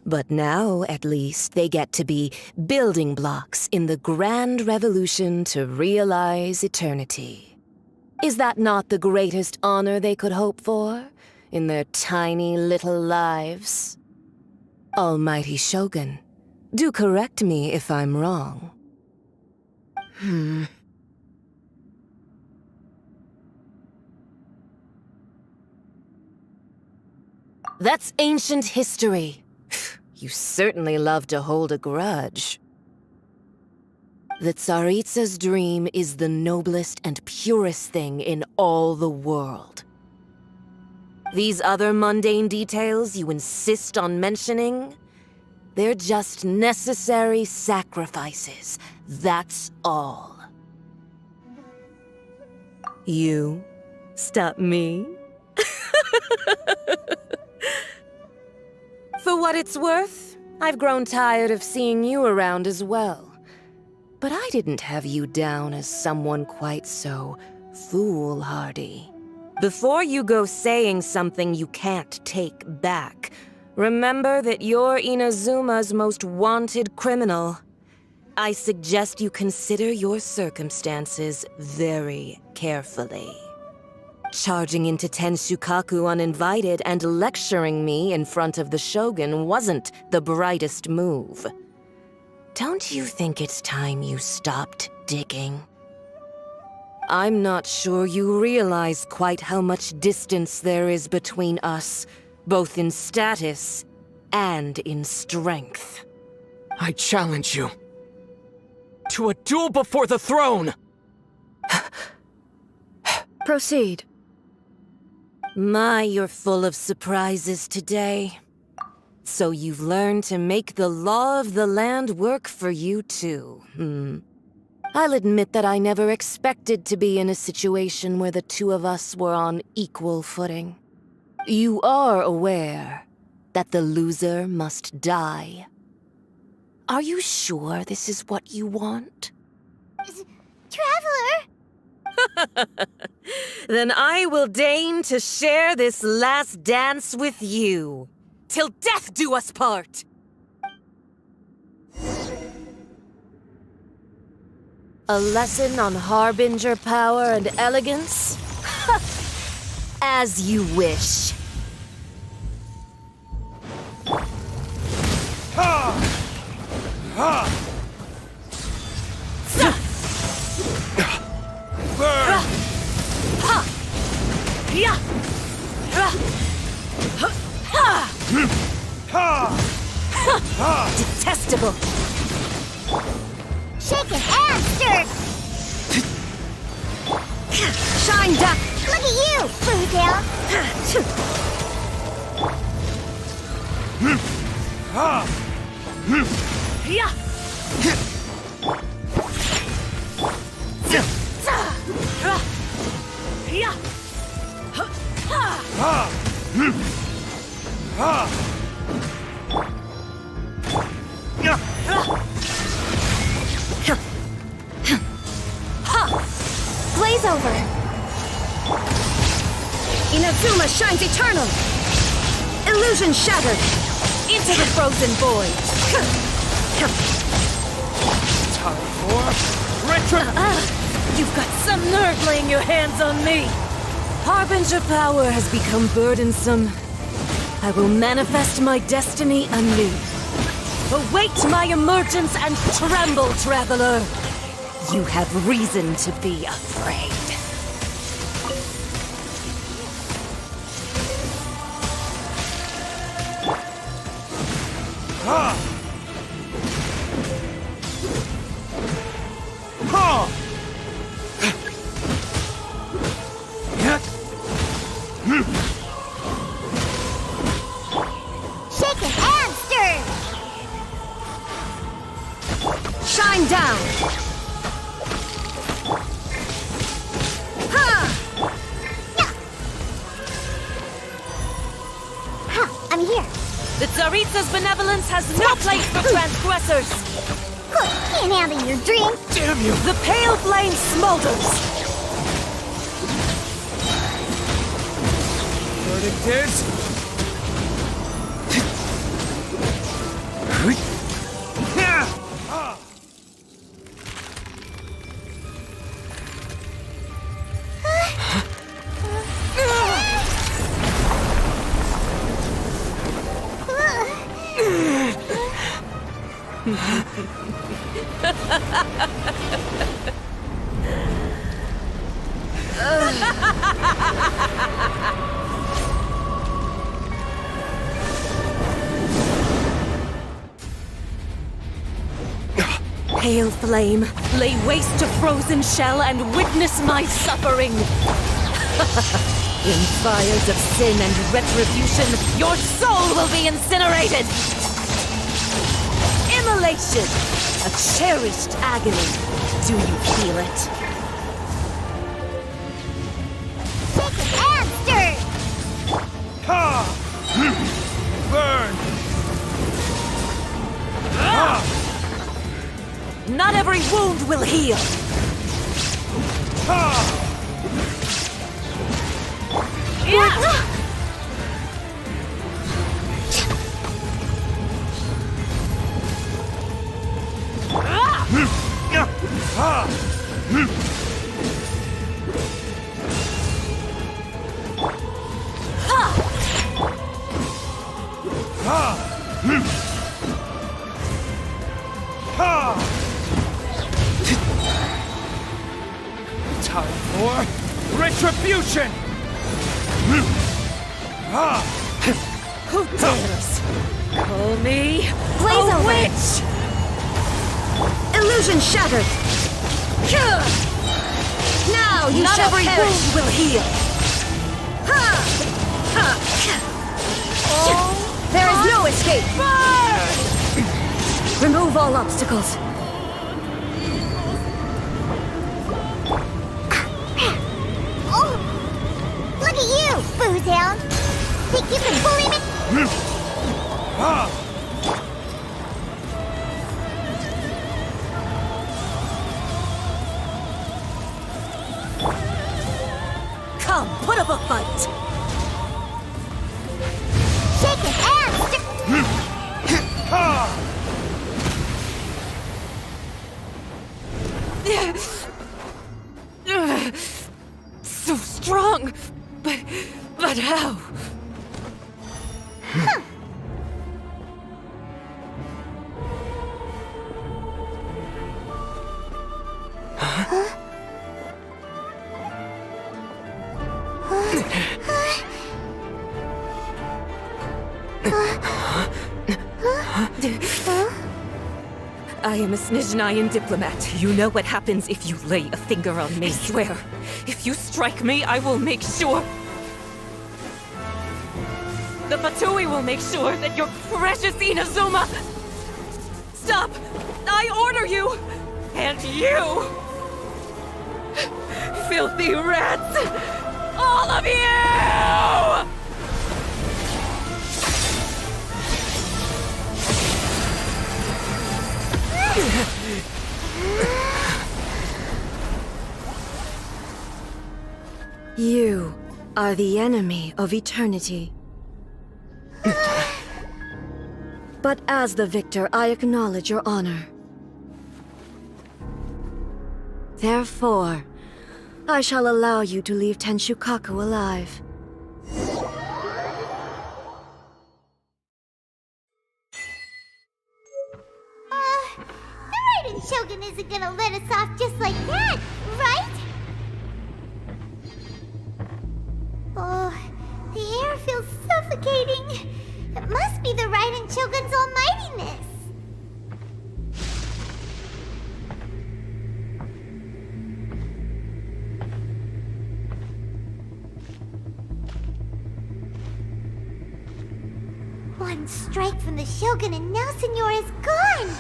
But now, at least, they get to be building blocks in the grand revolution to realize eternity. Is that not the greatest honor they could hope for, in their tiny little lives? Almighty Shogun, do correct me if I'm wrong. That's ancient history. You certainly love to hold a grudge. The Tsaritsa's dream is the noblest and purest thing in all the world. These other mundane details you insist on mentioning, they're just necessary sacrifices, that's all. You stop me? For what it's worth, I've grown tired of seeing you around as well. But I didn't have you down as someone quite so foolhardy. Before you go saying something you can't take back, remember that you're Inazuma's most wanted criminal. I suggest you consider your circumstances very carefully. Charging into Tenshukaku uninvited and lecturing me in front of the Shogun wasn't the brightest move. Don't you think it's time you stopped digging? I'm not sure you realize quite how much distance there is between us, both in status and in strength. I challenge you. To a duel before the throne! Proceed. My, you're full of surprises today. So you've learned to make the law of the land work for you too, I'll admit that I never expected to be in a situation where the two of us were on equal footing. You are aware that the loser must die. Are you sure this is what you want? Traveler! Then I will deign to share this last dance with you. Till death do us part! A lesson on harbinger power and elegance? As you wish. Detestable! Shaken and stirred! Shine duck! Look at you, Foodtail! Blaze over! Inazuma shines eternal! Illusion shattered! Into the frozen void! Time for retro. You've got some nerve laying your hands on me! Harbinger power has become burdensome. I will manifest my destiny anew. Await my emergence and tremble, traveler! You have reason to be afraid. Shaken and stirred! Shine down! I'm here. The Tsaritsa's benevolence has no place for transgressors! Can't handle your drink. Damn you! The pale flame smolders! Verdict is... Pale flame, lay waste to frozen shell and witness my suffering! In fires of sin and retribution, your soul will be incinerated! Immolation! A cherished agony. Do you feel it? Shaken and stirred! Burn! Not every wound will heal! Time for retribution! Who dares call me Blaze a over. witch? Illusion shattered! Now you Not shall every perish! wound will heal. There is no escape! Remove all obstacles. Oh! Look at you, Boozehound! Think you can bully me? Come, put up a fight. Shake his ass! So strong, but how? I am a Snezhnayan diplomat. You know what happens if you lay a finger on me, swear. If you strike me, I will make sure... The Fatui will make sure that your precious Inazuma... Stop! I order you! And you! Filthy rats! All of you! You are the enemy of eternity. But as the victor, I acknowledge your honor. Therefore, I shall allow you to leave Tenshukaku alive. The Raiden Shogun isn't gonna let us off just like that, right? Oh, the air feels suffocating. It must be the Raiden Shogun's almightiness. One strike from the Shogun and now Senyora's gone!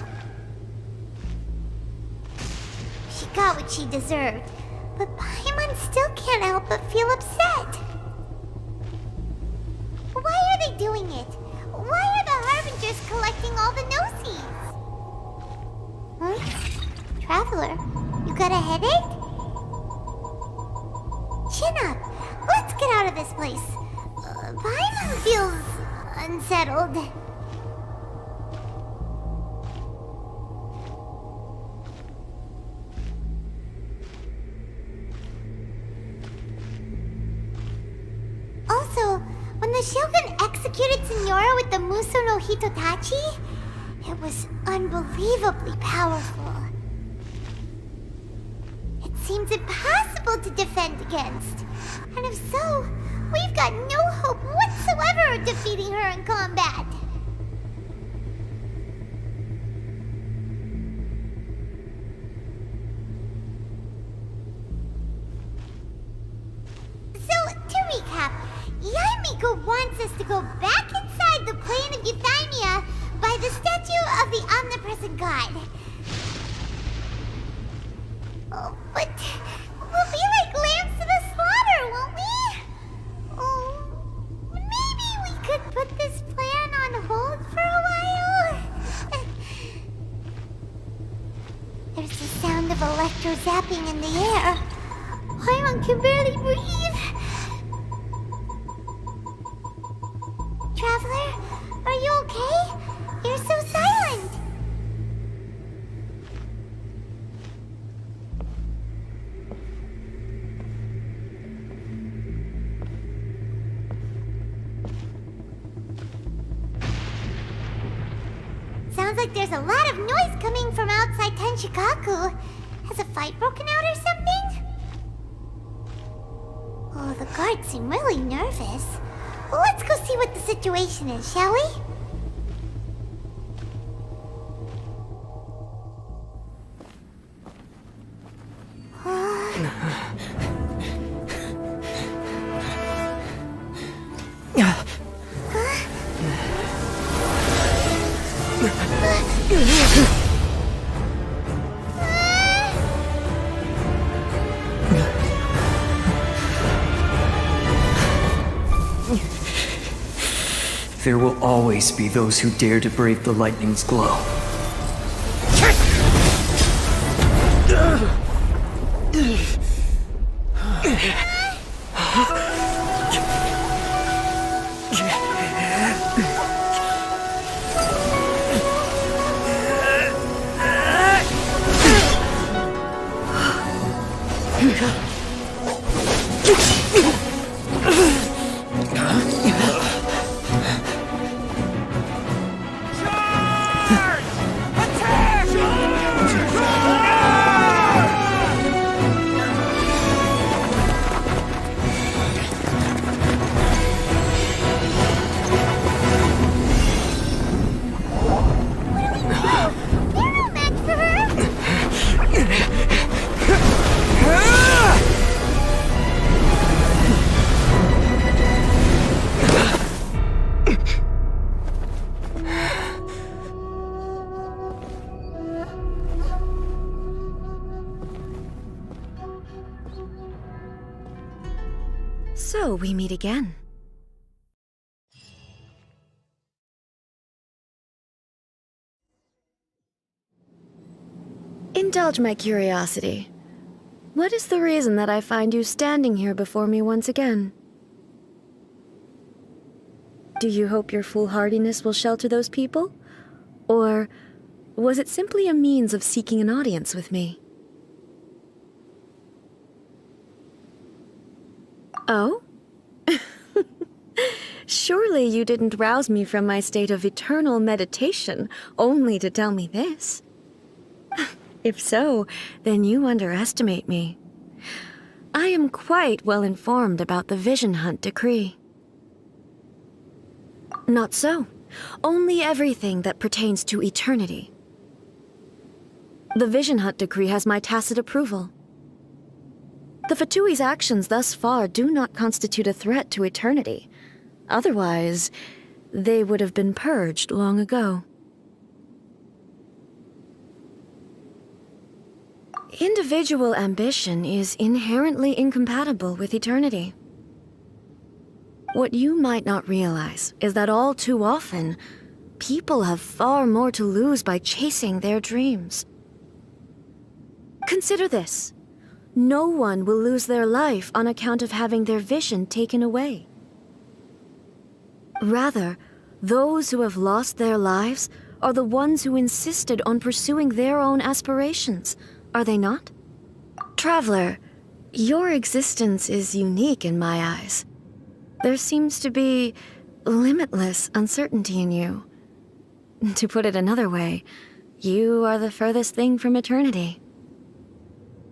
She got what she deserved, but Paimon still can't help but feel upset. Why are they doing it? Why are the Harbingers collecting all the no-seeds? Huh? Traveler, you got a headache? Chin up. Let's get out of this place. Paimon feels unsettled. Also, when the Shogun executed Senyora with the Muso no Hitotachi, it was unbelievably powerful. It seems impossible to defend against. And if so, we've got no hope whatsoever of defeating her in combat. So, to recap, Yaimiko wants us to go back inside the plane of Euthymia by the statue of the omnipresent god. Oh, but we'll be like lambs to the slaughter, won't we? Oh, maybe we could put this plan on hold for a while? There's the sound of electro-zapping in the air. Paimon can barely breathe. Traveler, are you okay? You're so silent. Sounds like there's a lot of noise coming from outside Tenshukaku. Has a fight broken out or something? Oh, the guards seem really nervous. Let's go see what the situation is, shall we? There will always be those who dare to brave the lightning's glow. So we meet again. Indulge my curiosity. What is the reason that I find you standing here before me once again? Do you hope your foolhardiness will shelter those people? Or was it simply a means of seeking an audience with me? Oh? Surely you didn't rouse me from my state of eternal meditation only to tell me this. If so, then you underestimate me. I am quite well informed about the Vision Hunt decree. Not so. Only everything that pertains to eternity. The Vision Hunt decree has my tacit approval. The Fatui's actions thus far do not constitute a threat to eternity. Otherwise, they would have been purged long ago. Individual ambition is inherently incompatible with eternity. What you might not realize is that all too often, people have far more to lose by chasing their dreams. Consider this. No one will lose their life on account of having their vision taken away. Rather, those who have lost their lives are the ones who insisted on pursuing their own aspirations, are they not? Traveler, your existence is unique in my eyes. There seems to be limitless uncertainty in you. To put it another way, you are the furthest thing from eternity.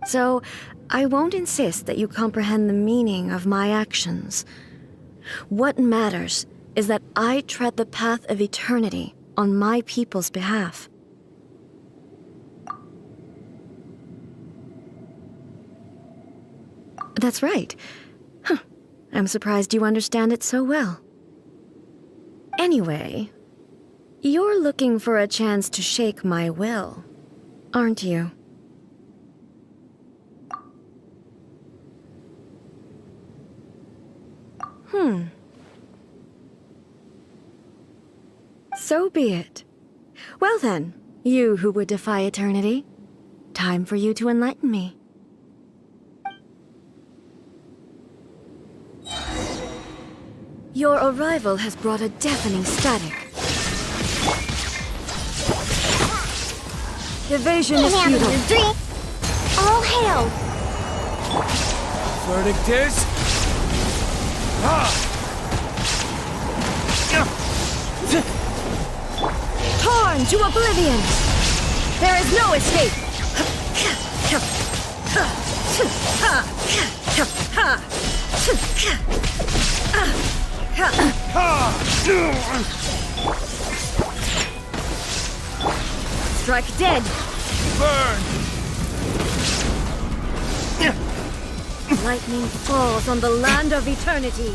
So, I won't insist that you comprehend the meaning of my actions. What matters is that I tread the path of eternity on my people's behalf. That's right. Huh. I'm surprised you understand it so well. Anyway, you're looking for a chance to shake my will, aren't you? So be it. Well then, you who would defy eternity, time for you to enlighten me. Your arrival has brought a deafening static. Evasion is futile. All hail! Verdict is... Torn to oblivion! There is no escape! Strike dead! Burn! Lightning falls on the land of eternity.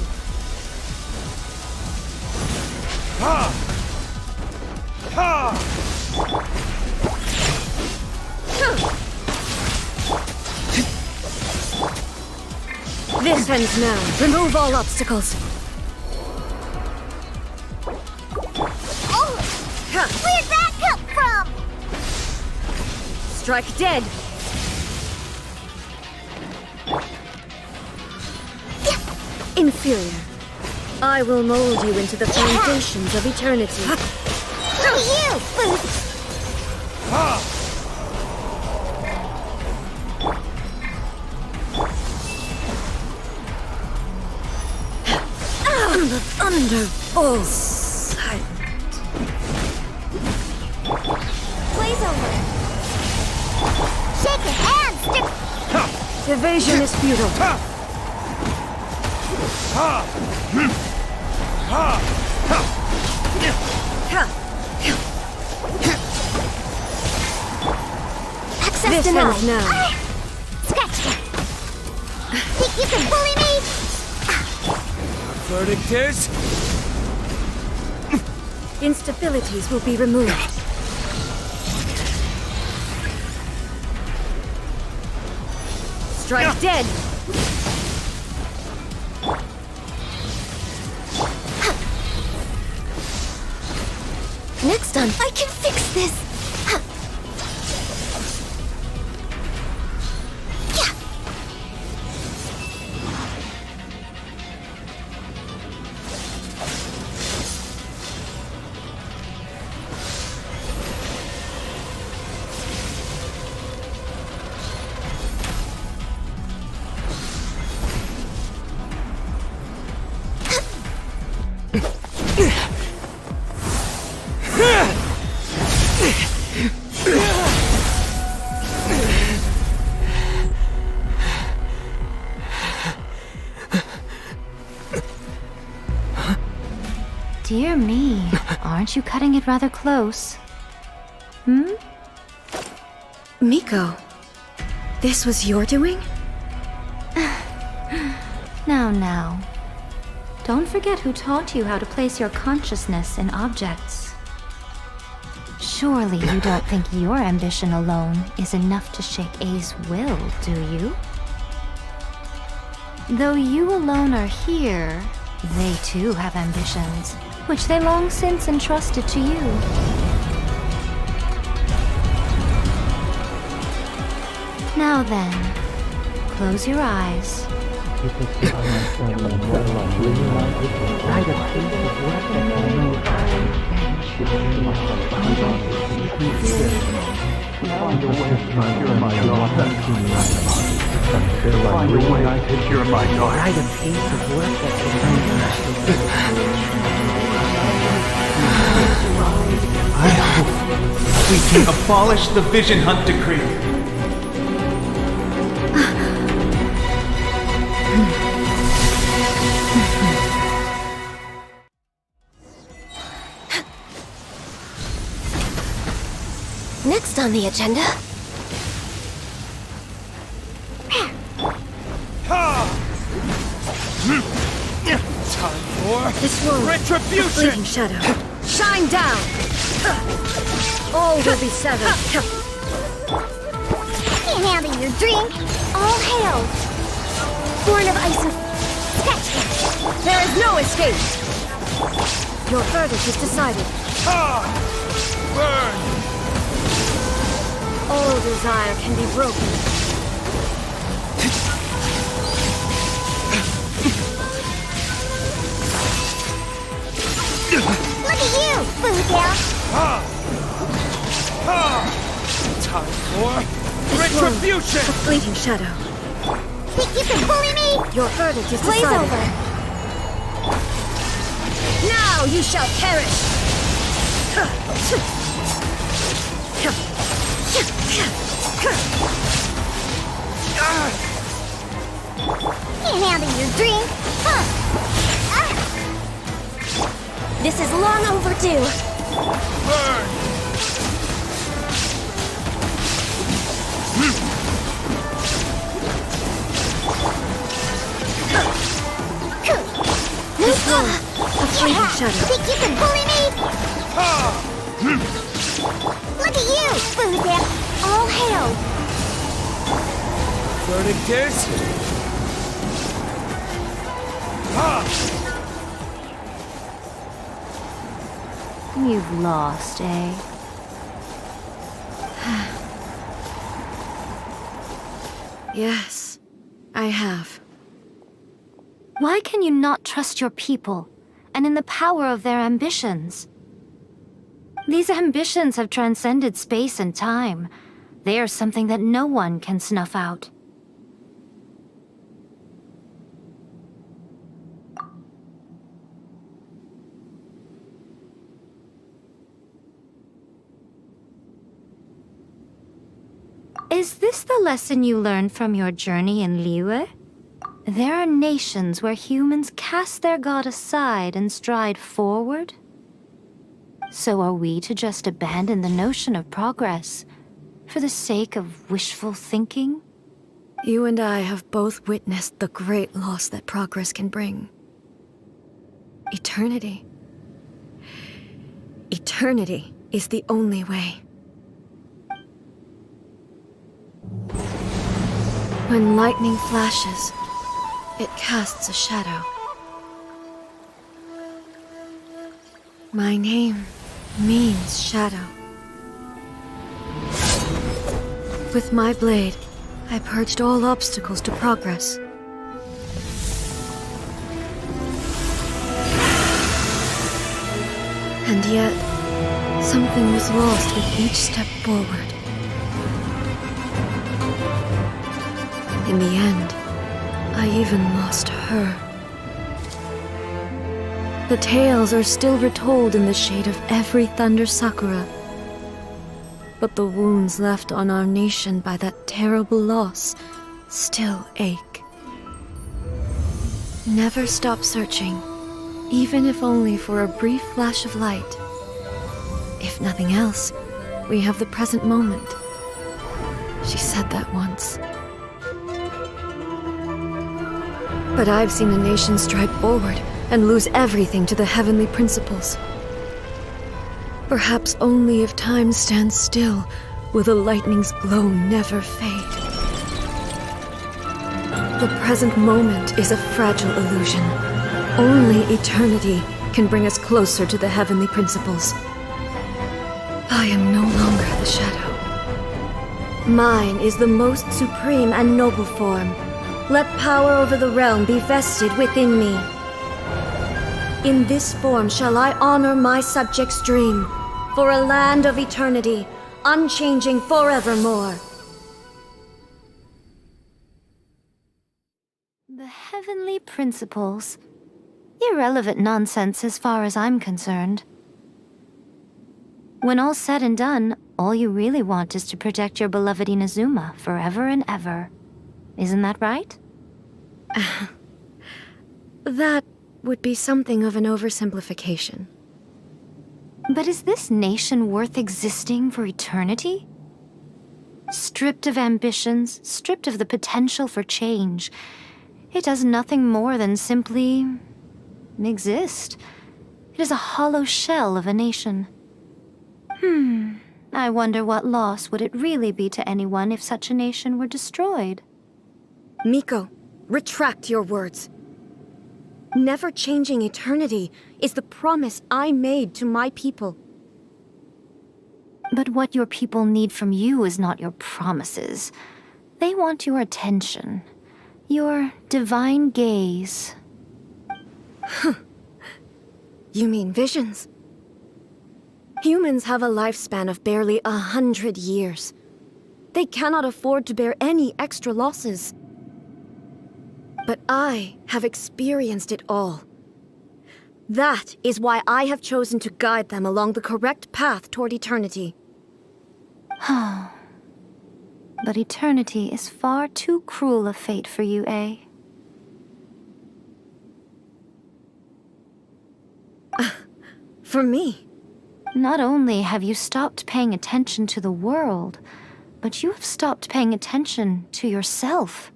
This ends now. Remove all obstacles. Oh! Where'd that come from? Strike dead. Inferior. I will mold you into the foundations of eternity. Look at you, Booth! The thunderbolts silent. Blaze over! Shake your hands! Evasion is futile. Access This denied. ends now. Scratch that! Think you can bully me? Verdict is... Instabilities will be removed. Strike dead. Next time, I can fix this! Dear me, aren't you cutting it rather close? Hmm? Miko, this was your doing? Now. Don't forget who taught you how to place your consciousness in objects. Surely you don't think your ambition alone is enough to shake A's will, do you? Though you alone are here, they too have ambitions, which they long since entrusted to you. Now then, close your eyes. I hope we can abolish the Vision Hunt Decree. Next on the agenda... Time for This world, retribution! fleeting shadow. Shine down! All will be severed. Can't handle your drink! All hail! Born of ice and... Scratch that! There is no escape! Your verdict is decided. Burn! All desire can be broken. Look at you, Foodale! Time for retribution! A fleeting shadow. Think you can bully me? Your verdict is Blaze decided. over! Now you shall perish! Can't handle your drink! This is long overdue! Burn! This one, a fleeting shadow. Think you can bully me? Verdict is... You've lost, eh? Yes, I have. Why can you not trust your people, and in the power of their ambitions? These ambitions have transcended space and time. They are something that no one can snuff out. Is this the lesson you learned from your journey in Liyue? There are nations where humans cast their god aside and stride forward? So are we to just abandon the notion of progress for the sake of wishful thinking? You and I have both witnessed the great loss that progress can bring. Eternity. Eternity is the only way. When lightning flashes, it casts a shadow. My name means shadow. With my blade, I purged all obstacles to progress. And yet, something was lost with each step forward. In the end, I even lost her. The tales are still retold in the shade of every thunder sakura. But the wounds left on our nation by that terrible loss still ache. Never stop searching, even if only for a brief flash of light. If nothing else, we have the present moment. She said that once. But I've seen a nation stride forward and lose everything to the heavenly principles. Perhaps only if time stands still will the lightning's glow never fade. The present moment is a fragile illusion. Only eternity can bring us closer to the heavenly principles. I am no longer the shadow. Mine is the most supreme and noble form. Let power over the realm be vested within me. In this form shall I honor my subjects' dream, for a land of eternity, unchanging forevermore. The heavenly principles. Irrelevant nonsense as far as I'm concerned. When all's said and done, all you really want is to protect your beloved Inazuma forever and ever. Isn't that right? That would be something of an oversimplification. But is this nation worth existing for eternity? Stripped of ambitions, stripped of the potential for change, it does nothing more than simply exist. It is a hollow shell of a nation. I wonder what loss would it really be to anyone if such a nation were destroyed? Miko, retract your words. Never changing eternity is the promise I made to my people. But what your people need from you is not your promises. They want your attention. Your divine gaze. You mean visions? Humans have a lifespan of barely 100 years. They cannot afford to bear any extra losses. But I have experienced it all. That is why I have chosen to guide them along the correct path toward eternity. But eternity is far too cruel a fate for you, eh? For me? Not only have you stopped paying attention to the world, but you have stopped paying attention to yourself.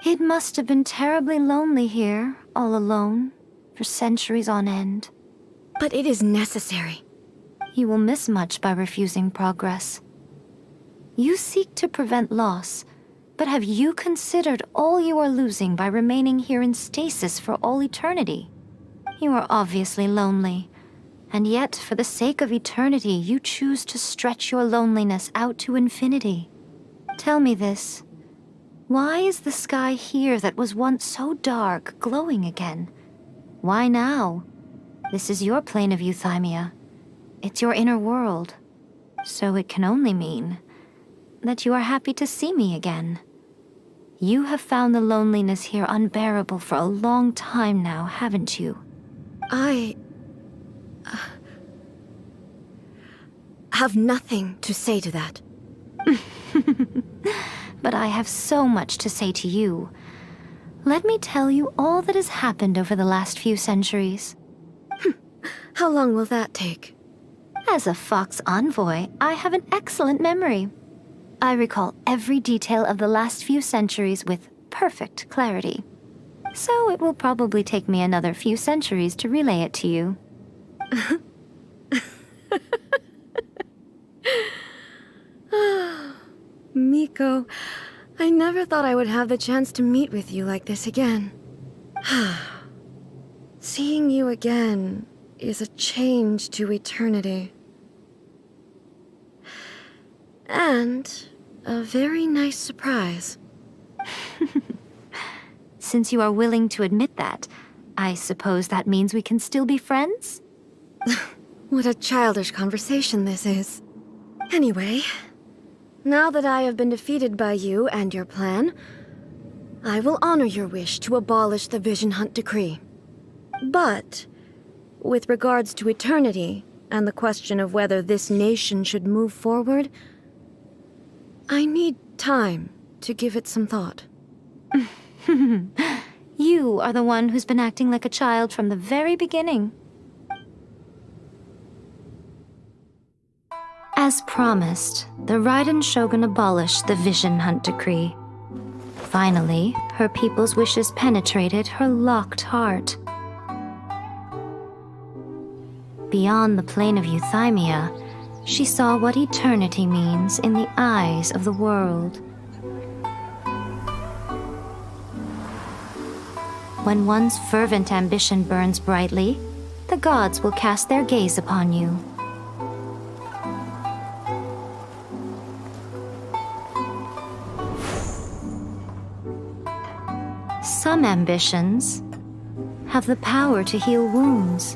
It must have been terribly lonely here, all alone, for centuries on end. But it is necessary. You will miss much by refusing progress. You seek to prevent loss, But have you considered all you are losing by remaining here in stasis for all eternity? You are obviously lonely. And yet, for the sake of eternity, you choose to stretch your loneliness out to infinity. Tell me this. Why is the sky here that was once so dark glowing again? Why now? This is your plane of euthymia. It's your inner world. So it can only mean that you are happy to see me again. You have found the loneliness here unbearable for a long time now, haven't you? I have nothing to say to that. But I have so much to say to you. Let me tell you all that has happened over the last few centuries. How long will that take? As a Fox envoy, I have an excellent memory. I recall every detail of the last few centuries with perfect clarity. So it will probably take me another few centuries to relay it to you. Miko, I never thought I would have the chance to meet with you like this again. Seeing you again is a change to eternity. And a very nice surprise. Since you are willing to admit that, I suppose that means we can still be friends? What a childish conversation this is. Anyway, now that I have been defeated by you and your plan, I will honor your wish to abolish the Vision Hunt Decree. But, with regards to eternity and the question of whether this nation should move forward, I need time to give it some thought. You are the one who's been acting like a child from the very beginning. As promised, the Raiden Shogun abolished the Vision Hunt Decree. Finally, her people's wishes penetrated her locked heart. Beyond the plane of euthymia, she saw what eternity means in the eyes of the world. When one's fervent ambition burns brightly, the gods will cast their gaze upon you. Some ambitions have the power to heal wounds,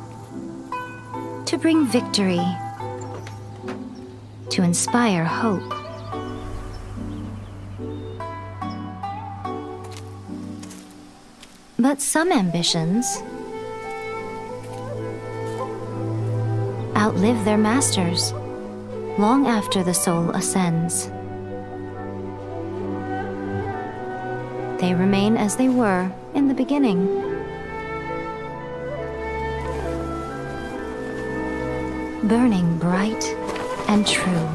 to bring victory, to inspire hope. But some ambitions outlive their masters long after the soul ascends. They remain as they were in the beginning. Burning bright and true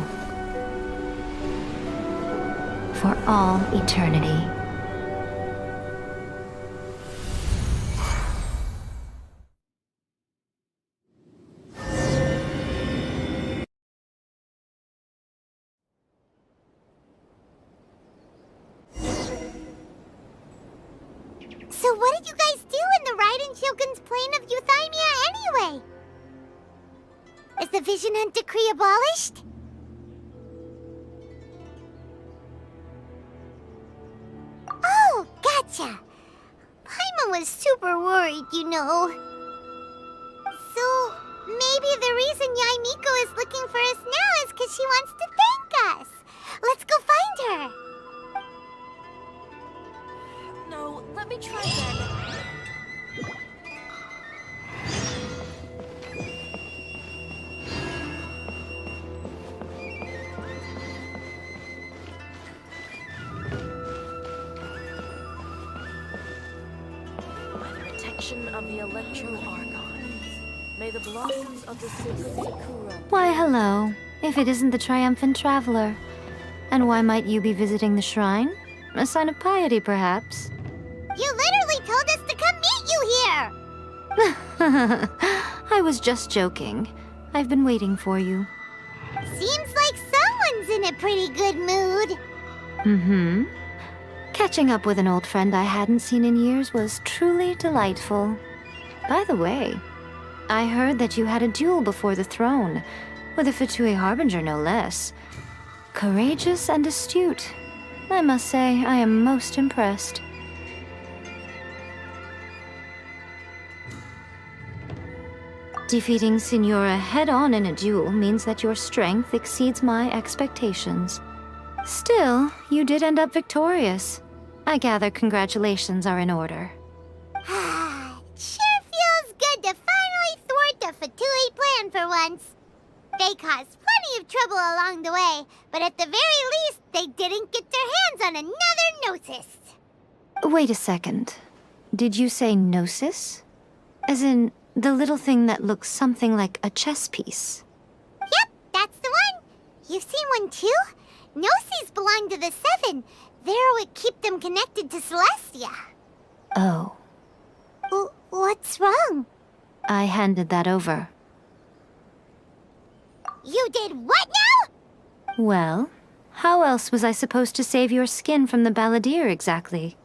for all eternity. So what did you guys do in the Raiden Shogun's plane of euthymia anyway? Is the Vision Hunt Decree abolished? Oh, gotcha. Paimon was super worried, you know. So, maybe the reason Yae Miko is looking for us now is because she wants to thank us. Let's go find her. No, let me try then. By the protection of the Electro Archon, may the blossoms of the sacred Sakura... Why, hello, if it isn't the triumphant traveler. And why might you be visiting the shrine? A sign of piety, perhaps? You literally told us to come meet you here! I was just joking. I've been waiting for you. Seems like someone's in a pretty good mood. Mm-hmm. Catching up with an old friend I hadn't seen in years was truly delightful. By the way, I heard that you had a duel before the throne, with a Fatui Harbinger no less. Courageous and astute. I must say, I am most impressed. Defeating Signora head-on in a duel means that your strength exceeds my expectations. Still, you did end up victorious. I gather congratulations are in order. Sure feels good to finally thwart the Fatui plan for once. They caused plenty of trouble along the way, but at the very least, they didn't get their hands on another Gnosis. Wait a second. Did you say Gnosis? As in, the little thing that looks something like a chess piece? Yep, that's the one. You've seen one too? Gnosis belong to the Seven. They're what keep them connected to Celestia. Oh. What's wrong? I handed that over. You did what now? Well, how else was I supposed to save your skin from the Balladeer exactly?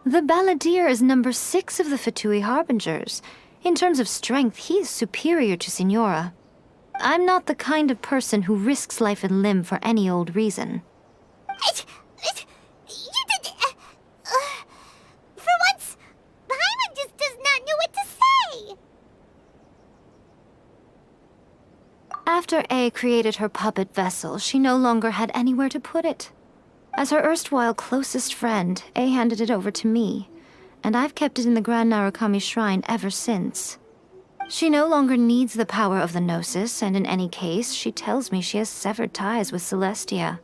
The Balladeer is number 6 of the Fatui Harbingers. In terms of strength, he is superior to Signora. I'm not the kind of person who risks life and limb for any old reason. You did... for once, Paimon just does not know what to say. After A created her puppet vessel, she no longer had anywhere to put it. As her erstwhile closest friend, A handed it over to me, and I've kept it in the Grand Narukami Shrine ever since. She no longer needs the power of the Gnosis, and in any case, she tells me she has severed ties with Celestia.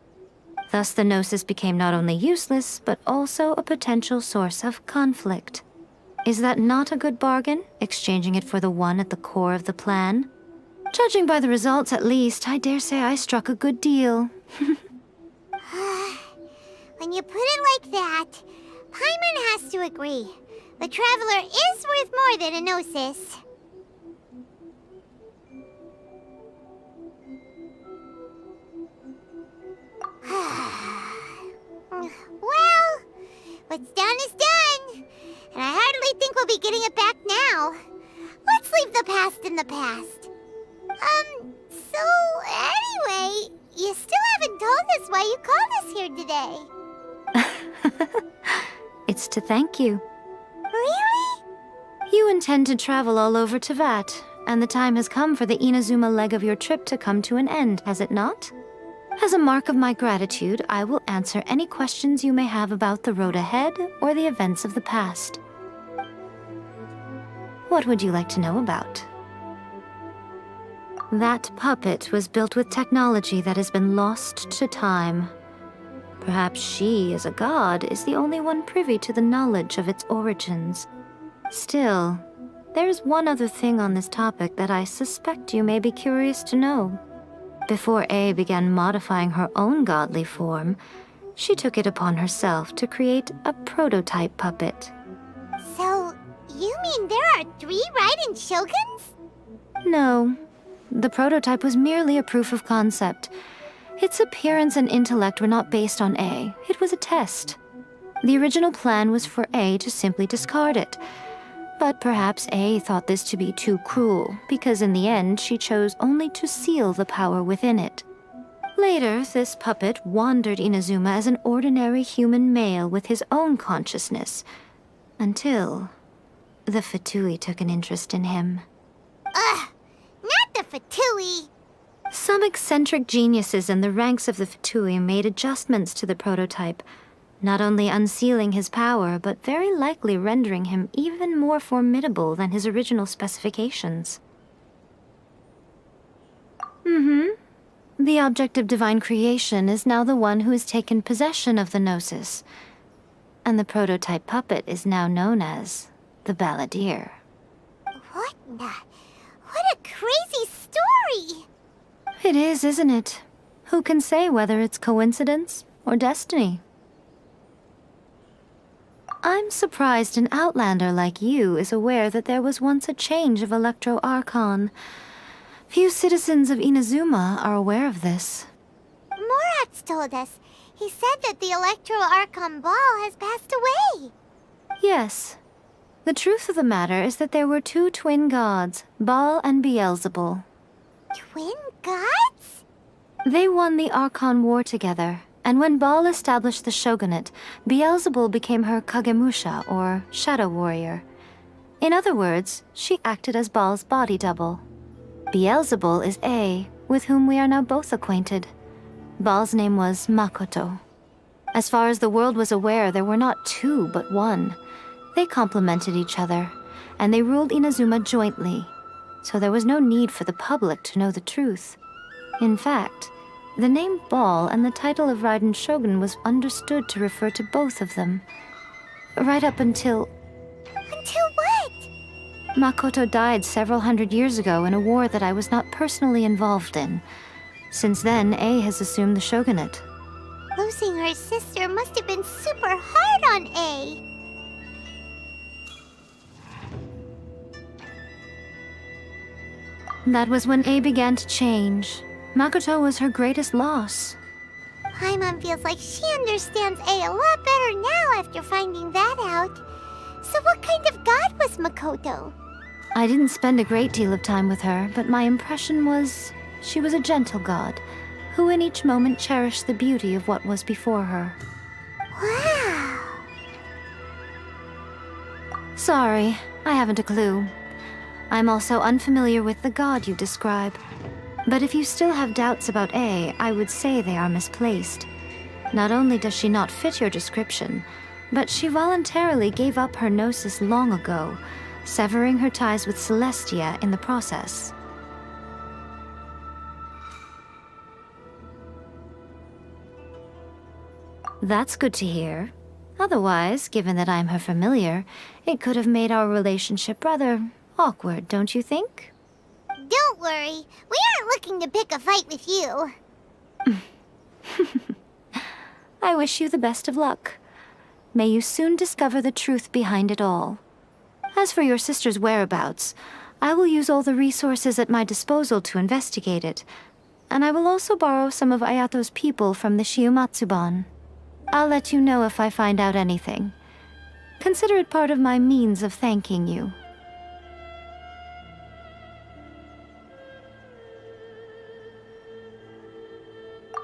Thus the Gnosis became not only useless, but also a potential source of conflict. Is that not a good bargain, exchanging it for the one at the core of the plan? Judging by the results, at least, I dare say I struck a good deal. When you put it like that, Paimon has to agree. The Traveler is worth more than a Gnosis. Well, what's done is done. And I hardly think we'll be getting it back now. Let's leave the past in the past. So anyway, you still haven't told us why you called us here today. It's to thank you. Really? You intend to travel all over Teyvat, and the time has come for the Inazuma leg of your trip to come to an end, has it not? As a mark of my gratitude, I will answer any questions you may have about the road ahead or the events of the past. What would you like to know about? That puppet was built with technology that has been lost to time. Perhaps she, as a god, is the only one privy to the knowledge of its origins. Still, there is one other thing on this topic that I suspect you may be curious to know. Before A began modifying her own godly form, she took it upon herself to create a prototype puppet. So, you mean there are 3 Raiden Shoguns? No. The prototype was merely a proof of concept. Its appearance and intellect were not based on A. It was a test. The original plan was for A to simply discard it. But perhaps A thought this to be too cruel, because in the end she chose only to seal the power within it. Later, this puppet wandered Inazuma as an ordinary human male with his own consciousness, until the Fatui took an interest in him. Ugh! Not the Fatui! Some eccentric geniuses in the ranks of the Fatui made adjustments to the prototype, not only unsealing his power, but very likely rendering him even more formidable than his original specifications. The object of divine creation is now the one who has taken possession of the Gnosis, and the prototype puppet is now known as the Balladeer. What a crazy story! It is, isn't it? Who can say whether it's coincidence or destiny? I'm surprised an outlander like you is aware that there was once a change of Electro Archon. Few citizens of Inazuma are aware of this. Gods told us. He said that the Electro Archon Ball has passed away. Yes. The truth of the matter is that there were two twin gods, Baal and Beelzebul. Twin gods? They won the Archon War together, and when Baal established the shogunate, Beelzebul became her Kagemusha, or shadow warrior. In other words, she acted as Baal's body double. Beelzebul is A, with whom we are now both acquainted. Baal's name was Makoto. As far as the world was aware, there were not two, but one. They complemented each other, and they ruled Inazuma jointly, so there was no need for the public to know the truth. In fact, the name Baal and the title of Raiden Shogun was understood to refer to both of them. Right up until... Until what? Makoto died several hundred years ago in a war that I was not personally involved in. Since then, A has assumed the shogunate. Losing her sister must have been super hard on A. That was when A began to change. Makoto was her greatest loss. Paimon feels like she understands A lot better now after finding that out. So what kind of god was Makoto? I didn't spend a great deal of time with her, but my impression was she was a gentle god, who in each moment cherished the beauty of what was before her. Wow! Sorry, I haven't a clue. I'm also unfamiliar with the god you describe. But if you still have doubts about A, I would say they are misplaced. Not only does she not fit your description, but she voluntarily gave up her gnosis long ago, severing her ties with Celestia in the process. That's good to hear. Otherwise, given that I'm her familiar, it could have made our relationship rather awkward, don't you think? Don't worry. We aren't looking to pick a fight with you. I wish you the best of luck. May you soon discover the truth behind it all. As for your sister's whereabouts, I will use all the resources at my disposal to investigate it, and I will also borrow some of Ayato's people from the Shiumatsuban. I'll let you know if I find out anything. Consider it part of my means of thanking you.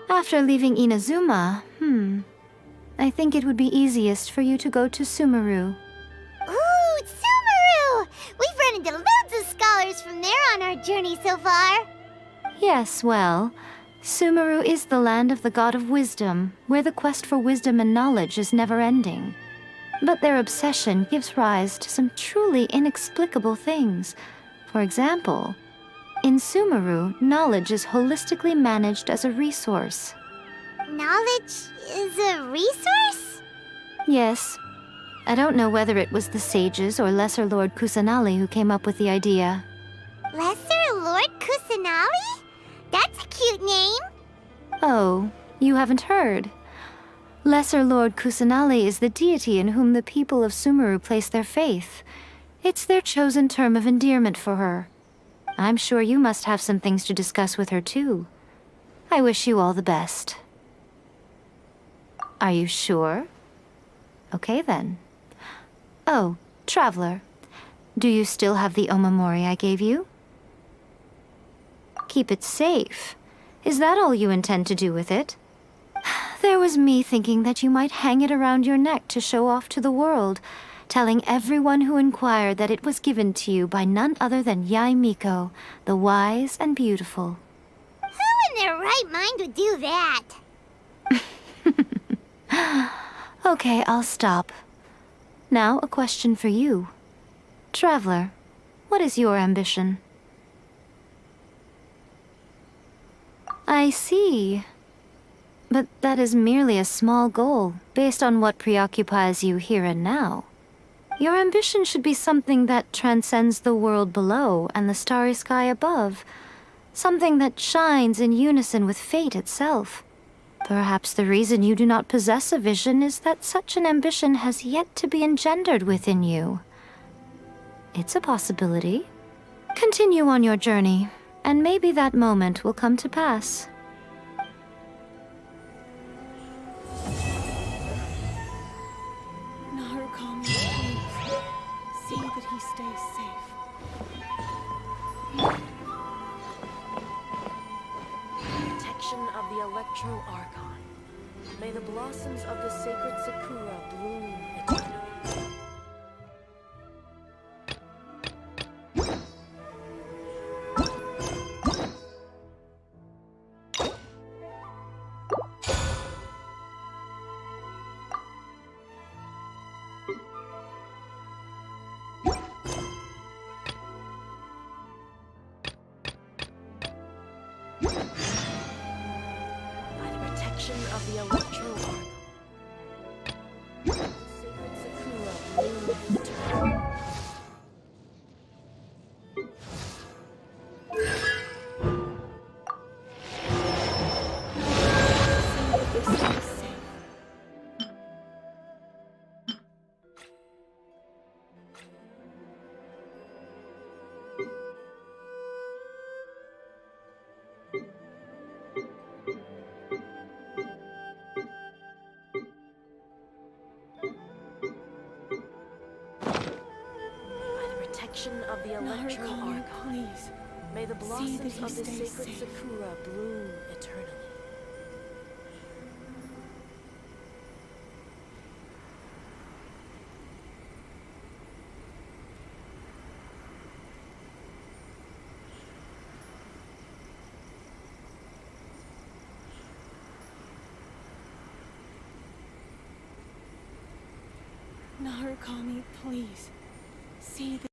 After leaving Inazuma, I think it would be easiest for you to go to Sumeru. Ooh, Sumeru! We've run into loads of scholars from there on our journey so far. Yes, well, Sumeru is the land of the god of wisdom, where the quest for wisdom and knowledge is never-ending. But their obsession gives rise to some truly inexplicable things. For example, in Sumeru, knowledge is holistically managed as a resource. Knowledge is a resource? Yes. I don't know whether it was the sages or Lesser Lord Kusanali who came up with the idea. Lesser Lord Kusanali? That's a cute name. Oh, you haven't heard. Lesser Lord Kusanali is the deity in whom the people of Sumeru place their faith. It's their chosen term of endearment for her. I'm sure you must have some things to discuss with her, too. I wish you all the best. Are you sure? Okay, then. Oh, Traveler. Do you still have the omamori I gave you? Keep it safe. Is that all you intend to do with it? There was me thinking that you might hang it around your neck to show off to the world, telling everyone who inquired that it was given to you by none other than Yae Miko, the wise and beautiful. Who in their right mind would do that? Okay, I'll stop. Now, a question for you. Traveler, what is your ambition? I see. But that is merely a small goal, based on what preoccupies you here and now. Your ambition should be something that transcends the world below and the starry sky above. Something that shines in unison with fate itself. Perhaps the reason you do not possess a vision is that such an ambition has yet to be engendered within you. It's a possibility. Continue on your journey, and maybe that moment will come to pass. stay safe. Protection of the Electro Archon. May the blossoms of the sacred Sakura bloom eternally. Of the Electro Archon. The sacred Sakura bloom eternally. Of the Electro Archon. Please. May the blossoms of the sacred Sakura bloom eternally. Narukami, please. See the